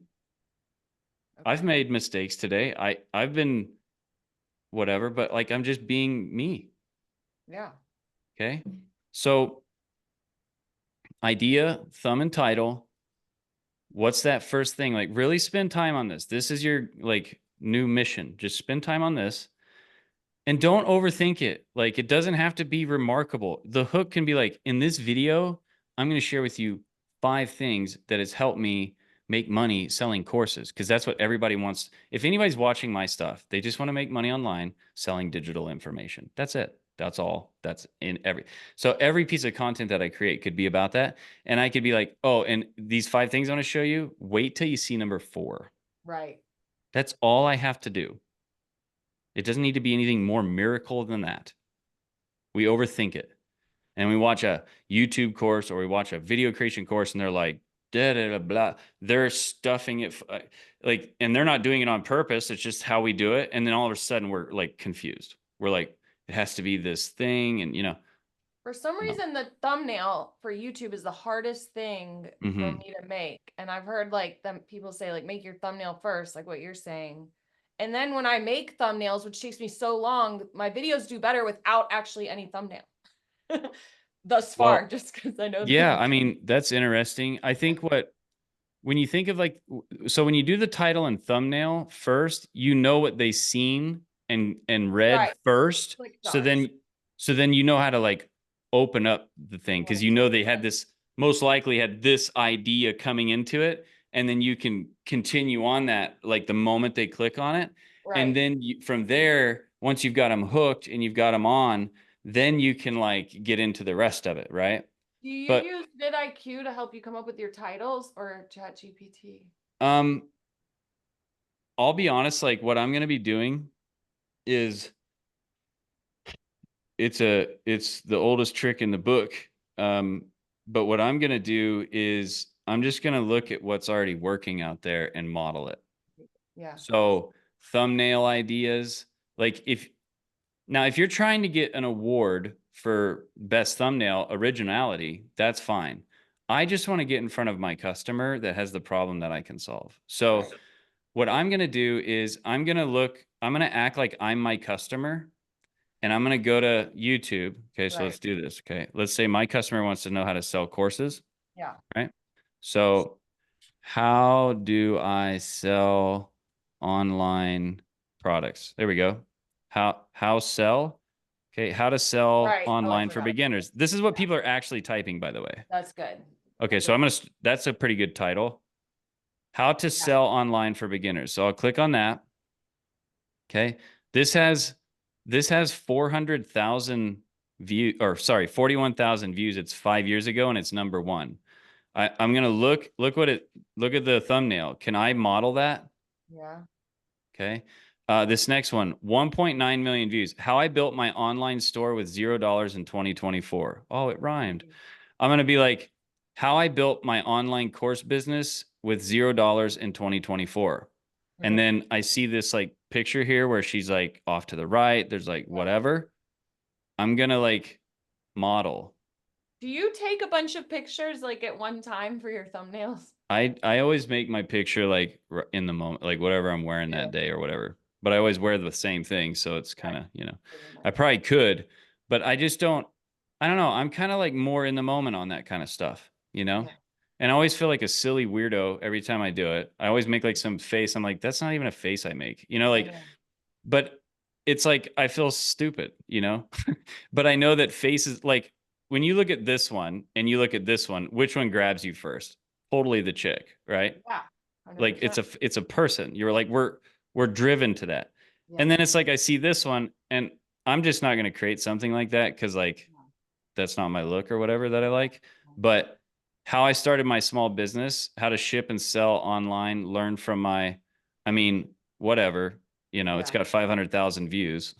Okay. I've made mistakes today. I've been whatever, but like, I'm just being me. Yeah. Okay. So idea, thumb and title. What's that first thing? Like, really spend time on this. This is your like new mission. Just spend time on this. And don't overthink it. Like, it doesn't have to be remarkable. The hook can be like, in this video, I'm going to share with you 5 things that has helped me make money selling courses. Because that's what everybody wants. If anybody's watching my stuff, they just want to make money online selling digital information. That's it. That's all. That's in so every piece of content that I create could be about that. And I could be like, oh, and these 5 things I want to show you, wait till you see number 4. Right. That's all I have to do. It doesn't need to be anything more miracle than that. We overthink it. And we watch a YouTube course or we watch a video creation course and they're like, da da da blah. They're stuffing it like, and they're not doing it on purpose. It's just how we do it. And then all of a sudden we're like confused. We're like, it has to be this thing. And For some No. reason, the thumbnail for YouTube is the hardest thing for Mhm. me to make. And I've heard like them people say, like, make your thumbnail first, like what you're saying. And then when I make thumbnails, which takes me so long, my videos do better without actually any thumbnail. Thus far, Well, just because I know yeah, that. I mean, that's interesting. I think when you think of like, so when you do the title and thumbnail first, you know what they seen and read Right. first. Click So stars. then you know how to like open up the thing, because Right. you know they had this, most likely had this idea coming into it, and then you can continue on that like the moment they click on it. And Right. then from there, once you've got them hooked and you've got them on, then you can like get into the rest of it, right? Do you But use vidIQ to help you come up with your titles or ChatGPT? I'll be honest, like what I'm going to be doing is it's the oldest trick in the book. But what I'm going to do is I'm just going to look at what's already working out there and model it. Yeah. So thumbnail ideas, like if you're trying to get an award for best thumbnail originality, that's fine. I just want to get in front of my customer that has the problem that I can solve. So Right. what I'm going to do is I'm going to act like I'm my customer, and I'm going to go to YouTube. Okay. So Right. let's do this. Okay. Let's say my customer wants to know how to sell courses. Yeah. Right. So how do I sell online products? There we go. How sell? Okay. How to sell Right. Oh, I online for forgot. beginners. This is what people are actually typing, by the way. That's good. Okay. So that's a pretty good title. How to sell online for beginners. So I'll click on that. Okay. This has 400,000 view, or sorry, 41,000 views. It's 5 years ago and it's number 1. I'm going to look at the thumbnail. Can I model that? Yeah. Okay. This next one, 1.9 million views. How I built my online store with $0 in 2024. Oh, it rhymed. I'm going to be like, how I built my online course business with $0 in 2024. And then I see this like picture here where she's like off to the right. There's like whatever. I'm going to like model Do you take a bunch of pictures like at one time for your thumbnails? I always make my picture like in the moment, like whatever I'm wearing that day or whatever. But I always wear the same thing, so it's kind of, I probably could, but I just don't. I don't know. I'm kind of like more in the moment on that kind of stuff, Yeah. And I always feel like a silly weirdo every time I do it. I always make like some face. I'm like, that's not even a face I make, like. But it's like I feel stupid, But I know that faces, like when you look at this one and you look at this one, which one grabs you first? Totally the chick, right? Yeah. Like 100%. it's a person. You're like we're driven to that. Yeah. And then it's like I see this one and I'm just not going to create something like that cuz like that's not my look or whatever that I like. But how I started my small business, how to ship and sell online, learn from I mean, whatever, it's Yeah. got 500,000 views.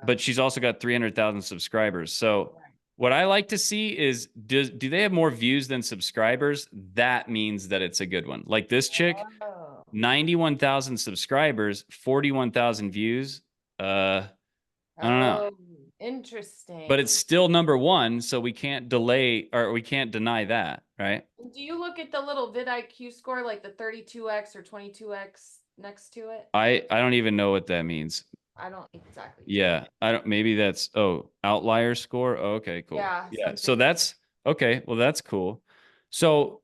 But she's also got 300,000 subscribers. So what I like to see is do they have more views than subscribers? That means that it's a good one. Like this chick, Oh. 91,000 subscribers, 41,000 views. I don't know. Oh, interesting. But it's still number one, so we can't delay or we can't deny that, right? Do you look at the little vidIQ score, like the 32x or 22x next to it? I don't even know what that means. I don't exactly. Yeah, I don't. Maybe that's outlier score. Oh, okay, cool. Yeah. Yeah. So something. that's okay. Well, that's cool. So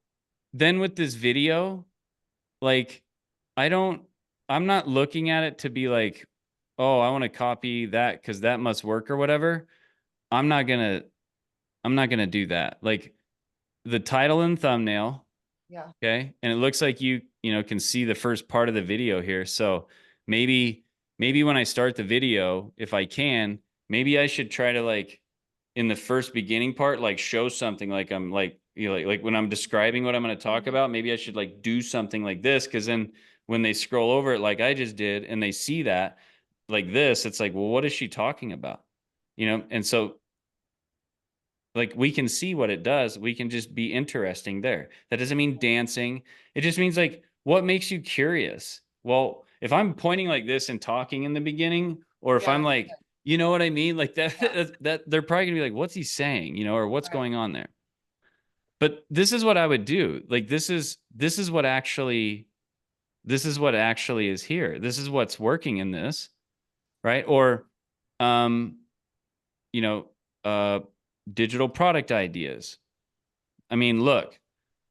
then with this video, like, I'm not looking at it to be like, oh, I want to copy that because that must work or whatever. I'm not gonna, I'm not gonna do that. Like the title and thumbnail. Yeah. Okay. And it looks like can see the first part of the video here. So maybe when I start the video, if I can, maybe I should try to like in the first beginning part, like show something like I'm like, like when I'm describing what I'm going to talk about, maybe I should like do something like this. Cause then when they scroll over it, like I just did, and they see that like this, it's like, well, what is she talking about? And so like we can see what it does. We can just be interesting there. That doesn't mean dancing. It just means like what makes you curious. Well, if I'm pointing like this and talking in the beginning, or if I'm like, you know what I mean? Like that, that they're probably gonna be like, what's he saying? Or what's going on there? But this is what I would do. Like this is what actually is here. This is what's working in this, right? Or you know, digital product ideas. I mean, look,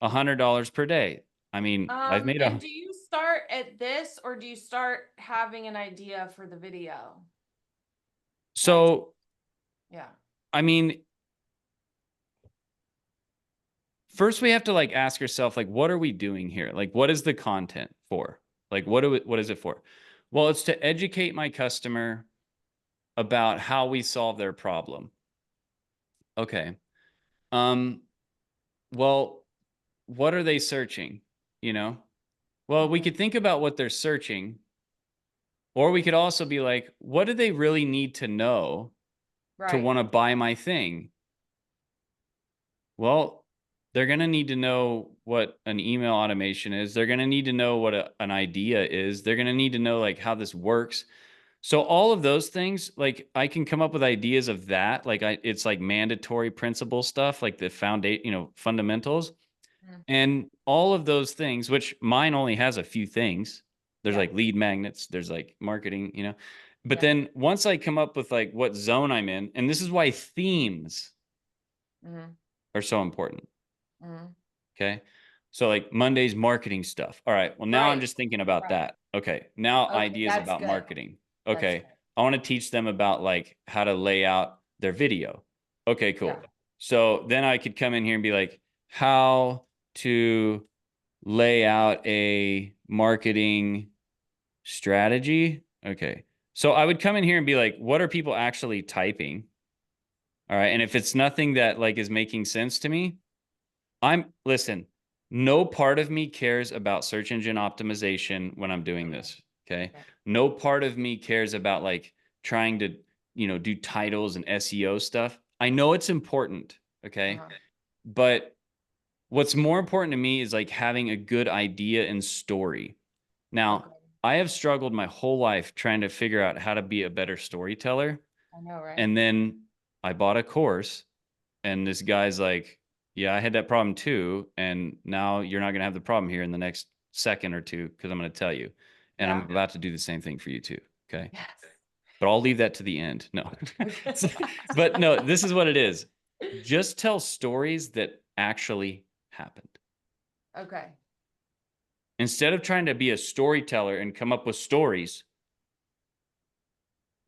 $100 per day. I mean, I've made And do you start at this or do you start having an idea for the video? So, Yeah. I mean, first we have to like ask ourselves, like, what are we doing here? Like, what is the content for? Like, what is it for? Well, it's to educate my customer about how we solve their problem. Okay. Well, what are they searching? Well, we could think about what they're searching, or we could also be like, what do they really need to know to want to buy my thing? Well, they're going to need to know what an email automation is. They're going to need to know what an idea is. They're going to need to know like how this works. So all of those things, like I can come up with ideas of that. Like it's like mandatory principle stuff, like the foundation, fundamentals. And all of those things, which mine only has a few things. There's like lead magnets, there's like marketing. But then once I come up with like what zone I'm in, and this is why themes are so important. Okay. So like Monday's marketing stuff. All right. Well, now I'm just thinking about that. Okay. Now ideas about marketing. Okay. I want to teach them about like how to lay out their video. Okay, cool. So then I could come in here and be like, how to lay out a marketing strategy. Okay. So I would come in here and be like, what are people actually typing? All right. And if it's nothing that like is making sense to me, listen, no part of me cares about search engine optimization when I'm doing this. Okay. No part of me cares about like trying to, do titles and SEO stuff. I know it's important. Okay. But what's more important to me is like having a good idea and story. Now, I have struggled my whole life trying to figure out how to be a better storyteller. I know, right? And then I bought a course And this guy's like, yeah, I had that problem too. And now you're not going to have the problem here in the next second or two because I'm going to tell you. And I'm Yeah. about to do the same thing for you too. Okay. Yes. But I'll leave that to the end. No. Okay. But no, this is what it is. Just tell stories that actually happened. Okay. Instead of trying to be a storyteller and come up with stories,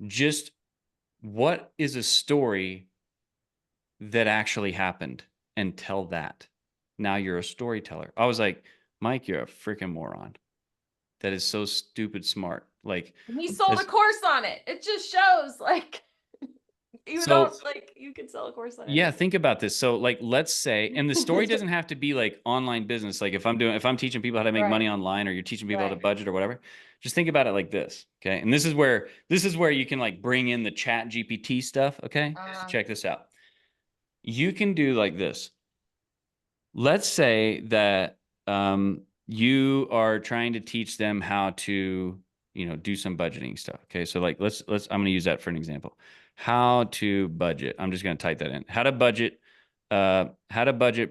just what is a story that actually happened and tell that. Now you're a storyteller. I was like, Mike, you're a freaking moron. That is so stupid smart. Like, And he sold a course on it. It just shows like you So- don't like you can sell a course on it. yeah, think about this. So like, let's say, and the story doesn't have to be like online business. Like if I'm teaching people how to make money Right. online, or you're teaching people how to Right. budget or whatever, just think about it like this. Okay. And this is where you can like bring in the chat GPT stuff. Okay. So check this out. You can do like this. Let's say that you are trying to teach them how to, do some budgeting stuff. Okay. So like, I'm going to use that for an example. How to budget. I'm just going to type that in. How to budget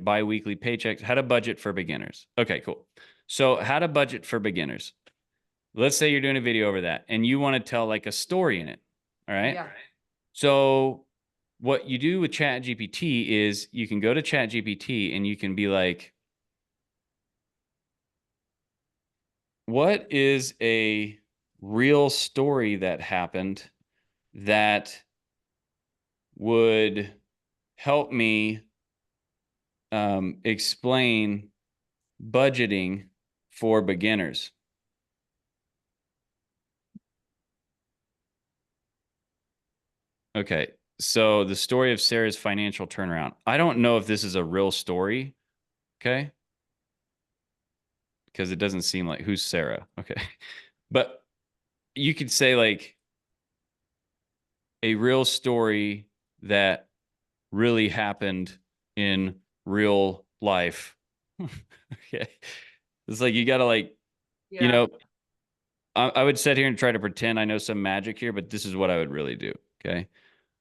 biweekly paychecks, how to budget for beginners. Okay, cool. So how to budget for beginners. Let's say you're doing a video over that and you want to tell like a story in it. All right. Yeah. So what you do with ChatGPT is you can go to ChatGPT and you can be like, what is a real story that happened that would help me explain budgeting for beginners? Okay, so the story of Sarah's financial turnaround. I don't know if this is a real story, okay? Because it doesn't seem like, who's Sarah? Okay. But you could say like a real story that really happened in real life. Okay. It's like you got to like, I would sit here and try to pretend I know some magic here, but this is what I would really do. Okay.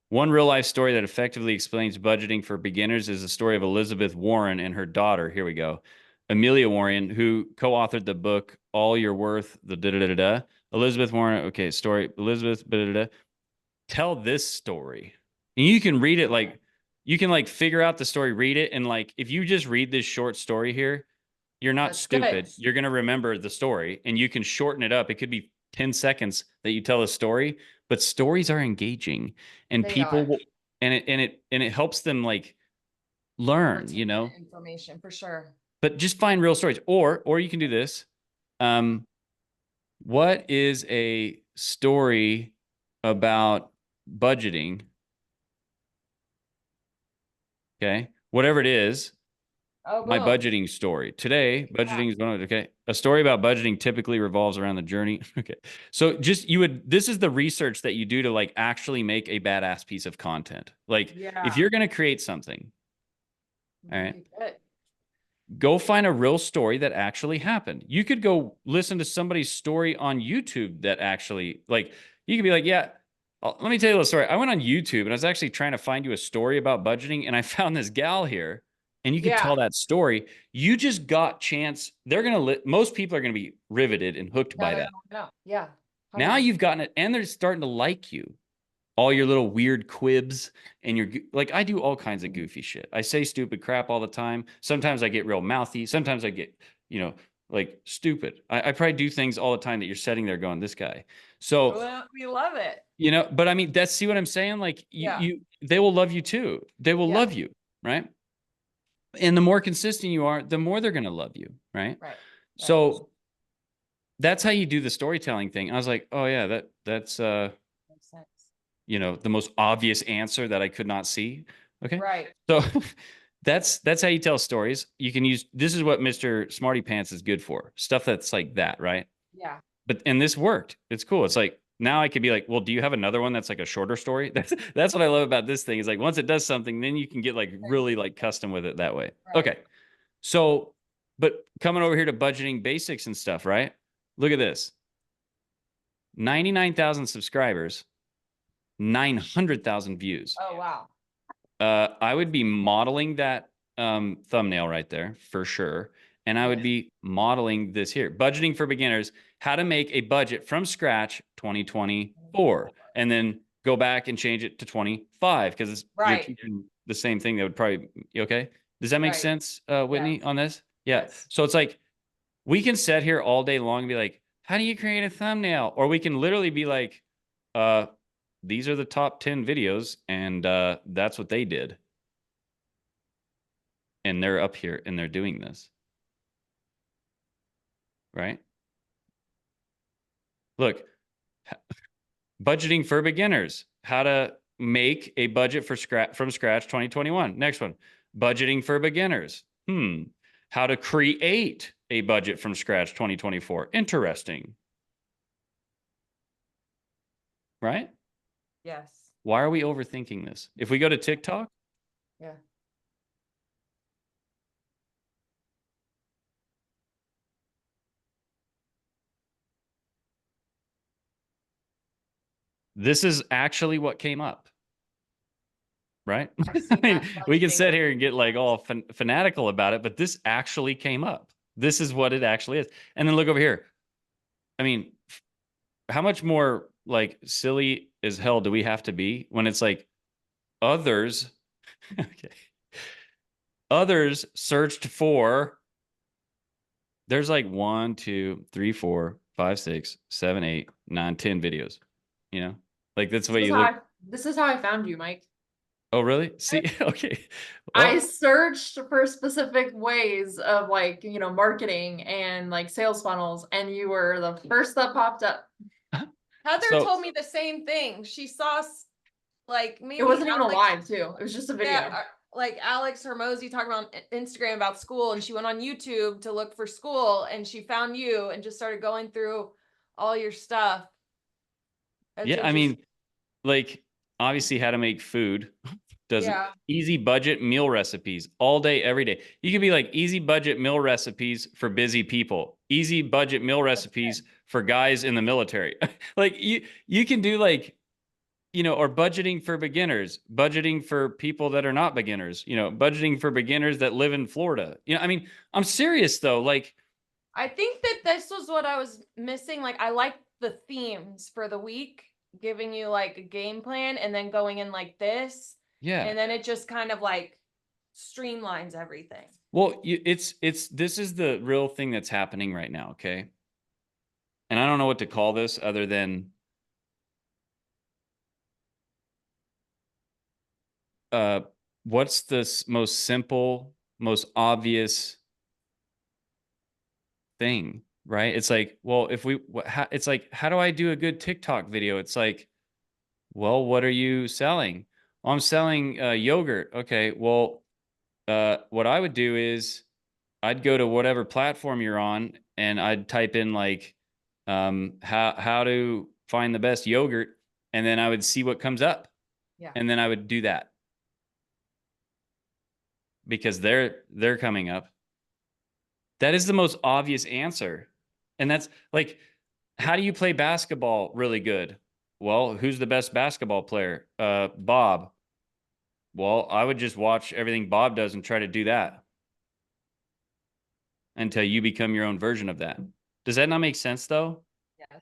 One real life story that effectively explains budgeting for beginners is the story of Elizabeth Warren and her daughter. Here we go. Amelia Warren, who co-authored the book All Your Worth, the da-da-da-da-da. Elizabeth Warren, okay, story, Elizabeth, da-da-da. Tell this story. And you can read it like, you can like figure out the story, read it. And like, if you just read this short story here, you're not That's stupid. good. You're going to remember the story and you can shorten it up. It could be 10 seconds that you tell a story, but stories are engaging and They people are. will, and it helps them like learn, Retain information for sure. but just find real stories. Or you can do this. What is a story about budgeting? Okay. Whatever it is, Oh, my boom. budgeting story. Today, budgeting is one of, okay. A story about budgeting typically revolves around the journey. Okay. So this is the research that you do to like actually make a badass piece of content. Like if you're going to create something, all right, Good. go find a real story that actually happened. You could go listen to somebody's story on YouTube that actually, like, you could be like, yeah, let me tell you a little story. I went on YouTube and I was actually trying to find you a story about budgeting, and I found this gal here, and you could tell that story. You just got chance. They're gonna most people are gonna be riveted and hooked by that. No. Yeah. Now you've gotten it, and they're starting to like you. All your little weird quibs and your like, I do all kinds of goofy shit. I say stupid crap all the time. Sometimes I get real mouthy. Sometimes I get, like stupid. I probably do things all the time that you're sitting there going, this guy. So, Well, we love it. but I mean, see what I'm saying? Like Yeah. they will love you too. They will love you. Right. And the more consistent you are, the more they're going to love you. Right. Right. So that's how you do the storytelling thing. I was like, oh yeah, that's, Makes sense. the most obvious answer that I could not see. Okay. Right. So that's how you tell stories. You can use, this is what Mr. Smarty Pants is good for. Stuff that's like that. Right. Yeah. And this worked. It's cool. It's like, now I could be like, well, do you have another one that's like a shorter story? That's what I love about this thing is like, once it does something, then you can get like really like custom with it that way. Right. Okay. So, but coming over here to budgeting basics and stuff, right? Look at this. 99,000 subscribers, 900,000 views. Oh, wow. I would be modeling that thumbnail right there for sure. And I would be modeling this here. Budgeting for beginners, how to make a budget from scratch 2024. And then go back and change it to 25 because you're Right. teaching the same thing that would probably okay. Does that make Right. sense, Whitney, on this? Yeah. Yes. So it's like we can sit here all day long and be like, how do you create a thumbnail? Or we can literally be like, these are the top 10 videos, and that's what they did. And they're up here and they're doing this. Right? Look, budgeting for beginners, how to make a budget for from scratch 2021. Next one, budgeting for beginners. How to create a budget from scratch 2024. Interesting. Right? Yes. Why are we overthinking this? If we go to TikTok, Yeah. this is actually what came up. Right? I've seen I mean, that we can budgeting sit for here and get like all fanatical about it, but this actually came up. This is what it actually is. And then look over here. I mean, how much more like silly as hell do we have to be when it's like others, okay, others searched for, there's like 1, 2, 3, 4, 5, 6, 7, 8, 9, 10 videos, you know, like that's the way you look. This is how I found you, Mike. Oh, really? See, okay. I Well, searched for specific ways of like, you know, marketing and like sales funnels, and you were the first that popped up. Heather So- told me the same thing. She saw like maybe It wasn't even a Alex- live too. It was just a video. Yeah, like Alex Hermosi talking about on Instagram about Skool, and she went on YouTube to look for Skool, and she found you and just started going through all your stuff. And yeah, so I mean, like obviously how to make food doesn't Yeah. easy budget meal recipes all day, every day. You could be like easy budget meal recipes for busy people, easy budget meal recipes for guys in the military. Like you can do like, you know, or budgeting for beginners, budgeting for people that are not beginners, you know, budgeting for beginners that live in Florida. You know, I mean, I'm serious though. Like, I think that this was what I was missing. Like I like the themes for the week, giving you like a game plan and then going in like this. yeah. And then it just kind of like streamlines everything. Well, it's this is the real thing that's happening right now, okay? And I don't know what to call this other than what's the most simple, most obvious thing, right? It's like, well, if we it's like, how do I do a good TikTok video? It's like, well, what are you selling? Well, I'm selling yogurt. Okay, well, what I would do is I'd go to whatever platform you're on and I'd type in like how to find the best yogurt, and then I would see what comes up. Yeah. And then I would do that. Because they're coming up. That is the most obvious answer. And that's like, how do you play basketball really good? Well, who's the best basketball player? Bob. Well, I would just watch everything Bob does and try to do that until you become your own version of that. Does that not make sense though? Yes.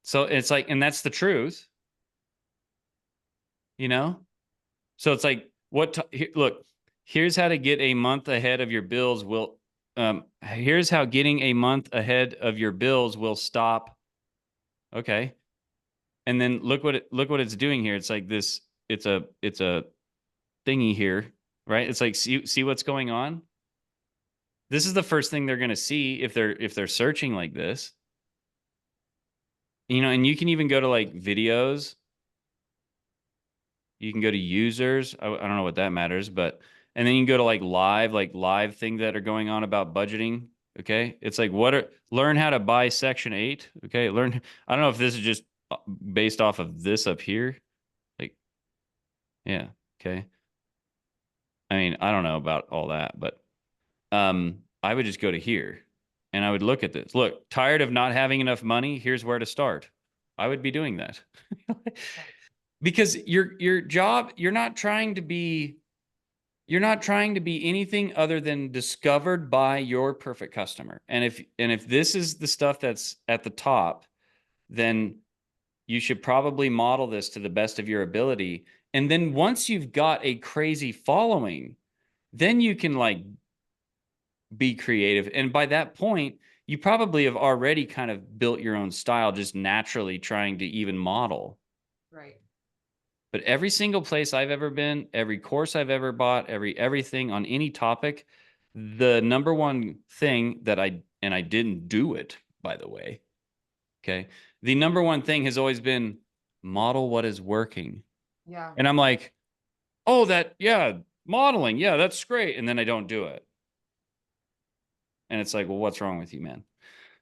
So it's like, and that's the truth, you know? So it's like, look, here's how to get a month ahead of your bills here's how getting a month ahead of your bills will stop. Okay. And then look what it's doing here. It's like this, it's a thingy here, right? It's like, see what's going on? This is the first thing they're going to see if they're searching like this. You know, and you can even go to like videos. You can go to users. I don't know what that matters, but, and then you can go to like live things that are going on about budgeting. Okay. It's like, learn how to buy section 8. Okay. I don't know if this is just based off of this up here. Like, yeah. Okay. I mean, I don't know about all that, but, I would just go to here and I would look at this. Look, tired of not having enough money? Here's where to start. I would be doing that. because your job, you're not trying to be anything other than discovered by your perfect customer. And if this is the stuff that's at the top, then you should probably model this to the best of your ability. And then once you've got a crazy following, then you can like be creative. And by that point, you probably have already kind of built your own style, just naturally trying to even model. Right. But every single place I've ever been, every course I've ever bought, everything on any topic, the number one thing that I didn't do it, by the way. Okay. The number one thing has always been model what is working. Yeah. And I'm like, oh, yeah, modeling. Yeah, that's great. And then I don't do it. And it's like, well, what's wrong with you, man?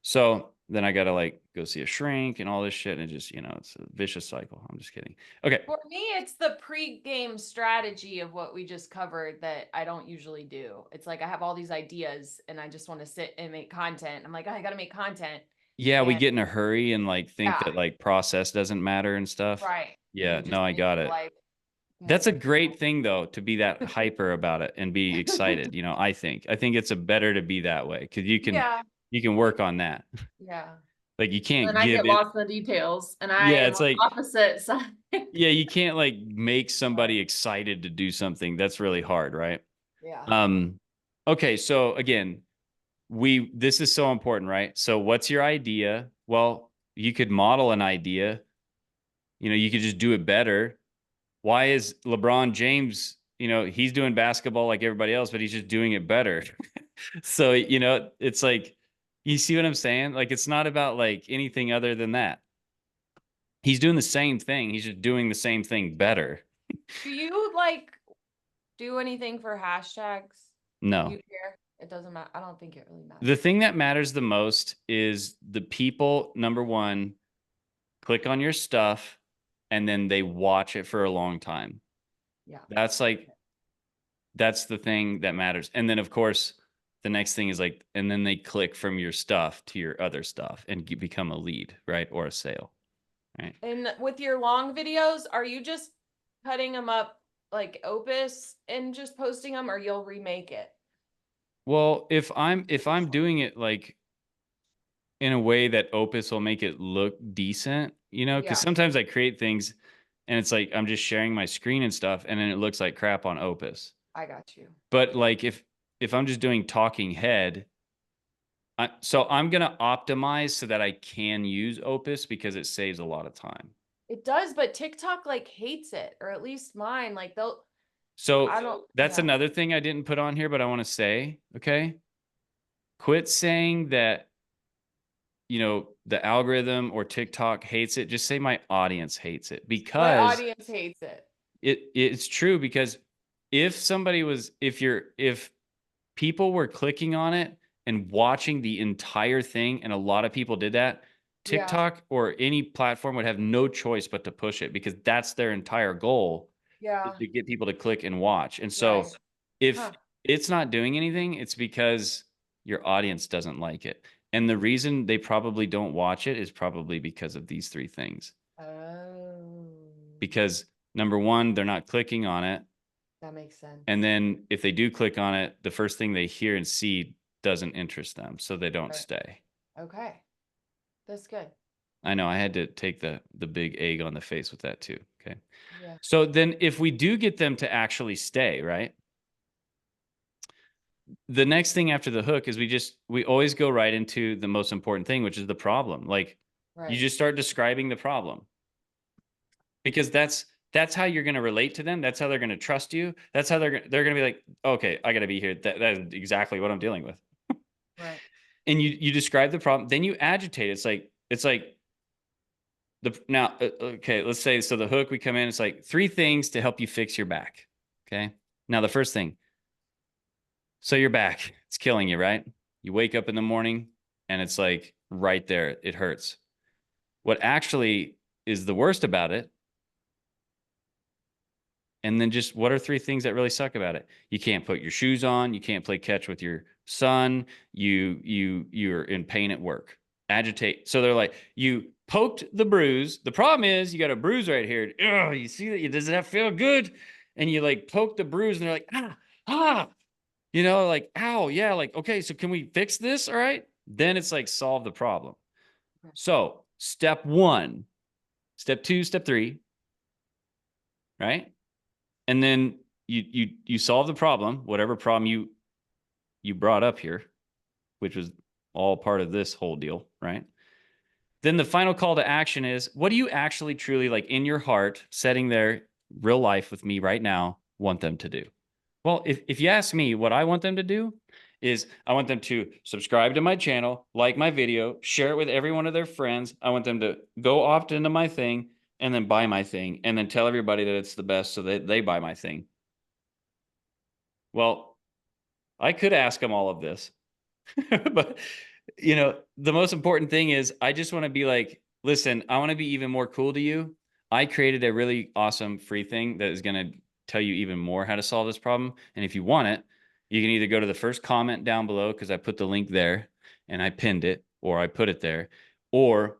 So then I got to like go see a shrink and all this shit. And it just, it's a vicious cycle. I'm just kidding. Okay. For me, it's the pre-game strategy of what we just covered that I don't usually do. It's like I have all these ideas and I just want to sit and make content. I'm like, I got to make content. Yeah, we And get in a hurry and like think Yeah. that like process doesn't matter and stuff. right. Yeah, And you no, just I make got your it. life more That's a difficult. great thing though, to be that hyper about it and be excited. I think it's better to be that way because you can work on that. Yeah. Like you can't And I give get it. lost in the details, and I Yeah, am it's on like, the opposite side. yeah, you can't like make somebody excited to do something. That's really hard, right? Yeah. Okay, so again, this is so important, right? So what's your idea? Well, you could model an idea. You could just do it better. Why is LeBron James, he's doing basketball like everybody else, but he's just doing it better. So, it's like, you see what I'm saying? Like, it's not about like anything other than that. He's doing the same thing. He's just doing the same thing better. Do you like do anything for hashtags? Do No. you care? It doesn't matter. I don't think it really matters. The thing that matters the most is the people, number one, click on your stuff and then they watch it for a long time. Yeah. That's the thing that matters. And then of course, the next thing is like, and then they click from your stuff to your other stuff and become a lead, right? Or a sale, right? And with your long videos, are you just cutting them up like Opus and just posting them, or you'll remake it? Well, if I'm doing it like in a way that Opus will make it look decent, because Yeah. sometimes I create things and it's like I'm just sharing my screen and stuff, and then it looks like crap on Opus. I got you. But like if I'm just doing talking head, so I'm gonna optimize so that I can use Opus because it saves a lot of time. It does, but TikTok like hates it, or at least mine. Like I So don't. that's Yeah. another thing I didn't put on here, but I want to say, okay, quit saying that the algorithm or TikTok hates it. Just say my audience hates it, My because audience hates it. it's true. Because if people were clicking on it and watching the entire thing, and a lot of people did that, Yeah. TikTok or any platform would have no choice but to push it, because that's their entire goal, Yeah. is to get people to click and watch. And so Right. if Huh. it's not doing anything, it's because your audience doesn't like it. And the reason they probably don't watch it is probably because of these three things. Oh. Because number one, they're not clicking on it. That makes sense. And then if they do click on it, the first thing they hear and see doesn't interest them, so they don't Right. stay. Okay. That's good. I know I had to take the big egg on the face with that too. Okay. Yeah. So then if we do get them to actually stay, right? The next thing after the hook is we always go right into the most important thing, which is the problem. Like, Right. you just start describing the problem, because that's how you're going to relate to them. That's how they're going to trust you. That's how they're going to be like, okay, I got to be here. That is exactly what I'm dealing with. Right. And you describe the problem, then you agitate. It's like okay, let's say, so the hook, we come in, it's like 3 things to help you fix your back. Okay. Now the first thing, so your back, it's killing you, right? You wake up in the morning and it's like right there, it hurts. What actually is the worst about it? And then just what are 3 things that really suck about it? You can't put your shoes on. You can't play catch with your son. You're in pain at work. Agitate. So they're like, poked the bruise. The problem is you got a bruise right here. Ugh, you see that? Does that feel good? And you like poke the bruise and they're like, you know, like, ow, yeah, like, okay, so can we fix this? All right. Then it's like solve the problem. So step 1, step 2, step 3, right? And then you solve the problem, whatever problem you brought up here, which was all part of this whole deal, right? Then the final call to action is, what do you actually truly, like, in your heart, setting there real life with me right now, want them to do? Well, if you ask me, what I want them to do is I want them to subscribe to my channel, like my video, share it with every one of their friends. I want them to go opt into my thing and then buy my thing and then tell everybody that it's the best so that they buy my thing. Well, I could ask them all of this, but you know, the most important thing is I just want to be like, listen, I want to be even more cool to you. I created a really awesome free thing that is going to tell you even more how to solve this problem. And if you want it, you can either go to the first comment down below because I put the link there and I pinned it, or I put it there, or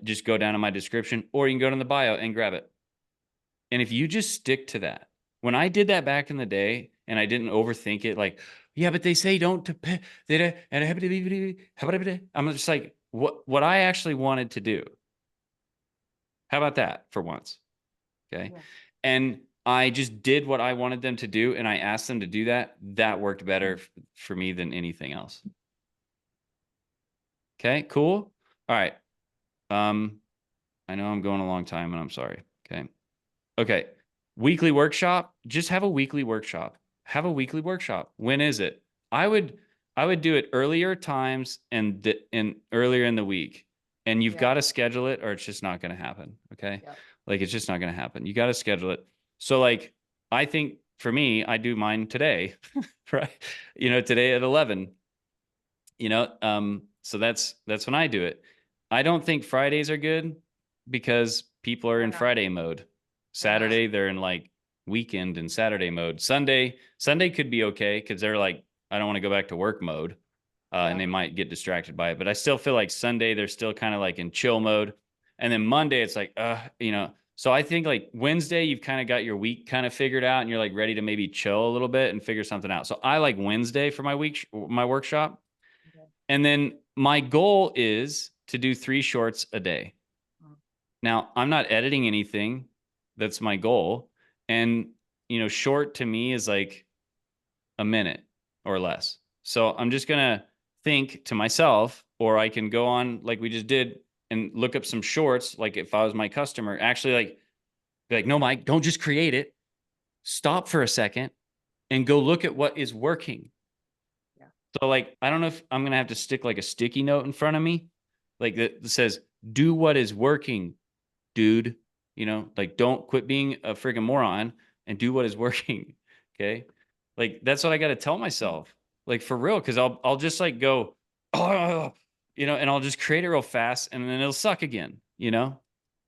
just go down to my description, or you can go to the bio and grab it. And if you just stick to that, when I did that back in the day and I didn't overthink it, like, yeah, but they say don't to pay. I'm just like, what I actually wanted to do. How about that for once? Okay. Yeah. And I just did what I wanted them to do, and I asked them to do that. That worked better for me than anything else. Okay, cool. All right. I know I'm going a long time and I'm sorry. Okay. Okay. Weekly workshop. Just have a weekly workshop. Have a weekly workshop. When is it? I would do it earlier times and earlier in the week. And you've got to schedule it or it's just not going to happen. Okay. Yep. Like it's just not going to happen. You got to schedule it. So like, I think for me, I do mine today, right? You know, today at 11, you know, so that's when I do it. I don't think Fridays are good because people are in Friday mode. Saturday, they're in like weekend and Saturday mode. Sunday could be okay because they're like, I don't want to go back to work mode. And they might get distracted by it. But I still feel like Sunday, they're still kind of like in chill mode. And then Monday, it's like, you know, so I think like Wednesday, you've kind of got your week kind of figured out and you're like ready to maybe chill a little bit and figure something out. So I like Wednesday for my my workshop. Okay. And then my goal is to do 3 shorts a day. Now, I'm not editing anything. That's my goal. And, you know, short to me is like a minute or less. So I'm just going to think to myself, or I can go on like we just did and look up some shorts. Like if I was my customer, actually like, be like, no, Mike, don't just create it. Stop for a second and go look at what is working. Yeah. So like, I don't know if I'm going to have to stick like a sticky note in front of me, like that says, do what is working, dude. You know, like don't quit being a freaking moron and do what is working. Okay. Like that's what I got to tell myself, like for real. Cause I'll just like go, oh, you know, and I'll just create it real fast and then it'll suck again. You know,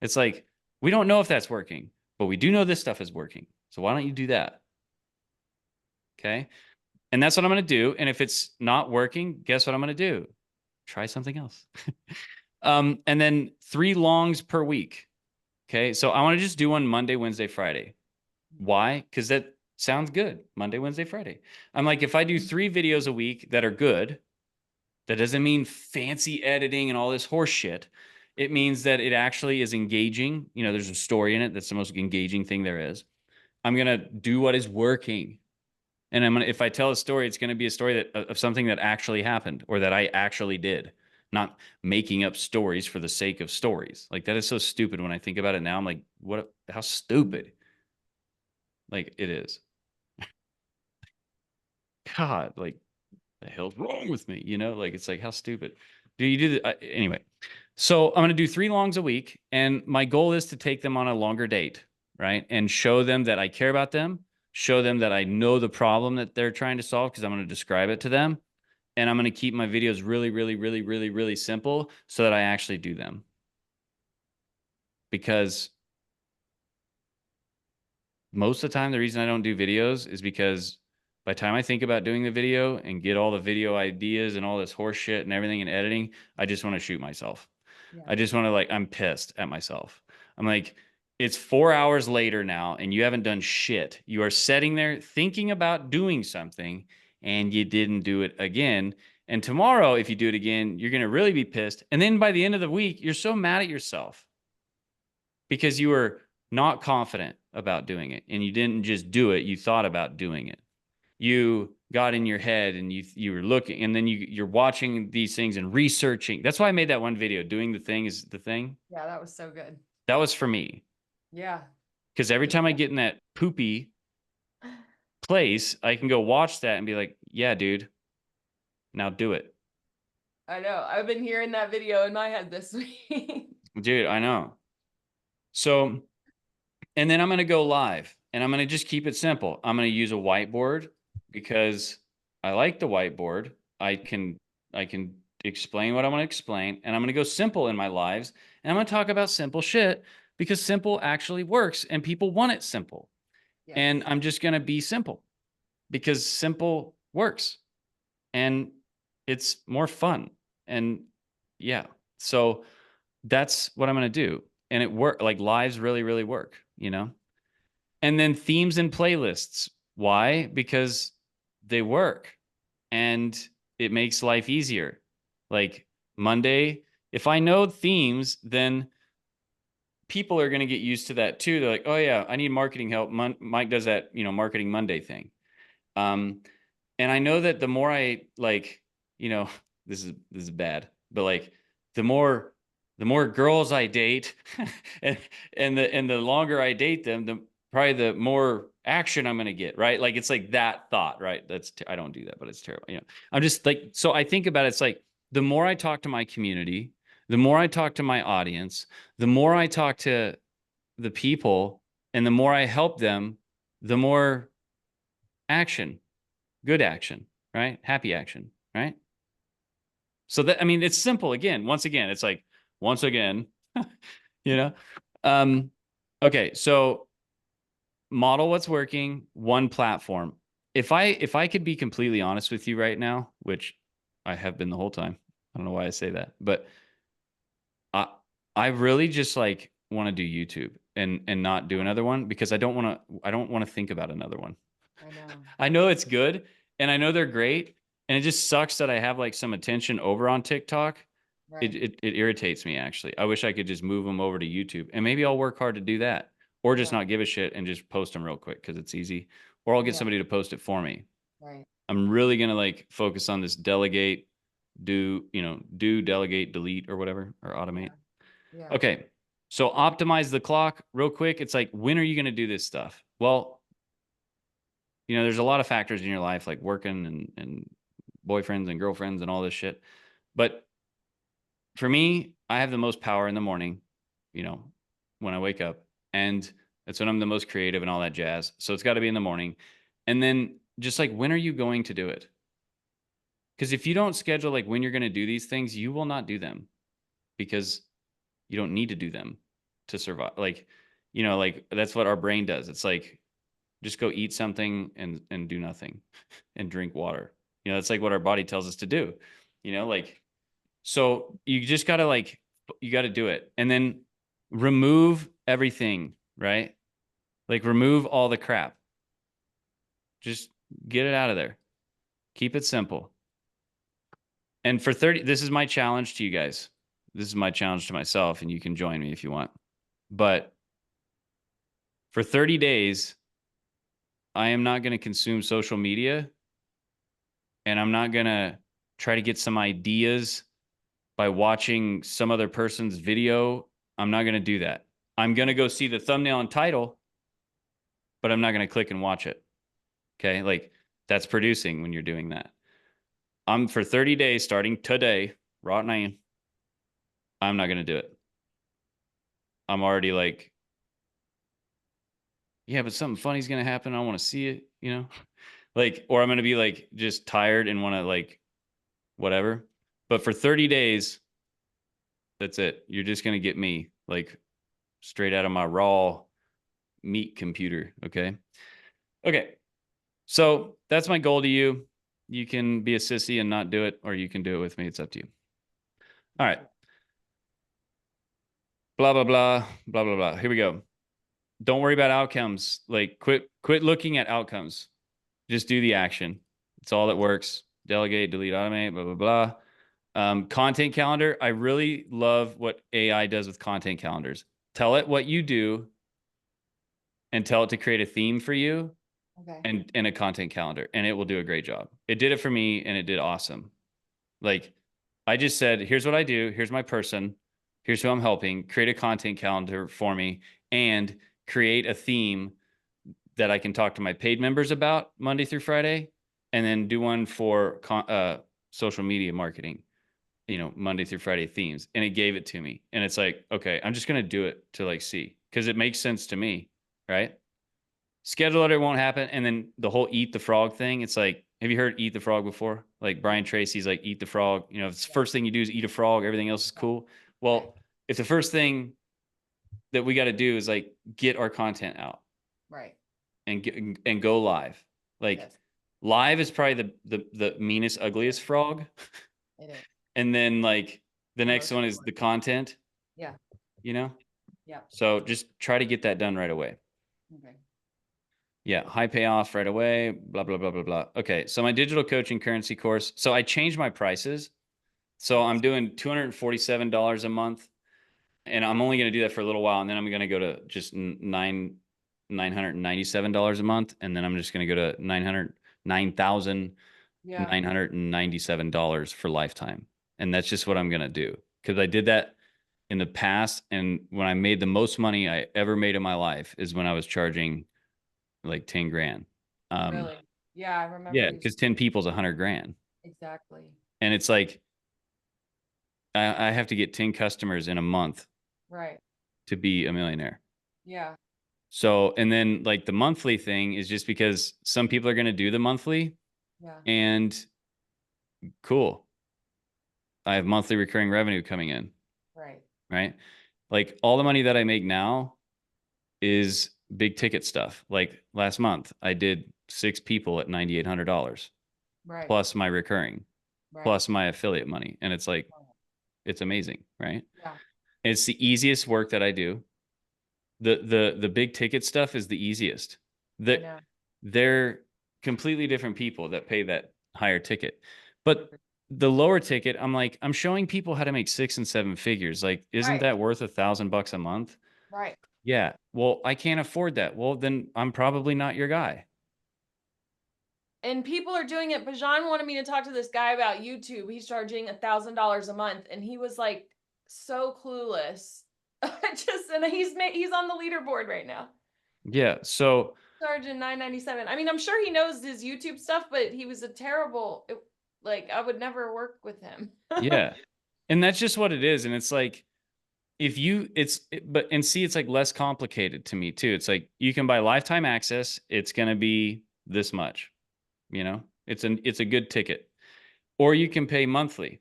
it's like, we don't know if that's working, but we do know this stuff is working. So why don't you do that? Okay. And that's what I'm going to do. And if it's not working, guess what I'm going to do? Try something else. And then 3 longs per week. Okay. So I want to just do one Monday, Wednesday, Friday. Why? Because that sounds good. Monday, Wednesday, Friday. I'm like, if I do 3 videos a week that are good, that doesn't mean fancy editing and all this horse shit. It means that it actually is engaging. You know, there's a story in it. That's the most engaging thing there is. I'm going to do what is working. And I'm gonna, if I tell a story, it's going to be a story that of something that actually happened or that I actually did, not making up stories for the sake of stories. Like that is so stupid when I think about it now. I'm like, what? How stupid? Like it is. God, like the hell's wrong with me? You know, like it's like how stupid. Do you do that anyway? So I'm going to do 3 longs a week, and my goal is to take them on a longer date, right? And show them that I care about them. Show them that I know the problem that they're trying to solve because I'm going to describe it to them. And I'm going to keep my videos really, really, really, really, really simple so that I actually do them. Because most of the time, the reason I don't do videos is because by the time I think about doing the video and get all the video ideas and all this horse shit and everything and editing, I just want to shoot myself. Yeah. I just want to like, I'm pissed at myself. I'm like, it's 4 hours later now and you haven't done shit. You are sitting there thinking about doing something and you didn't do it again. And tomorrow, if you do it again, you're going to really be pissed. And then by the end of the week, you're so mad at yourself because you were not confident about doing it and you didn't just do it. You thought about doing it. You got in your head and you were looking, and then you're watching these things and researching. That's why I made that one video. Doing the thing is the thing. Yeah, that was so good. That was for me. Yeah. Because every time I get in that poopy place, I can go watch that and be like, yeah, dude, now do it. I know. I've been hearing that video in my head this week. Dude, I know. So, and then I'm going to go live and I'm going to just keep it simple. I'm going to use a whiteboard because I like the whiteboard. I can explain what I want to explain, and I'm going to go simple in my lives, and I'm going to talk about simple shit because simple actually works and people want it simple. Yes. And I'm just going to be simple because simple works and it's more fun. And yeah, so that's what I'm going to do. And it work, like lives really, really work, you know? And then themes and playlists. Why? Because they work and it makes life easier. Like Monday, if I know themes, then people are going to get used to that too. They're like, oh yeah, I need marketing help. Mike does that, you know, marketing Monday thing. And I know that the more I like, you know, this is bad, but like the more girls I date and the longer I date them, the probably the more action I'm going to get, right? Like it's like that thought, right? I don't do that, but it's terrible. You know, I'm just like, so I think about it, it's like the more I talk to my community, the more I talk to my audience, the more I talk to the people and the more I help them, the more action, good action, right? Happy action, right? So that, I mean, it's simple. Again, once again, it's like, once again, you know? Okay. So model what's working, one platform. If I could be completely honest with you right now, which I have been the whole time, I don't know why I say that, but I really just like want to do YouTube and not do another one because I don't want to think about another one. I know. I know it's good and I know they're great. And it just sucks that I have like some attention over on TikTok. Right. It irritates me actually. I wish I could just move them over to YouTube and maybe I'll work hard to do that or just Yeah. not give a shit and just post them real quick because it's easy. Or I'll get Yeah. somebody to post it for me. Right. I'm really going to like focus on this delegate, delegate, delete or whatever, or automate. Yeah. Okay. So optimize the clock real quick. It's like, when are you going to do this stuff? Well, you know, there's a lot of factors in your life, like working and boyfriends and girlfriends and all this shit. But for me, I have the most power in the morning, you know, when I wake up. And that's when I'm the most creative and all that jazz. So it's got to be in the morning. And then just like, when are you going to do it? Because if you don't schedule like when you're going to do these things, you will not do them because you don't need to do them to survive. Like, you know, like that's what our brain does. It's like, just go eat something and do nothing and drink water. You know, that's like what our body tells us to do, you know, like, so you just got to like, you got to do it and then remove everything, right? Like remove all the crap. Just get it out of there. Keep it simple. And for 30, this is my challenge to you guys. This is my challenge to myself, and you can join me if you want. But for 30 days, I am not going to consume social media, and I'm not going to try to get some ideas by watching some other person's video. I'm not going to do that. I'm going to go see the thumbnail and title, but I'm not going to click and watch it. Okay. Like that's producing when you're doing that. I'm for 30 days starting today, right now. I'm not going to do it. I'm already like, yeah, but something funny's going to happen. I want to see it, you know, like, or I'm going to be like just tired and want to like whatever. But for 30 days, that's it. You're just going to get me like straight out of my raw meat computer. Okay. Okay. So that's my goal to you. You can be a sissy and not do it, or you can do it with me. It's up to you. All right. blah, blah, blah, blah, blah, blah. Here we go. Don't worry about outcomes. Like quit looking at outcomes. Just do the action. It's all that works. Delegate, delete, automate, blah, blah, blah. Content calendar. I really love what AI does with content calendars. Tell it what you do and tell it to create a theme for you Okay. and a content calendar, and it will do a great job. It did it for me and it did awesome. Like I just said, here's what I do. Here's my person. Here's who I'm helping. Create a content calendar for me and create a theme that I can talk to my paid members about Monday through Friday, and then do one for social media marketing, Monday through Friday themes. And it gave it to me. And it's like, okay, I'm just going to do it to like see, because it makes sense to me, right? Schedule it, it won't happen. And then the whole eat the frog thing, it's like, have you heard eat the frog before? Like Brian Tracy's like, eat the frog. If it's the first thing you do is eat a frog, everything else is cool. Well, if the first thing that we got to do is like get our content out Right. and go live. Like Yes. live is probably the meanest, ugliest frog. It is. And then like the next Most one is the important. content, Yeah. Yeah. So So just try to get that done right away. okay. Yeah. High payoff right away, blah, blah, blah, blah, blah. Okay. So my digital coaching currency course. So I changed my prices. So I'm doing $247 a month, and I'm only going to do that for a little while. And then I'm going to go to just $997 a month. And then I'm just going to go to Yeah. $997 for lifetime. And that's just what I'm going to do. Cause I did that in the past. And when I made the most money I ever made in my life is when I was charging like 10 grand. Really? Yeah, I remember. Yeah. you Cause 10 people's 100 grand. Exactly. And it's like, I have to get 10 customers in a month Right. to be a millionaire. Yeah. So, and then like the monthly thing is just because some people are going to do the monthly, Yeah. and cool. I have monthly recurring revenue coming in, Right. right? Like all the money that I make now is big ticket stuff. Like last month, I did 6 people at $9,800 Right. plus my recurring, Right. plus my affiliate money. And it's like, Oh, it's amazing, right? yeah. It's the easiest work that I do. The big ticket stuff is the easiest. I know. They're completely different people that pay that higher ticket. But the lower ticket, I'm showing people how to make 6 and 7 figures. Like, isn't Right. that worth $1,000 a month? Right. Yeah. Well, I can't afford that. Well, then I'm probably not your guy. And people are doing it. Bajan wanted me to talk to this guy about YouTube. He's charging $1,000 a month, and he was like so clueless. And he's on the leaderboard right now, Yeah. So charging $997. I mean, I'm sure he knows his YouTube stuff, but he was like I would never work with him. yeah. And that's just what it is. And it's like, it's like less complicated to me too. It's like you can buy lifetime access. It's going to be this much, it's a good ticket, or you can pay monthly.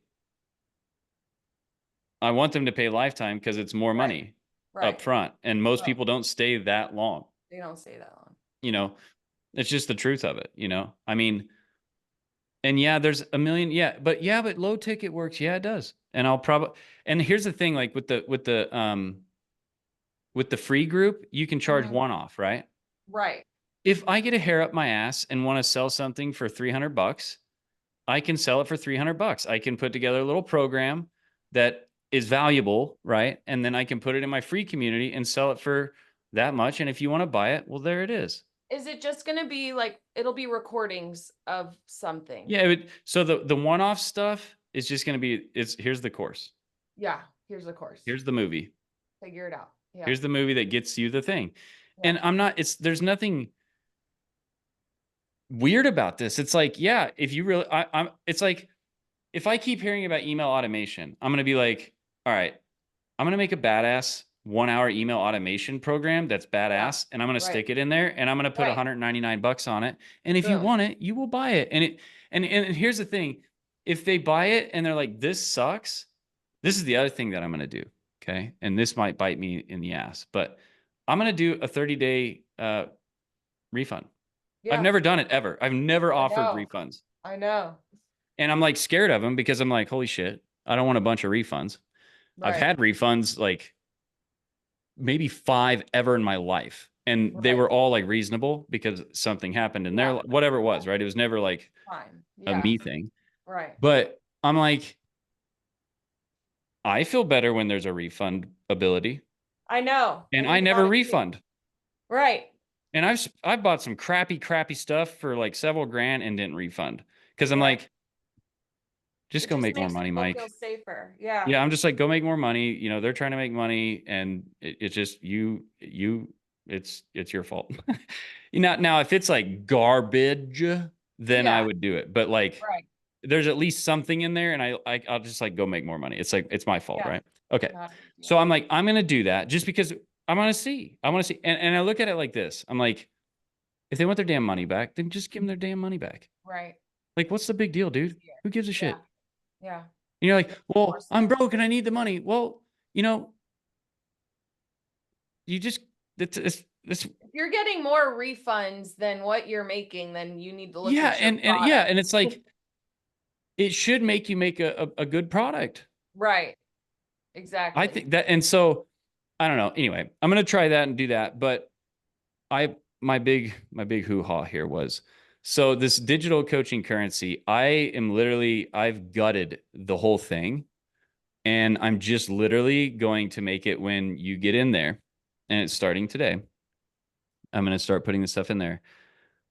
I want them to pay lifetime because it's more money up front. And most Well, people don't stay that long. they don't stay that long. It's just the truth of it, I mean, and yeah, there's a million. Yeah. But low ticket works. Yeah, it does. And and here's the thing, like with the free group, you can charge Mhm. one off, right? Right. If I get a hair up my ass and want to sell something for $300, I can sell it for $300. I can put together a little program that is valuable, right? And then I can put it in my free community and sell it for that much. And if you want to buy it, well, there it is. Is it just going to be like, it'll be recordings of something? Yeah. So the one-off stuff is just going to be, here's the course. Yeah. Here's the course. Here's the movie. Figure it out. Yeah. Here's the movie that gets you the thing. Yeah. And there's nothing weird about this. It's like, yeah, if you really, it's like, if I keep hearing about email automation, I'm going to be like, all right, I'm going to make a badass 1-hour email automation program that's badass. And I'm going to stick it in there, and I'm going to put $199 on it. And if you want it, you will buy it. And here's the thing. If they buy it and they're like, this sucks, this is the other thing that I'm going to do. Okay. And this might bite me in the ass, but I'm going to do a 30-day refund. Yeah. I've never done it ever. I've never offered refunds. I know. And I'm like scared of them because I'm like, holy shit, I don't want a bunch of refunds. I've had refunds like maybe 5 ever in my life. And they Right. were all like reasonable because something happened in their, Yeah. whatever it was, right? It was never like Fine. a Yeah. me thing. Right. But I'm like, I feel better when there's a refund ability, I know. and I I think never about it too. refund. Right. And I've bought some crappy stuff for like several grand and didn't refund because I'm Right. like, just It go just make more makes money, people feel Mike. safer. Yeah. Yeah, I'm just like, go make more money. You know, they're trying to make money, and it's just it's your fault. Now, if it's like garbage, then I Yeah. would do it. But like, Right. there's at least something in there, and I'll just like go make more money. It's like it's my fault, Yeah. right? Okay. Not a big So deal. I'm like, I'm gonna do that just because I want to see. I want to see. And I look at it like this. I'm like, if they want their damn money back, then just give them their damn money back. Right. Like, what's the big deal, dude? Easier. Who gives a Yeah. shit? Yeah. And you're like, Makes more well, I'm sense. broke and I need the money. Well, you know, you just it's If you're getting more refunds than what you're making, then you need to look yeah, at your and yeah, product. and it's like it should make you make a good product. Right. I Exactly. think that, and so I don't know. Anyway, I'm gonna try that and do that. But my big hoo-ha here was, so this digital coaching currency, I've gutted the whole thing, and I'm just literally going to make it when you get in there, and it's starting today. I'm going to start putting the stuff in there,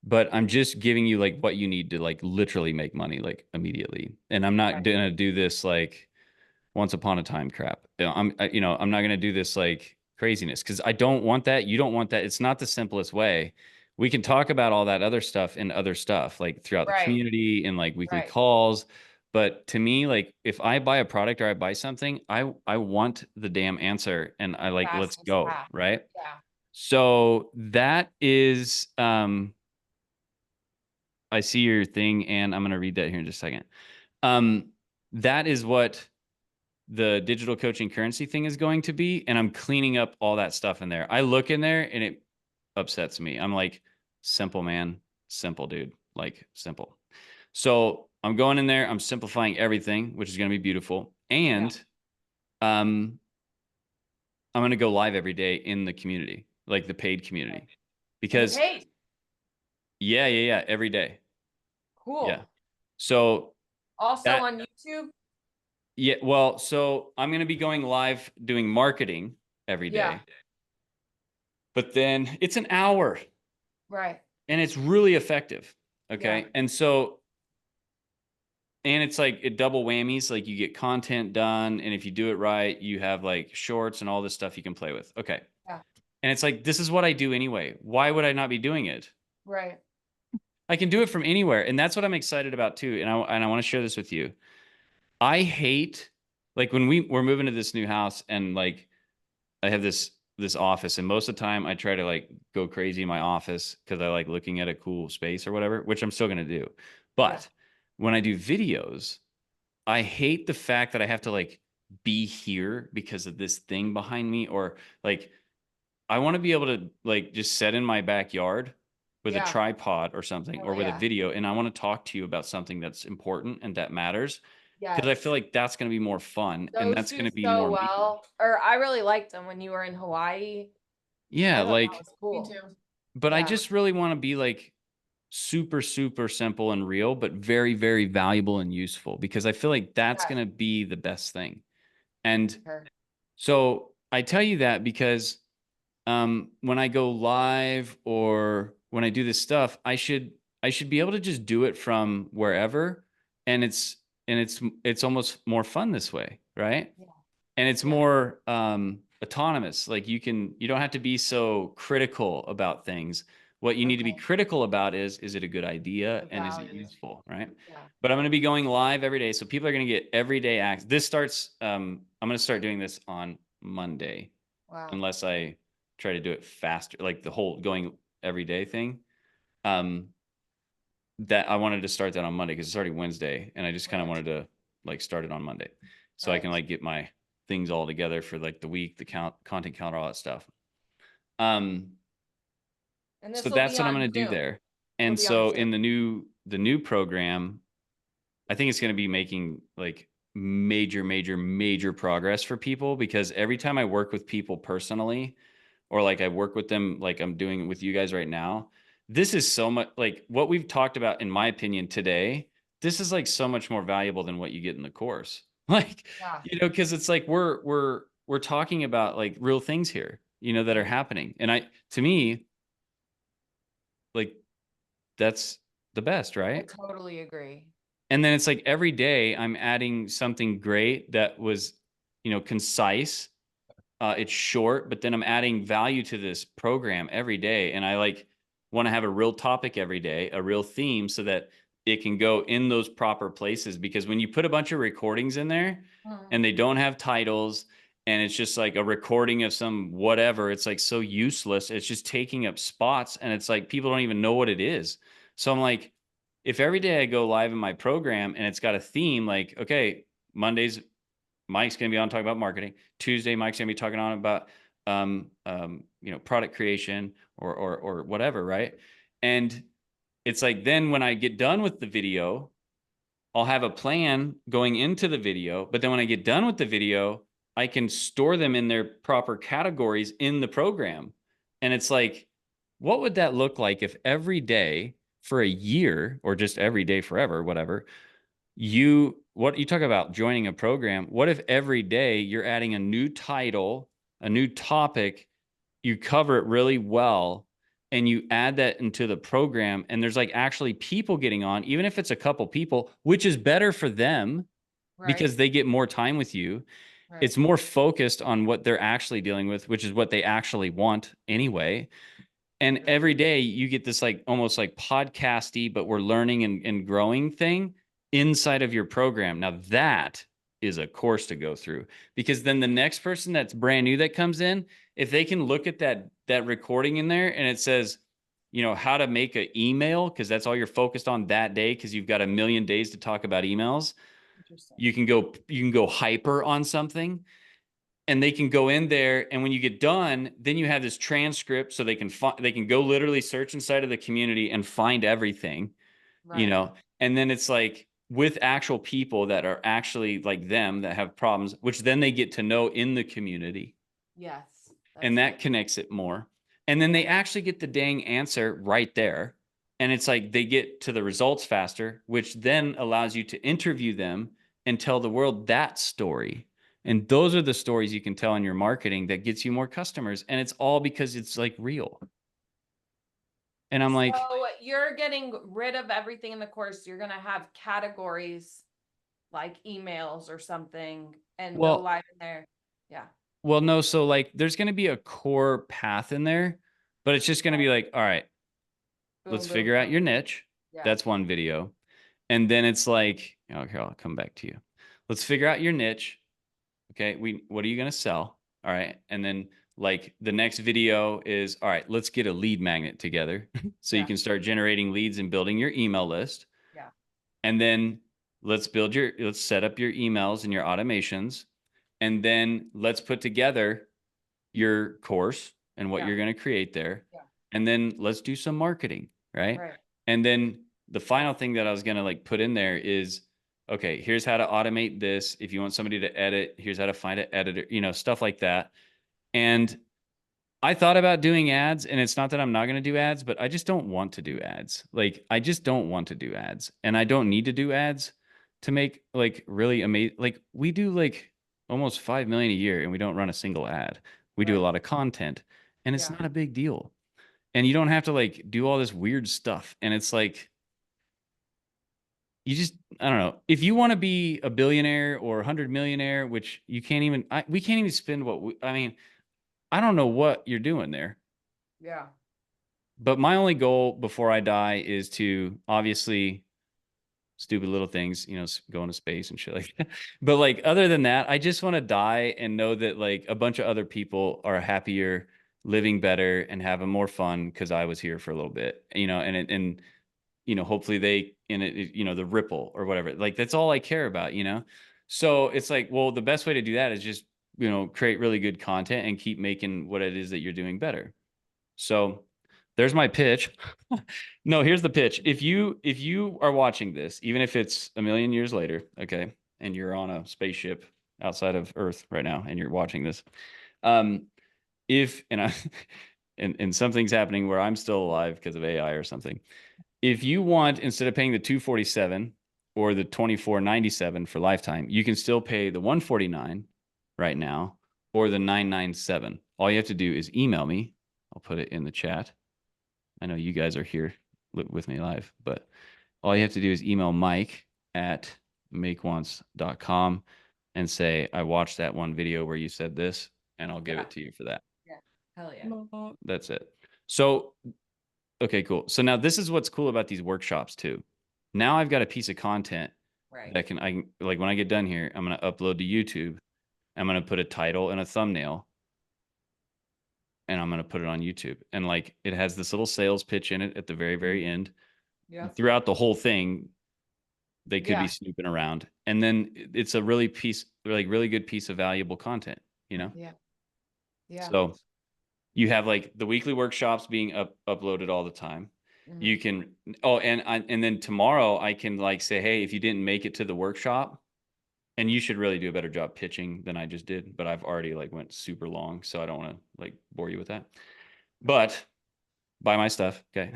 but I'm just giving you like what you need to like literally make money like immediately. And I'm not Right. going to do this like once upon a time crap. I'm not going to do this like craziness because I don't want that. You don't want that. It's not the simplest way. We can talk about all that other stuff and other stuff like throughout the Right. community and like weekly Right. calls. But to me, like if I buy a product or I buy something, I want the damn answer, and I like, let's Fastest go, path. right? Yeah. So that is, I see your thing, and I'm going to read that here in just a second. That is what the digital coaching currency thing is going to be. And I'm cleaning up all that stuff in there. I look in there and it upsets me. I'm like, simple, man, simple, dude, like simple. So I'm going in there, I'm simplifying everything, which is going to be beautiful. And, I'm going to go live every day in the community, like the paid community, because Hey, yeah, every day. cool. Yeah. So Also that, on YouTube. yeah, well, so I'm going to be going live doing marketing every day. Yeah. But then it's an hour Right. and it's really effective. Okay. Yeah. And so, and it's like it double whammies, like you get content done. And if you do it right, you have like shorts and all this stuff you can play with. Okay. Yeah. And it's like, this is what I do anyway. Why would I not be doing it? Right. I can do it from anywhere. And that's what I'm excited about too. And I want to share this with you. I hate, like when we're moving to this new house and like I have this office, and most of the time I try to like go crazy in my office because I like looking at a cool space or whatever, which I'm still gonna do. But when I do videos, I hate the fact that I have to like be here because of this thing behind me, or like I want to be able to like just sit in my backyard with a Yeah. tripod or something, Oh, or with a yeah. video, and I want to talk to you about something that's important and that matters, because I Yes. feel like that's going to be more fun, and Those that's do going to be so more me. well. Or I really liked them when you were in Hawaii. Yeah, I thought like, that was cool. Me too. but I Yeah. just really want to be like super simple and real, but very valuable and useful, because I feel like that's Yeah. going to be the best thing. And Sure. so I tell you that because when I go live or when I do this stuff, I should be able to just do it from wherever, and it's almost more fun this way, right? Yeah. And it's Yeah. more autonomous. Like you don't have to be so critical about things. What you need to be Okay. critical about is it a good idea, The and is it value. useful, right? Yeah. But I'm going to be going live every day, so people are going to get everyday access. This starts. I'm going to start doing this on Monday, Wow. unless I try to do it faster, like the whole going every day thing. That I wanted to start that on Monday because it's already Wednesday, and I just kind of Right. wanted to like start it on Monday, so I Right. can like get my things all together for like the week, the content count, all that stuff. And And this so will that's be what I'm on going to do Zoom. there. It'll And be on so Zoom. in the new program, I think it's going to be making like major progress for people, because every time I work with people personally, or like I work with them, like I'm doing with you guys right now, this is so much like what we've talked about, in my opinion, today. This is like so much more valuable than what you get in the course. Like, Yeah. because it's like we're talking about like real things here, that are happening. And to me, like, that's the best, I right? totally agree. And then it's like every day I'm adding something great that was, concise. It's short, but then I'm adding value to this program every day. And I like want to have a real topic every day, a real theme, so that it can go in those proper places. Because when you put a bunch of recordings in there and they don't have titles, and it's just like a recording of some whatever, it's like so useless. It's just taking up spots, and it's like people don't even know what it is. So I'm like, if every day I go live in my program and it's got a theme, like, okay, Mondays, Mike's going to be on talking about marketing. Tuesday, Mike's going to be talking on about, product creation or whatever. Right. And it's like, then when I get done with the video, I'll have a plan going into the video. But then when I get done with the video, I can store them in their proper categories in the program. And it's like, what would that look like if every day for a year, or just every day forever, whatever, what you talk about joining a program? What if every day you're adding a new title, a new topic, you cover it really well, and you add that into the program, and there's like actually people getting on, even if it's a couple people, which is better for them because Right. they get more time with you. Right. It's more focused on what they're actually dealing with, which is what they actually want anyway. And every day you get this like almost like podcasty, but we're learning and growing thing inside of your program. Now that is a course to go through, because then the next person that's brand new that comes in, if they can look at that recording in there and it says, how to make an email, because that's all you're focused on that day, because you've got a million days to talk about emails. Interesting. You can go hyper on something, and they can go in there, and when you get done, then you have this transcript, so they can go literally search inside of the community and find everything, Right. and then it's like with actual people that are actually like them that have problems, which then they get to know in the community, Yes. and that good. connects it more. And then they actually get the dang answer right there. And it's like they get to the results faster, which then allows you to interview them and tell the world that story. And those are the stories you can tell in your marketing that gets you more customers. And it's all because it's like real. And I'm like, So you're getting rid of everything in the course. You're gonna have categories like emails or something and go well, live in there. Yeah. no. So like there's going to be a core path in there, but it's just going to be like, all right, let's Boom, boom, figure out boom. your niche. Yeah. That's one video. And then it's like, okay, I'll come back to you. Let's figure out your niche. Okay, what are you going to sell? All right. And then like the next video is, all right, let's get a lead magnet together so you Yeah. can start generating leads and building your email list. Yeah. And then let's set up your emails and your automations. And then let's put together your course and what Yeah. you're going to create there. Yeah. And then let's do some marketing, right? Right. And then the final thing that I was going to like put in there is, okay, here's how to automate this. If you want somebody to edit, here's how to find an editor, stuff like that. And I thought about doing ads, and it's not that I'm not going to do ads, but I just don't want to do ads. Like, I just don't want to do ads, and I don't need to do ads to make like really amazing. Like, we do like almost 5 million a year, and we don't run a single ad. We do a Right. lot of content, and it's Yeah. not a big deal. And you don't have to like do all this weird stuff. And it's like, I don't know. If you want to be a billionaire or 100 millionaire, which you can't even, we can't even spend I mean, I don't know what you're doing there. Yeah. But my only goal before I die is to obviously stupid little things, go into space and shit like that. But like, other than that, I just want to die and know that like a bunch of other people are happier, living better, and having more fun because I was here for a little bit, and hopefully they in it, the ripple or whatever. Like, that's all I care about. So it's like, well, the best way to do that is just, create really good content and keep making what it is that you're doing better. So there's my pitch. No, here's the pitch. If you are watching this, even if it's a million years later, okay, and you're on a spaceship outside of Earth right now and you're watching this. If, and I, and something's happening where I'm still alive because of AI or something. If you want, instead of paying the $247 or the $24.97 for lifetime, you can still pay the $149 right now or the $997. All you have to do is email me. I'll put it in the chat. I know you guys are here with me live, but all you have to do is email Mike at makeonce.com and say, I watched that one video where you said this, and I'll give it to you for that. Yeah. Hell yeah. That's it. So, okay, cool. So now this is what's cool about these workshops too. Now I've got a piece of content Right. that I can, like when I get done here, I'm going to upload to YouTube. I'm going to put a title and a thumbnail, and I'm going to put it on YouTube. And like, it has this little sales pitch in it at the very, very end. Yeah. Throughout the whole thing, they could Yeah. be snooping around. And then it's a really good piece of valuable content, you know? Yeah. Yeah. So you have like the weekly workshops being uploaded all the time. Mhm. You can, oh, and then tomorrow I can like say, hey, if you didn't make it to the workshop, and you should really do a better job pitching than I just did, but I've already like went super long, so I don't want to like bore you with that. But buy my stuff, okay?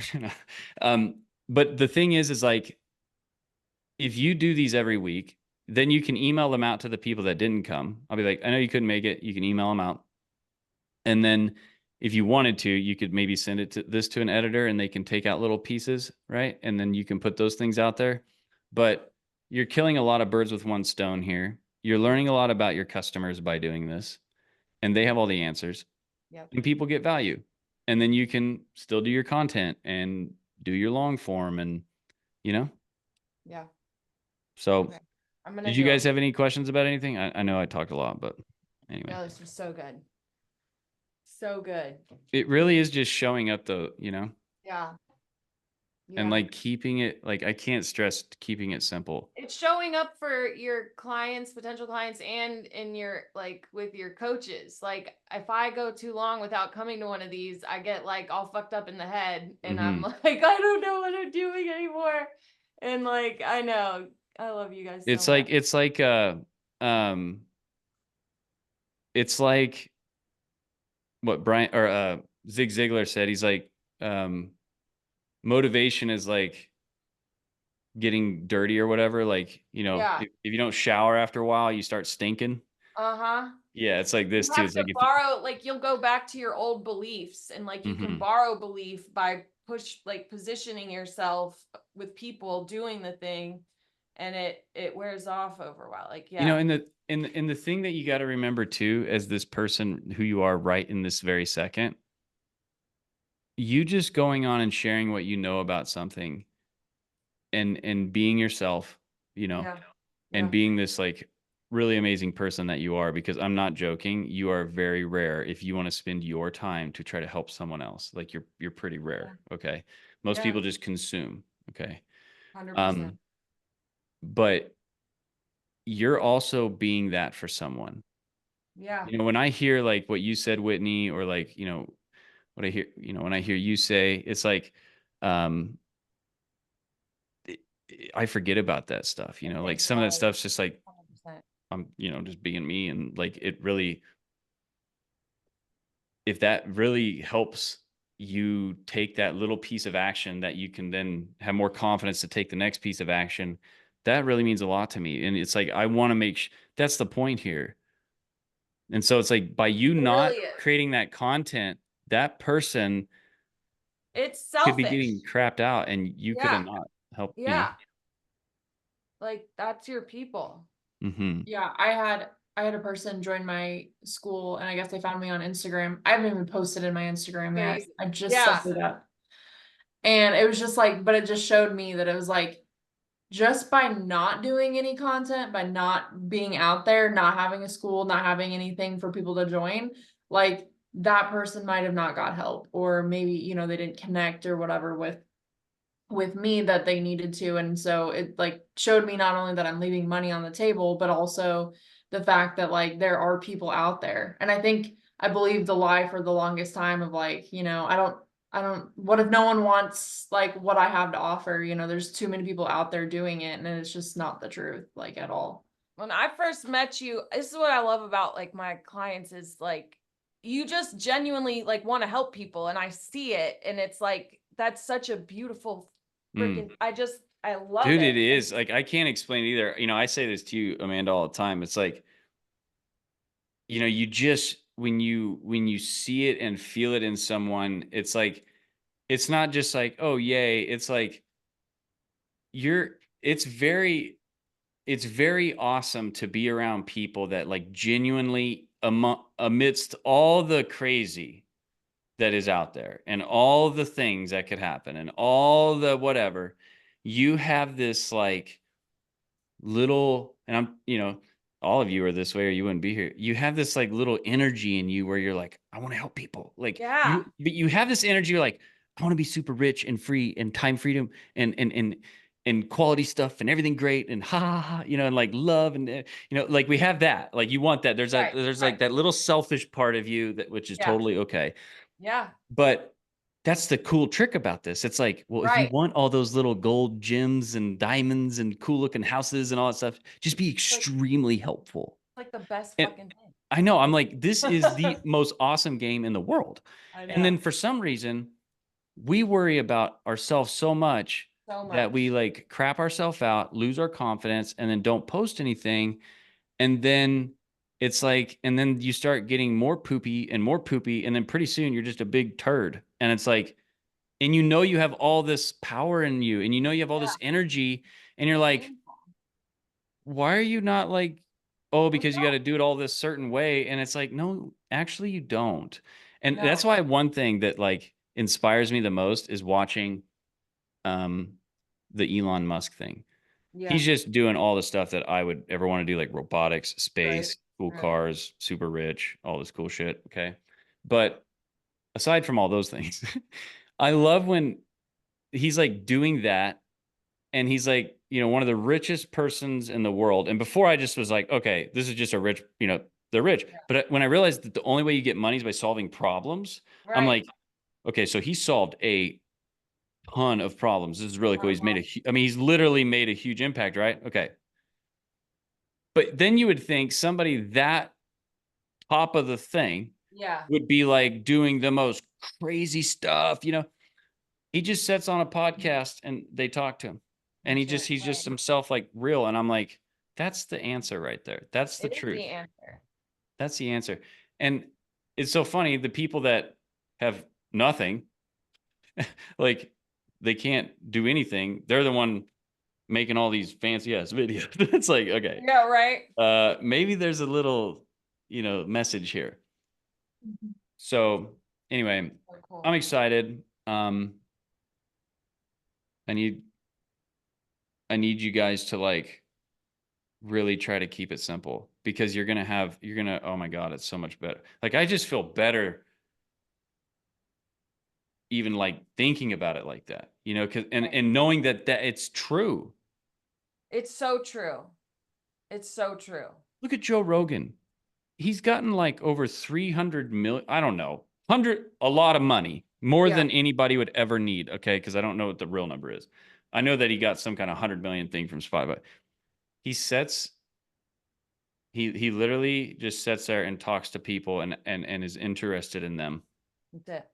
But the thing is like, if you do these every week, then you can email them out to the people that didn't come. I'll be like, I know you couldn't make it. You can email them out. And then if you wanted to, you could maybe send it to an editor and they can take out little pieces, right? And then you can put those things out there. But you're killing a lot of birds with one stone here. You're learning a lot about your customers by doing this, and they have all the answers. Yep. And people get value. And then you can still do your content and do your long form and, you know? Yeah. So Okay. I'm gonna did you do guys it. have any questions about anything? I know I talked a lot, but anyway. No, this was so good. So good. It really is just showing up though, you know? Yeah. And Yeah. like keeping it, like I can't stress keeping it simple. It's showing up for your clients, potential clients, and in your like with your coaches. Like if I go too long without coming to one of these, I get like all fucked up in the head and I'm like, I don't know what I'm doing anymore. And like I know. I love you guys so It's much. um it's like what Brian or Zig Ziglar said. He's like, motivation is like getting dirty or whatever. Like, you know, Yeah. if you don't shower after a while, you start stinking. Uh-huh. Yeah, it's like this You too. have It's to like if borrow, like you'll go back to your old beliefs and like you can Mhm. borrow belief by positioning yourself with people doing the thing and it wears off over a while. Like, You know, yeah. and the thing that you got to remember too, as this person who you are right in this very second, you just going on and sharing what you know about something and being yourself, you know, Yeah. and Yeah. being this like really amazing person that you are, because I'm not joking, you are very rare if you want to spend your time to try to help someone else. Like you're pretty rare, okay? Most Yeah. people just consume, okay? 100%. But you're also being that for someone. Yeah. You know, when I hear like what you said, Whitney, or like, you know, what I hear, you know, when I hear you say, it's like, um, I forget about that stuff, you know, like some of that stuff's just like, 100%. I'm, you know, just being me. And like, it really, if that really helps you take that little piece of action that you can then have more confidence to take the next piece of action, that really means a lot to me. And it's like, I want to make that's the point here. And so it's like by you It not really is. creating that content, that person It's could be selfish. getting crapped out and you could have Yeah. not helped, you know. Yeah. Like that's your people. Mm-hmm. Yeah, I had a person join my school and I guess they found me on Instagram. I haven't even posted in my Instagram yet. Crazy. I just Yeah. set it up. And it was just like, but it just showed me that it was like just by not doing any content, by not being out there, not having a school, not having anything for people to join, like that person might have not got help, or maybe, you know, they didn't connect or whatever with me that they needed to. And so it like showed me not only that I'm leaving money on the table, but also the fact that like there are people out there. And I believed the lie for the longest time of like, you know, I don't, what if no one wants like what I have to offer? You know, there's too many people out there doing it, and it's just not the truth, like at all. when I first met you, this is what I love about like my clients is like you just genuinely like want to help people and I see it and it's like that's such a beautiful freaking I love Dude, it. it is. Like, I can't explain it either. I say this to you, Amanda, all the time. It's like, you just when you see it and feel it in someone, it's like it's not just like, oh yay. It's like you're it's very awesome to be around people that like genuinely amidst all the crazy that is out there and all the things that could happen and all the whatever, you have this like little, and all of you are this way or you wouldn't be here. You have this like little energy in you where you're like, I want to help people. Like Yeah. but you have this energy. You're like, I want to be super rich and free and time freedom and quality stuff and everything great and ha ha ha, and like love and like we have that. Like you want that. There's Right, like right. that little selfish part of you that which is Yeah. totally okay. Yeah. But that's the cool trick about this. It's like, well, if you Right. want all those little gold gems and diamonds and cool looking houses and all that stuff, just be extremely helpful. Like the best And fucking thing. I know, I'm like, this is the most awesome game in the world. I And then know. for some reason, we worry about ourselves so much So that we much. like crap ourselves out, lose our confidence, and then don't post anything. And then it's like, and then you start getting more poopy and more poopy. And then pretty soon you're just a big turd. And it's like, and you have all this power in you and you have all this energy and you're like, why are you not like, oh, because you got to do it all this certain way? And it's like, no, actually you don't. And that's No. why one thing that like inspires me the most is watching um the Elon Musk thing. Yeah. He's just doing all the stuff that I would ever want to do, like robotics, Right. space, cool Right. cars, super rich, all this cool shit. Okay. But aside from all those things, I love when he's like doing that and he's like, one of the richest persons in the world. And before I just was like, okay, this is just a rich, they're rich. But when I realized that the only way you get money is by solving problems, I'm Right. like, okay, so he solved a ton of problems. This is really cool. He's made he's literally made a huge impact, right? Okay. But then you would think somebody that top of the thing Yeah. would be like doing the most crazy stuff, he just sits on a podcast and they talk to him and he's just Right. himself, like real. And I'm like, that's the answer right there. That's the It is the truth. answer. That's the answer. And it's so funny, the people that have nothing, like they can't do anything, they're the one making all these fancy ass videos. It's like, okay, Yeah, right. maybe there's a little message here. So anyway, So cool. I'm excited. I need you guys to like really try to keep it simple because you're gonna, oh my God, it's so much better. Like I just feel better even like thinking about it like that, cause and knowing that it's true. It's so true. It's so true. Look at Joe Rogan. He's gotten like over 300 million, I don't know, a lot of money, more than anybody would ever need. Okay. Because I don't know what the real number is. I know that he got some kind of 100 million thing from Spotify. He sets, he literally just sits there and talks to people and is interested in them. That's it.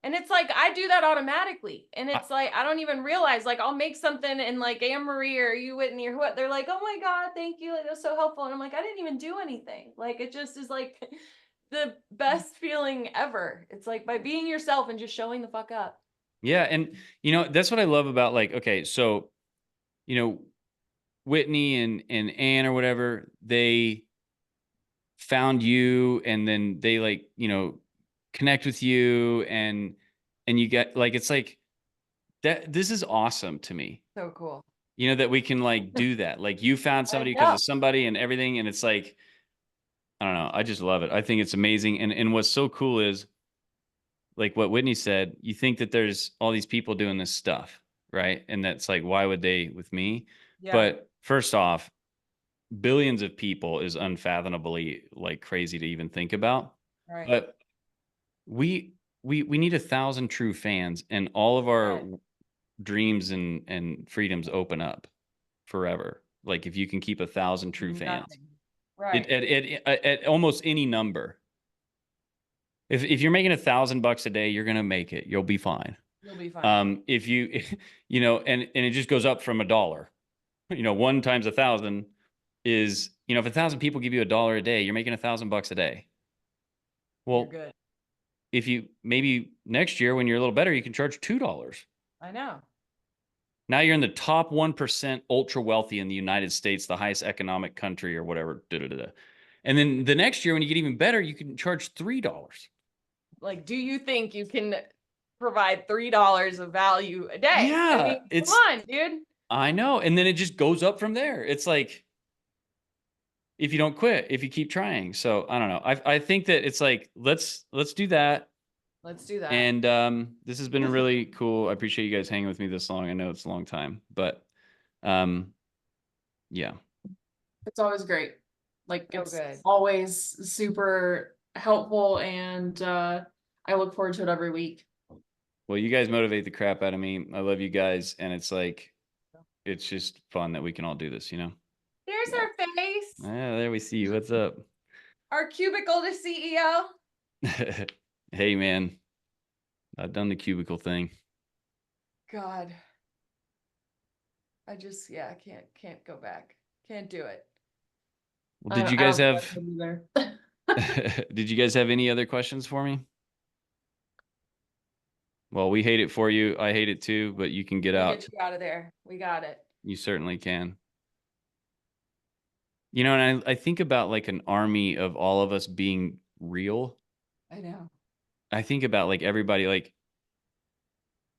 And it's like I do that automatically. And it's like I don't even realize, like I'll make something and like Anne Marie or you Whitney or what, they're like, oh my God, thank you. Like, that's so helpful. And I'm like, I didn't even do anything. Like it just is like the best feeling ever. It's like by being yourself and just showing the fuck up. Yeah. And that's what I love about like, okay, so Whitney and Anne or whatever, they found you and then they like, connect with you and you get like, it's like that. This is awesome to me. So cool. That we can like do that. Like you found somebody because of somebody and everything. And it's like, I don't know. I just love it. I think it's amazing. And what's so cool is like what Whitney said, you think that there's all these people doing this stuff, right? And that's like, why would they with me? Yeah. But first off, billions of people is unfathomably like crazy to even think about. Right. But we need 1,000 true fans and all of our dreams and freedoms open up forever. Like if you can keep 1,000 true fans, Nothing. Right. at almost any number. If you're making $1,000 a day, you're gonna make it. You'll be fine. You'll be fine. If you, you know, and it just goes up from $1. You know, 1 times 1,000 is, you know, if 1,000 people give you $1 a day, you're making $1,000 a day. You're Well, good. if you maybe next year when you're a little better, you can charge $2. I know. Now you're in the top 1% ultra wealthy in the United States, the highest economic country or whatever. Da, da, da, da. And then the next year when you get even better, you can charge $3. Like, do you think you can provide $3 of value a day? Yeah, I mean, it's, come on, dude. I know. And then it just goes up from there. It's like, if you don't quit, if you keep trying. So I don't know. I think that it's like, let's do that. Let's do that. And this has been really cool. I appreciate you guys hanging with me this long. I know it's a long time, but yeah. It's always great. Like So it's good. always super helpful, and I look forward to it every week. Well, you guys motivate the crap out of me. I love you guys, and it's like, it's just fun that we can all do this, you know? There's our face. Yeah, there we see you. What's up? Our cubicle to CEO. Hey, man. I've done the cubicle thing. God. I just, yeah, I can't go back. Can't do it. Well, did you guys did you guys have any other questions for me? Well, we hate it for you. I hate it too, but you can get We'll out. get you out of there. We got it. You certainly can. You know, and I think about like an army of all of us being real. I know. I think about like everybody, like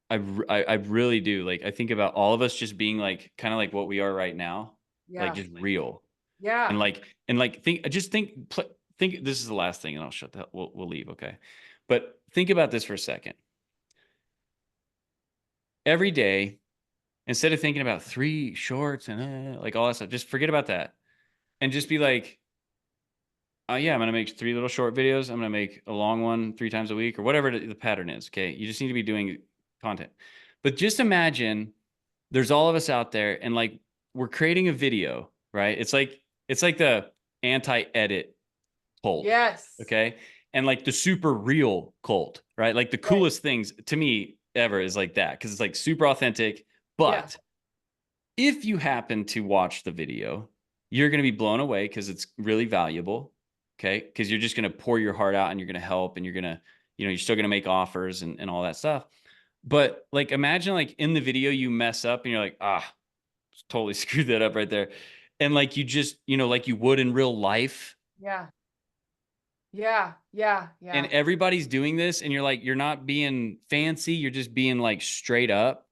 I really do. Like I think about all of us just being like kind of like what we are right now, Yeah. like just real. Yeah. And like think this is the last thing, and I'll shut that. We'll leave, okay? But think about this for a second. Every day, instead of thinking about 3 shorts and like all that stuff, just forget about that, and just be like, oh yeah, I'm gonna make 3 little short videos. I'm gonna make a long one 3 times a week, or whatever the pattern is. Okay, you just need to be doing content. But just imagine there's all of us out there, and like we're creating a video, right? It's like the anti-edit cult. Yes. Okay. And like the super real cult, right? Like the coolest things to me ever is like that, because it's like super authentic. But if you happen to watch the video, you're going to be blown away because it's really valuable. Okay. Because you're just going to pour your heart out and you're going to help, and you're going to, you know, you're still going to make offers and all that stuff. But like imagine like in the video you mess up and you're like, totally screwed that up right there. And like you just, you know, like you would in real life. Yeah. Yeah. Yeah. Yeah. And everybody's doing this, and you're like, you're not being fancy, you're just being like straight up.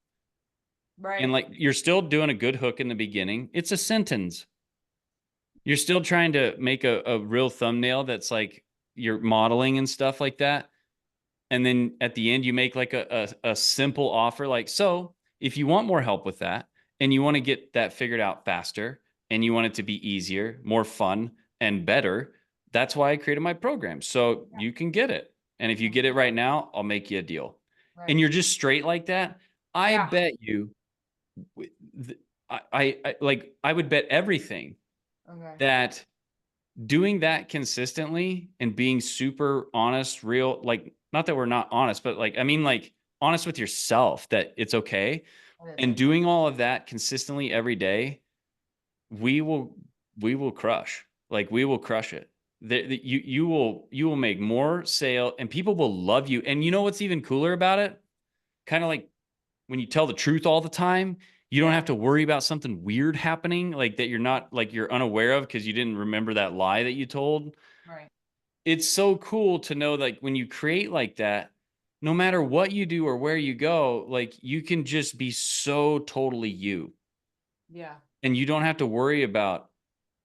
Right. And like you're still doing a good hook in the beginning. It's a sentence. You're still trying to make a real thumbnail that's like you're modeling and stuff like that. And then at the end, you make like a simple offer, like, so if you want more help with that, and you want to get that figured out faster, and you want it to be easier, more fun, and better, that's why I created my program. So you can get it. And if you get it right now, I'll make you a deal. Right. And you're just straight like that. I Yeah. bet you, I would bet everything Okay. that doing that consistently and being super honest, real, like, not that we're not honest, but like, I mean, like honest with yourself that it's okay. And doing all of that consistently every day, we will crush. Like we will crush it. You will make more sale, and people will love you. And you know what's even cooler about it? Kind of like when you tell the truth all the time, you don't have to worry about something weird happening, like that you're not, like you're unaware of because you didn't remember that lie that you told. Right. It's so cool to know, like when you create like that, no matter what you do or where you go, like you can just be so totally you. Yeah. And you don't have to worry about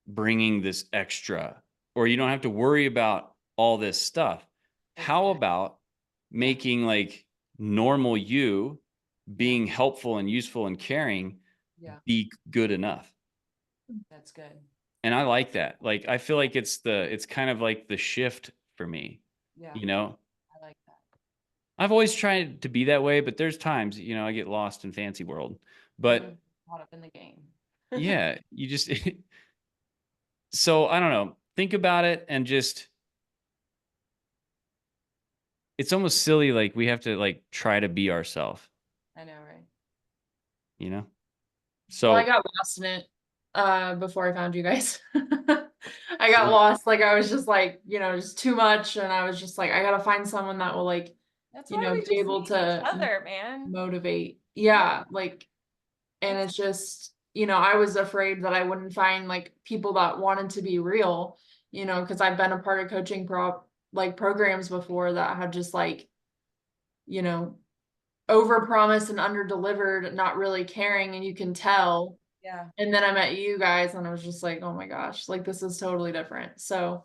bringing this extra, or you don't have to worry about all this stuff. How about making like normal you, being helpful and useful and caring, be good enough? That's good. And I like that. Like, I feel like it's kind of like the shift for me, Yeah. you know? I like that. I've always tried to be that way, but there's times, you know, I get lost in fancy world, but Caught up in the game. Yeah, you just so I don't know. Think about it and just it's almost silly like we have to like try to be ourselves, I know, right? you know? Well, I So got lost in it before I found you guys. I got lost. Like I was just like, just too much. And I was just like, I gotta find someone that will like, That's why we be just able need each to other, man. motivate. Yeah. Like, and it's just, I was afraid that I wouldn't find like people that wanted to be real, because I've been a part of coaching programs before that had just like, you know, overpromised and underdelivered, not really caring, and you can tell. Yeah. And then I met you guys and I was just like, oh my gosh, like this is totally different. So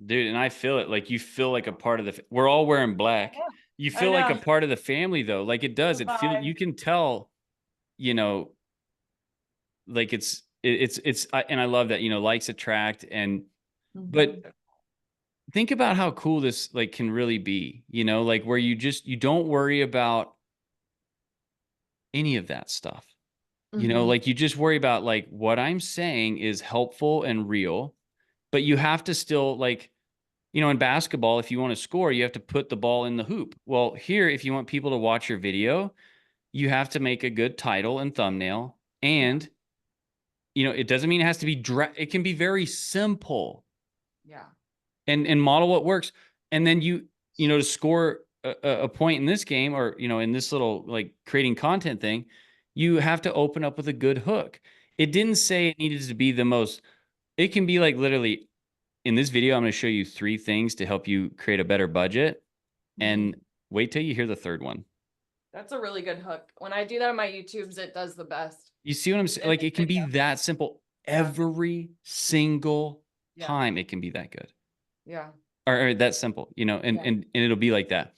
dude, and I feel it. Like you feel like a part of we're all wearing black. Yeah, You I feel like a know. part of the family though. Like it does. The It feel vibe. you can tell, you know, like and I love that, likes attract but think about how cool this like can really be, like where you don't worry about any of that stuff. Mhm. Like you just worry about like what I'm saying is helpful and real, but you have to still like, in basketball, if you want to score, you have to put the ball in the hoop. Well, here, if you want people to watch your video, you have to make a good title and thumbnail. And, it doesn't mean it has to be, it can be very simple Yeah. and model what works. And then to score a point in this game or, in this little like creating content thing, you have to open up with a good hook. It didn't say it needed to be the most, it can be like literally in this video, I'm going to show you 3 things to help you create a better budget. And wait till you hear the third one. That's a really good hook. When I do that on my YouTubes, it does the best. You see what I'm saying? Like it can be that simple every single time. It can be that good Yeah. or that simple, and it'll be like that.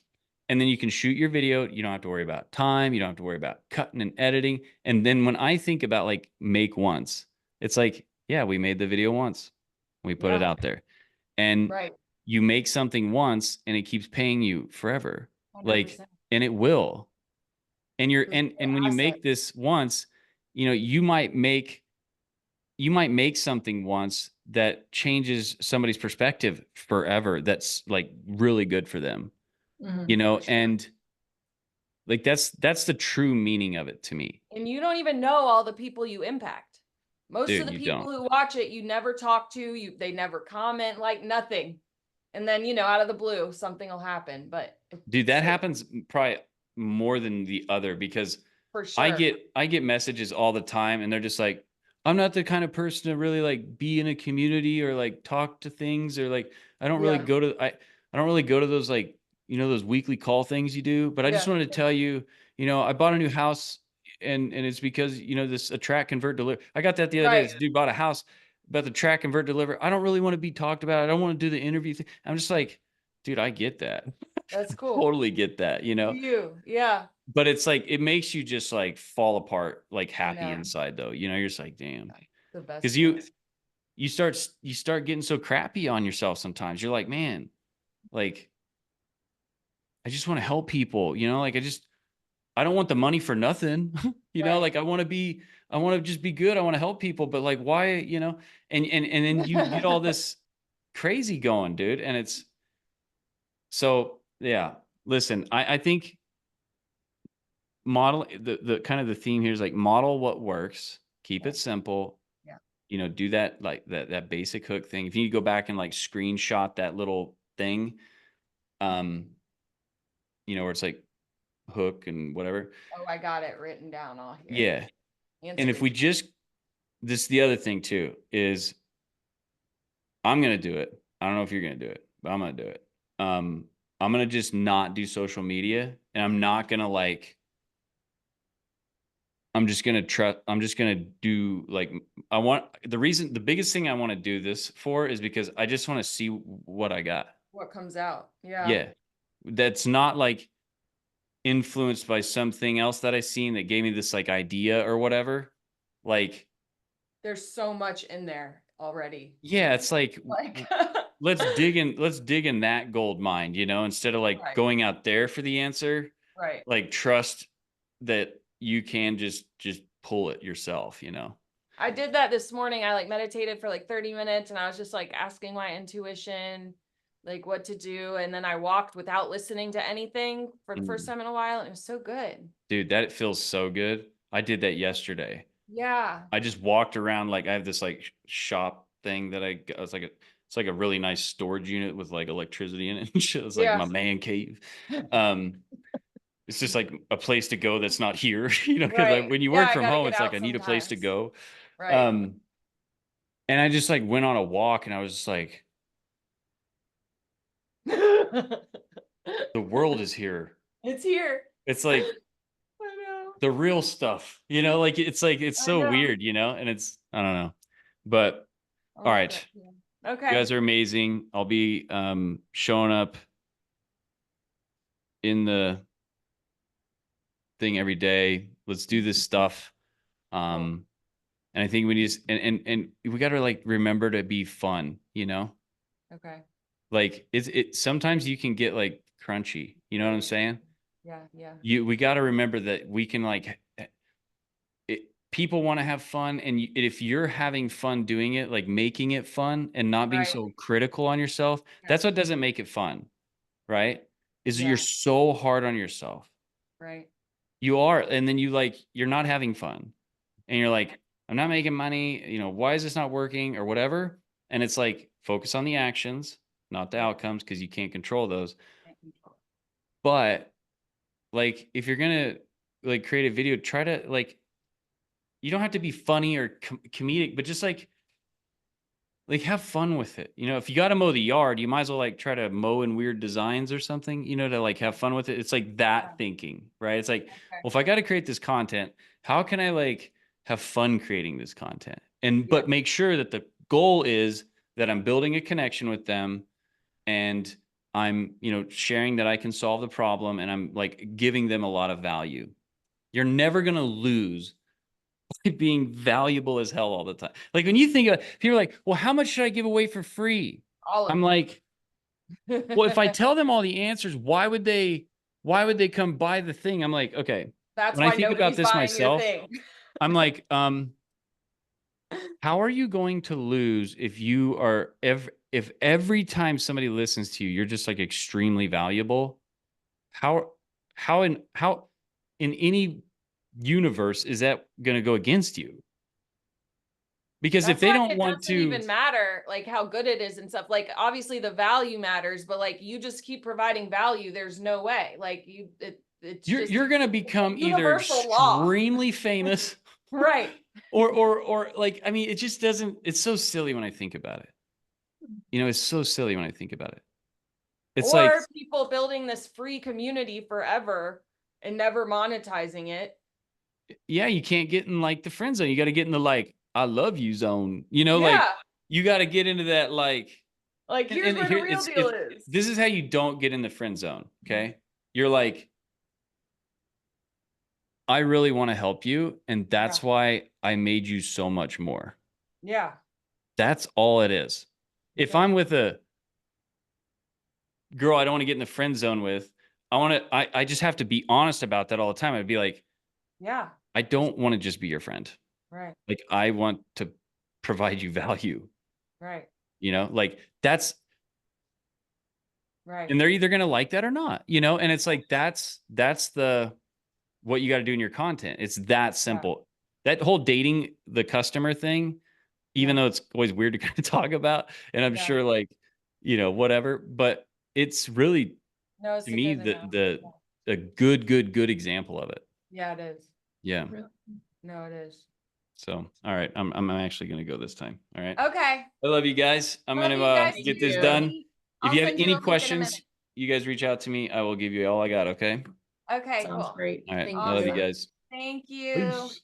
And then you can shoot your video. You don't have to worry about time. You don't have to worry about cutting and editing. And then when I think about like make once, it's like, yeah, we made the video once. We put it out there. And Right. you make something once and it keeps paying you forever. 100%. Like, and it will. And you're Those and when you assets. make this once, you might make something once that changes somebody's perspective forever. That's like really good for them. And like that's the true meaning of it to me. And you don't even know all the people you impact. Most Dude, of the you people don't. who watch it, you never talk to, they never comment, like nothing. And then, out of the blue, something will happen. But Dude, that happens probably more than the other because for sure. I get messages all the time and they're just like, I'm not the kind of person to really like be in a community or like talk to things or like I don't really go to I don't really go to those like those weekly call things you do, but I just wanted to tell you, I bought a new house and it's because this attract convert deliver. I got that the other day. This dude bought a house about the track convert deliver. I don't really want to be talked about. I don't want to do the interview thing. I'm just like, dude, I get that. That's cool. Totally get that, Yeah. but it's like it makes you just like fall apart like happy inside though, you're just like damn, The best. because you start getting so crappy on yourself sometimes. You're like, man, like I just want to help people, like I don't want the money for nothing. Like I want to just be good. I want to help people, but like why, and then you get all this crazy going, dude, and it's so yeah. Listen, I think model the kind of the theme here is like model what works, keep it simple. Do that like that basic hook thing. If you go back and like screenshot that little thing, where it's like hook and whatever. Oh, I got it written down all here. Yeah. And if we just this the other thing too is I'm gonna do it. I don't know if you're gonna do it, but I'm gonna do it. I'm gonna just not do social media and I'm not gonna like I'm just going to do like, the biggest thing I want to do this for is because I just want to see what I got. What comes out. Yeah. Yeah. That's not like influenced by something else that I seen that gave me this like idea or whatever. Like, there's so much in there already. Yeah. It's like let's dig in that gold mine, instead of like going out there for the answer, Right. like trust that you can just pull it yourself, I did that this morning. I like meditated for like 30 minutes and I was just like asking my intuition, like what to do. And then I walked without listening to anything for the first time in a while. And it was so good. Dude, that feels so good. I did that yesterday. Yeah. I just walked around, like I have this like shop thing that it's like it's like a really nice storage unit with like electricity in it and shit. It's like Yeah. my man cave. It's just like a place to go that's not here, you know, because Right. when you Yeah, work I from gotta home, get it's like out I need a place to sometimes. go. Right. And I just like went on a walk and I was just like, It's the world is here. here. It's like I know. the real stuff, you know, like it's I so know. weird, you know, and it's, I don't know. But all Oh, right, shit, yeah. you Okay. guys are amazing. I'll be showing up in the thing every day. Let's do this stuff. And I think we need to, and we got to like remember to be fun, you know? Okay. Like it sometimes you can get like crunchy, you know what I'm saying? Yeah. Yeah. We got to remember that we can like people want to have fun, and if you're having fun doing it, like making it fun and not being Right. so critical on yourself, that's what doesn't make it fun, right? Is that Yeah. you're so hard on yourself. Right. You are, and then you're not having fun, and you're like, I'm not making money, you know, why is this not working or whatever? And it's like, focus on the actions, not the outcomes, because you can't control those. But like, if you're gonna like create a video, try to like, you don't have to be funny or comedic, but just like have fun with it. You know, if you got to mow the yard, you might as well like try to mow in weird designs or something, you know, to like have fun with it. It's like that thinking, right? It's like, well, if I got to create this content, how can I like have fun creating this content? And but make sure that the goal is that I'm building a connection with them, and I'm, you know, sharing that I can solve the problem, and I'm like giving them a lot of value. You're never going to lose being valuable as hell all the time. Like when you think of people are like, well, how much should I give away for free? All of I'm like, well, if I tell them all the answers, why would they come buy the thing? I'm like, okay. That's When I why think about nobody's this buying your myself, thing. I'm like, how are you going to lose if you are if every time somebody listens to you, you're just like extremely valuable? How in any universe is that going to go against you? Because if That's they why don't it want doesn't to, even matter like how good it is and stuff. Like obviously the value matters, but like you just keep providing value. There's no way. Like it's you're going to become either universal law. extremely famous, Right. or like, I mean, it just doesn't. It's so silly when I think about it. You know, it's so silly when I think about it. It's Or like, people building this free community forever and never monetizing it. yeah, you can't get in like the friend zone. You got to get in the like, I love you zone. You know, like Yeah. you got to get into that like. Like here's where the real deal is. This is how you don't get in the friend zone. Okay, you're like, I really want to help you, and that's why I made you so much more. Yeah. That's all it is. If I'm with a girl I don't want to get in the friend zone with, I just have to be honest about that all the time. I'd be like, yeah, I don't want to just be your friend. right. Like, I want to provide you value. Right. You know, like that's right. And they're either going to like that or not, you know? And it's like, that's what you got to do in your content. It's that simple. That whole dating the customer thing, even though it's always weird to kind of talk about, and I'm sure like, you know, whatever, but it's really, No, it's to me, a good example of it. Yeah, it is. Yeah. No, it is. So, all right. I'm actually going to go this time. All right. Okay. I love you guys. I'm Love going you guys to get too. this done. If I'll you have send you any a link in a questions, minute. you guys reach out to me. I will give you all I got. Okay. Okay, Sounds cool. great. All right. Thank I love you you. guys. Thank you. Peace.